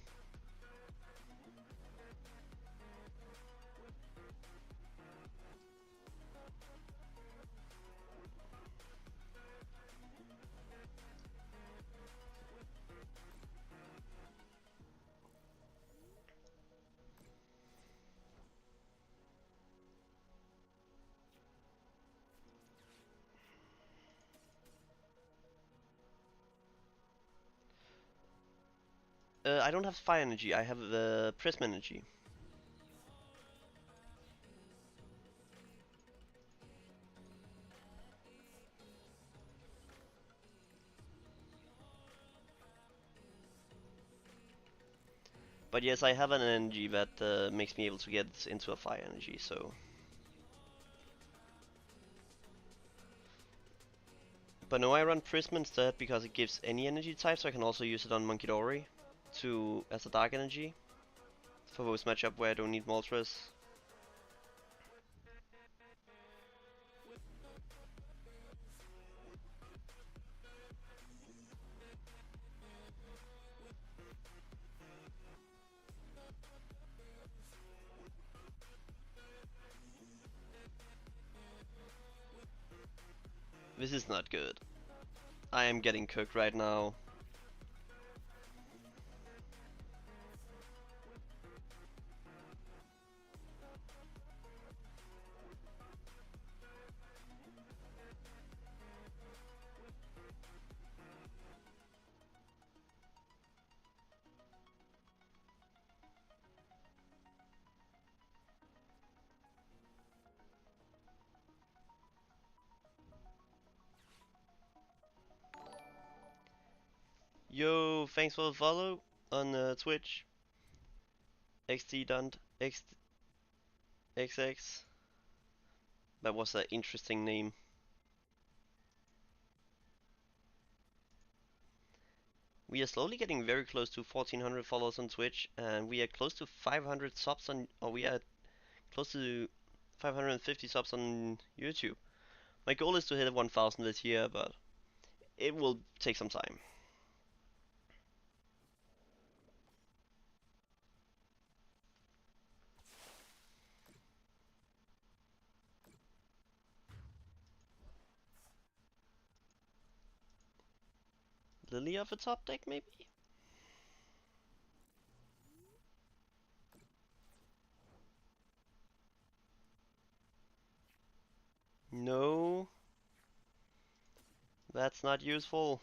I don't have Fire Energy, I have the Prism Energy. But yes, I have an energy that makes me able to get into a fire energy, so... But no, I run Prism instead because it gives any energy type, so I can also use it on Monkidori to as a dark energy for those matchup where I don't need Moltres. This is not good. I am getting cooked right now. Yo, thanks for the follow on Twitch. XT Dunt XX. That was an interesting name. We are slowly getting very close to 1400 followers on Twitch, and we are close to 500 subs on, or we are close to 550 subs on YouTube. My goal is to hit 1000 this year, but it will take some time. Lily of a top deck, maybe? No, that's not useful.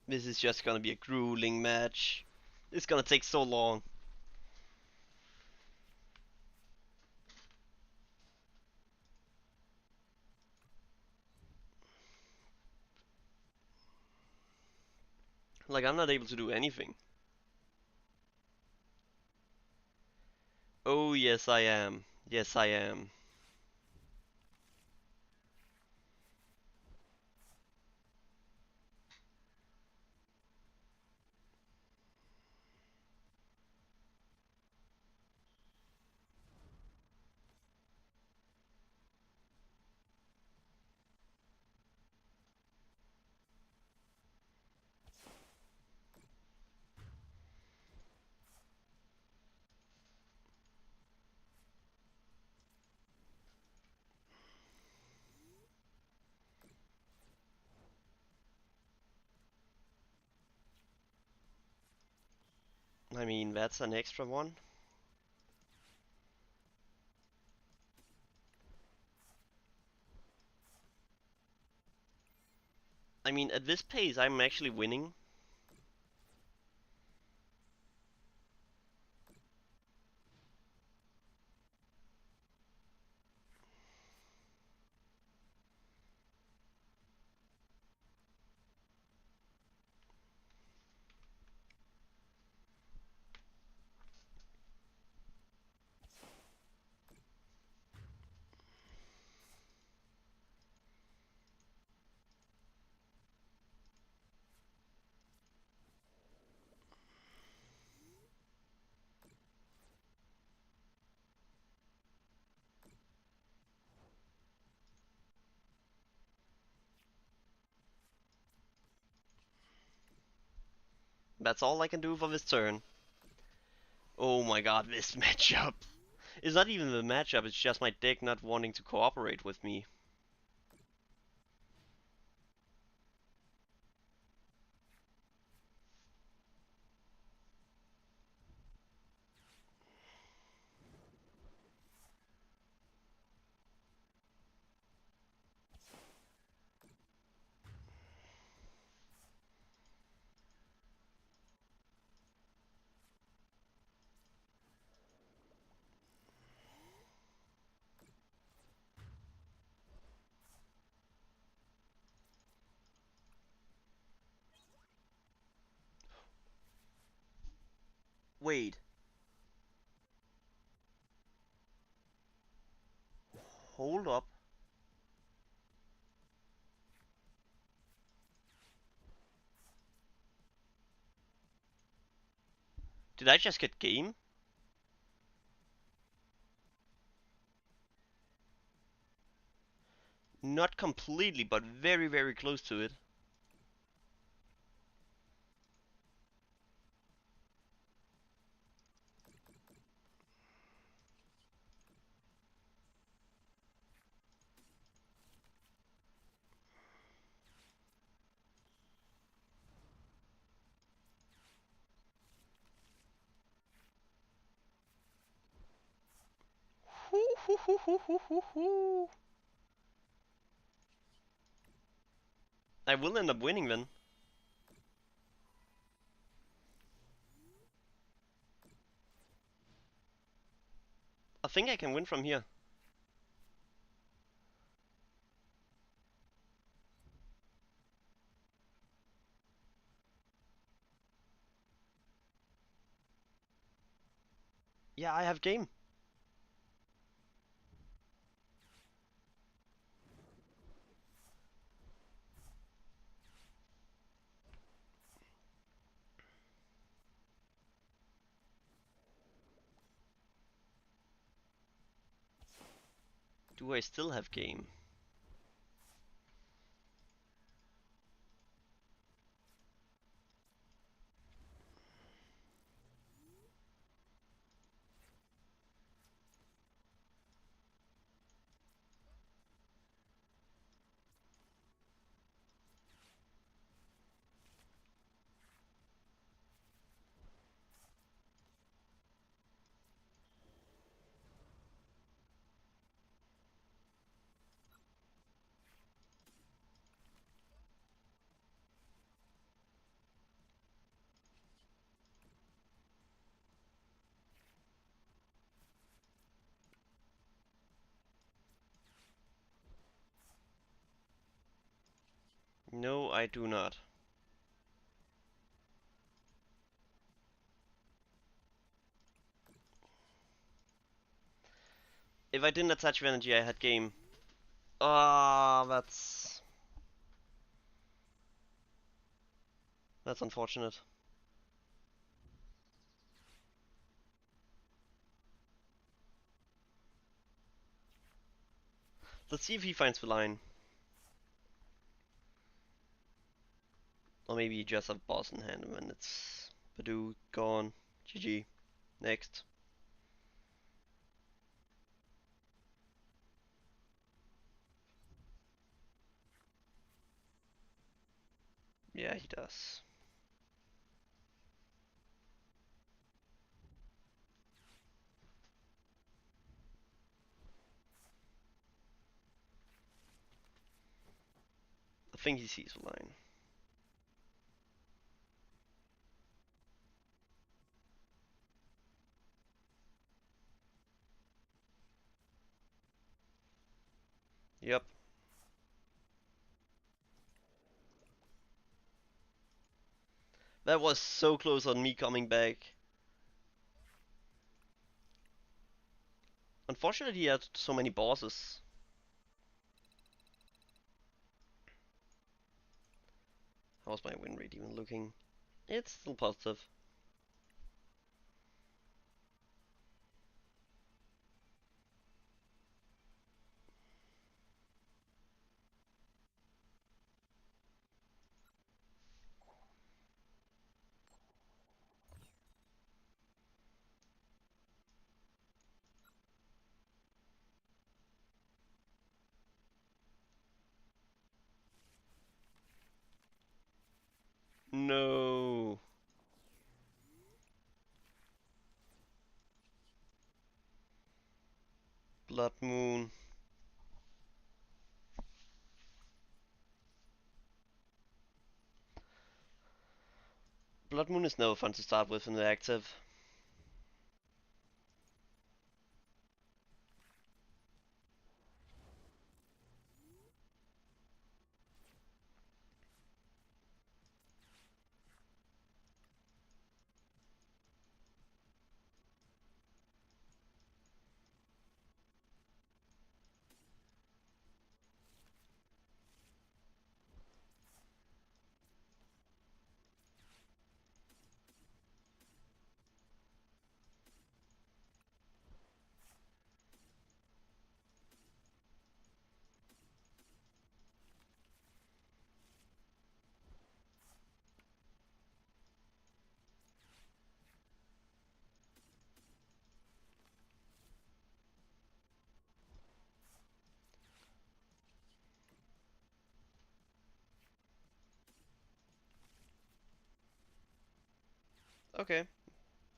This is just gonna be a grueling match. It's gonna take so long. Like, I'm not able to do anything. Oh, yes, I am. Yes, I am. I mean, that's an extra one. I mean, at this pace, I'm actually winning. That's all I can do for this turn. Oh my god, this matchup. It's not even the matchup, it's just my deck not wanting to cooperate with me. Wait. Hold up. Did I just get game? Not completely, but very, very close to it. I will end up winning then. I think I can win from here. Yeah, I have game. Do I still have game? No, I do not. If I didn't attach energy, I had game. Ah, that's unfortunate. Let's see if he finds the line. Or maybe he just have boss in hand and it's Badoo gone. GG. Next. Yeah, he does. I think he sees the line. Yep. That was so close on me coming back. Unfortunately, he had so many bosses. How's my win rate even looking? It's still positive. No. Blood Moon. Blood Moon is never fun to start with in the active. Okay,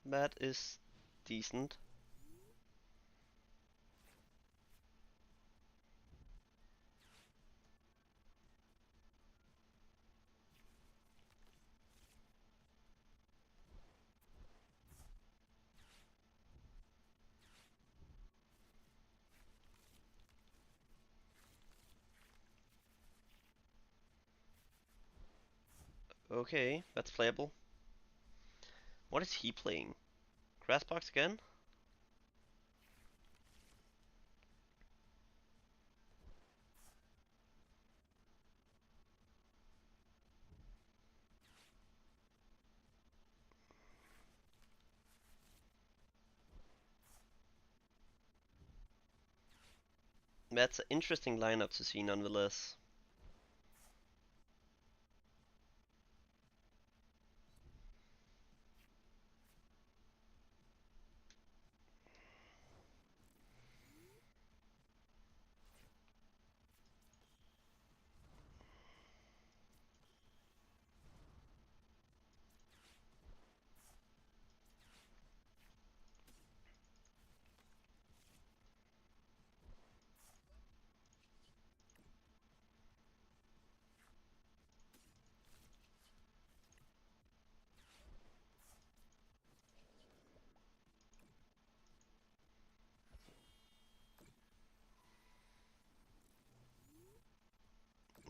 that is decent. Okay, that's playable. What is he playing? Grassbox again? That's an interesting lineup to see nonetheless.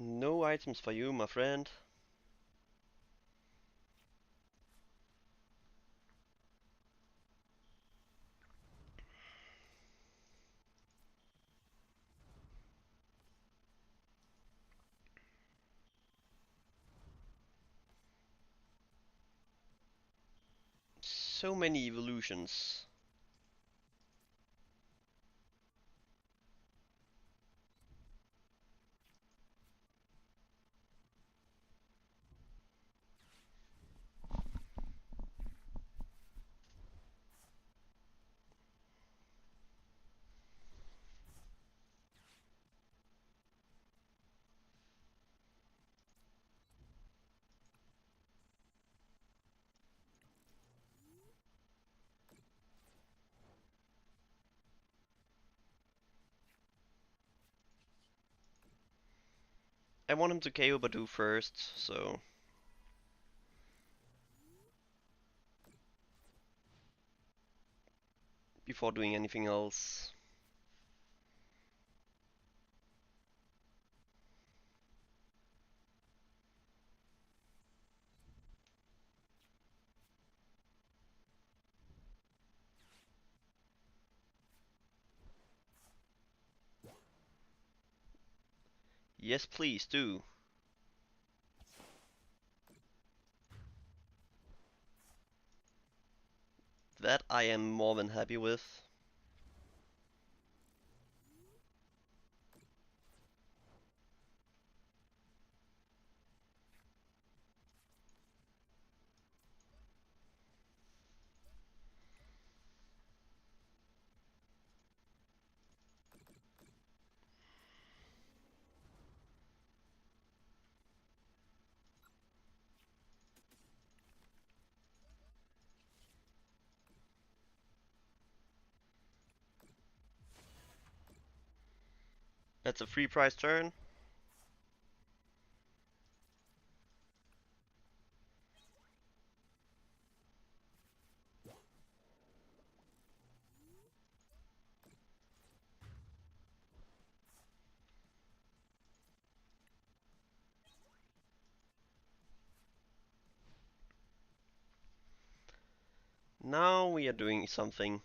No items for you, my friend. So many evolutions. I want him to KO Badu first, so before doing anything else. Yes, please do. That I am more than happy with. That's a free prize turn. Now we are doing something.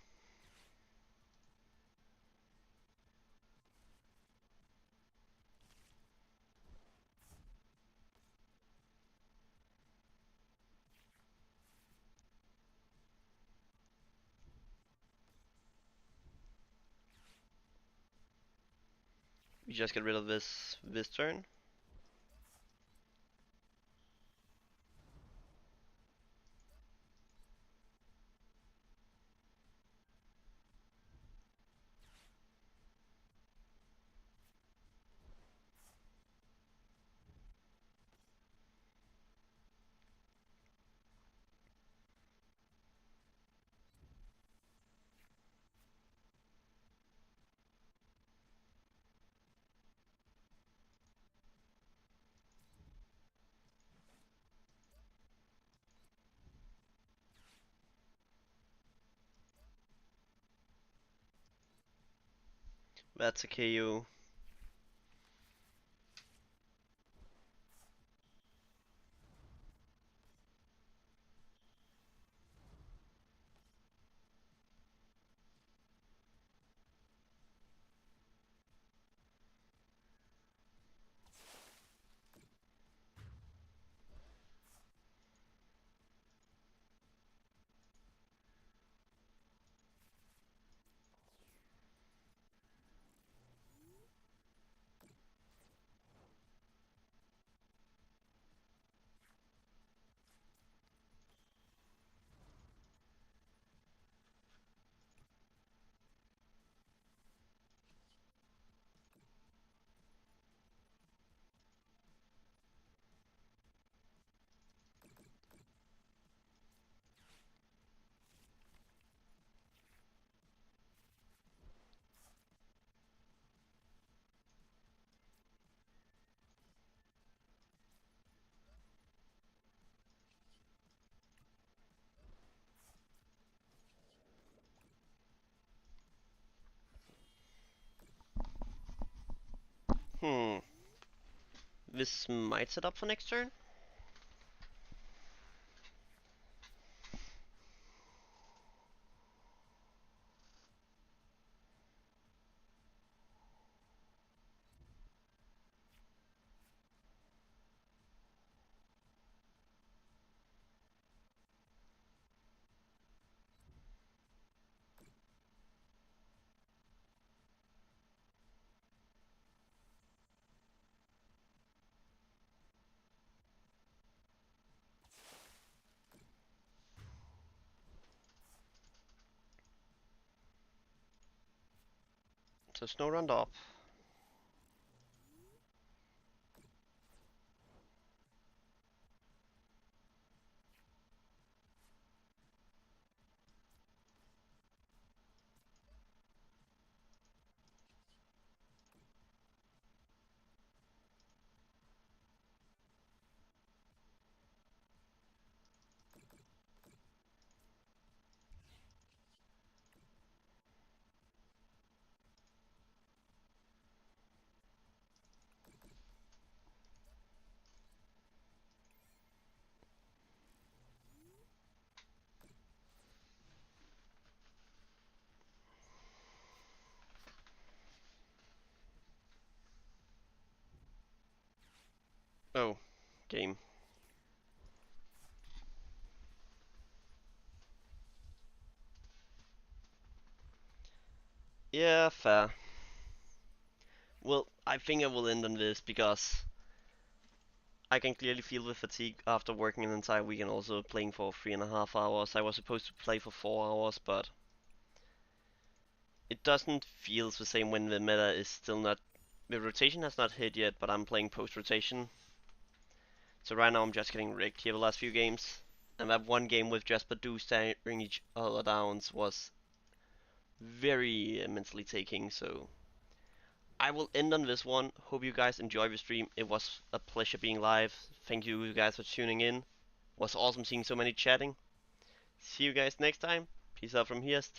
We just get rid of this turn. That's a KO. Hmm. This might set up for next turn. So Snow Run up. Oh, game. Yeah, fair. Well, I think I will end on this because I can clearly feel the fatigue after working an entire week and also playing for 3.5 hours. I was supposed to play for 4 hours, but it doesn't feel the same when the meta is still not. The rotation has not hit yet, but I'm playing post rotation. So right now I'm just getting rigged here the last few games. And that one game with just Badu staring each other downs was very mentally taking, so I will end on this one. Hope you guys enjoy the stream. It was a pleasure being live. Thank you guys for tuning in. It was awesome seeing so many chatting. See you guys next time. Peace out from here. Stay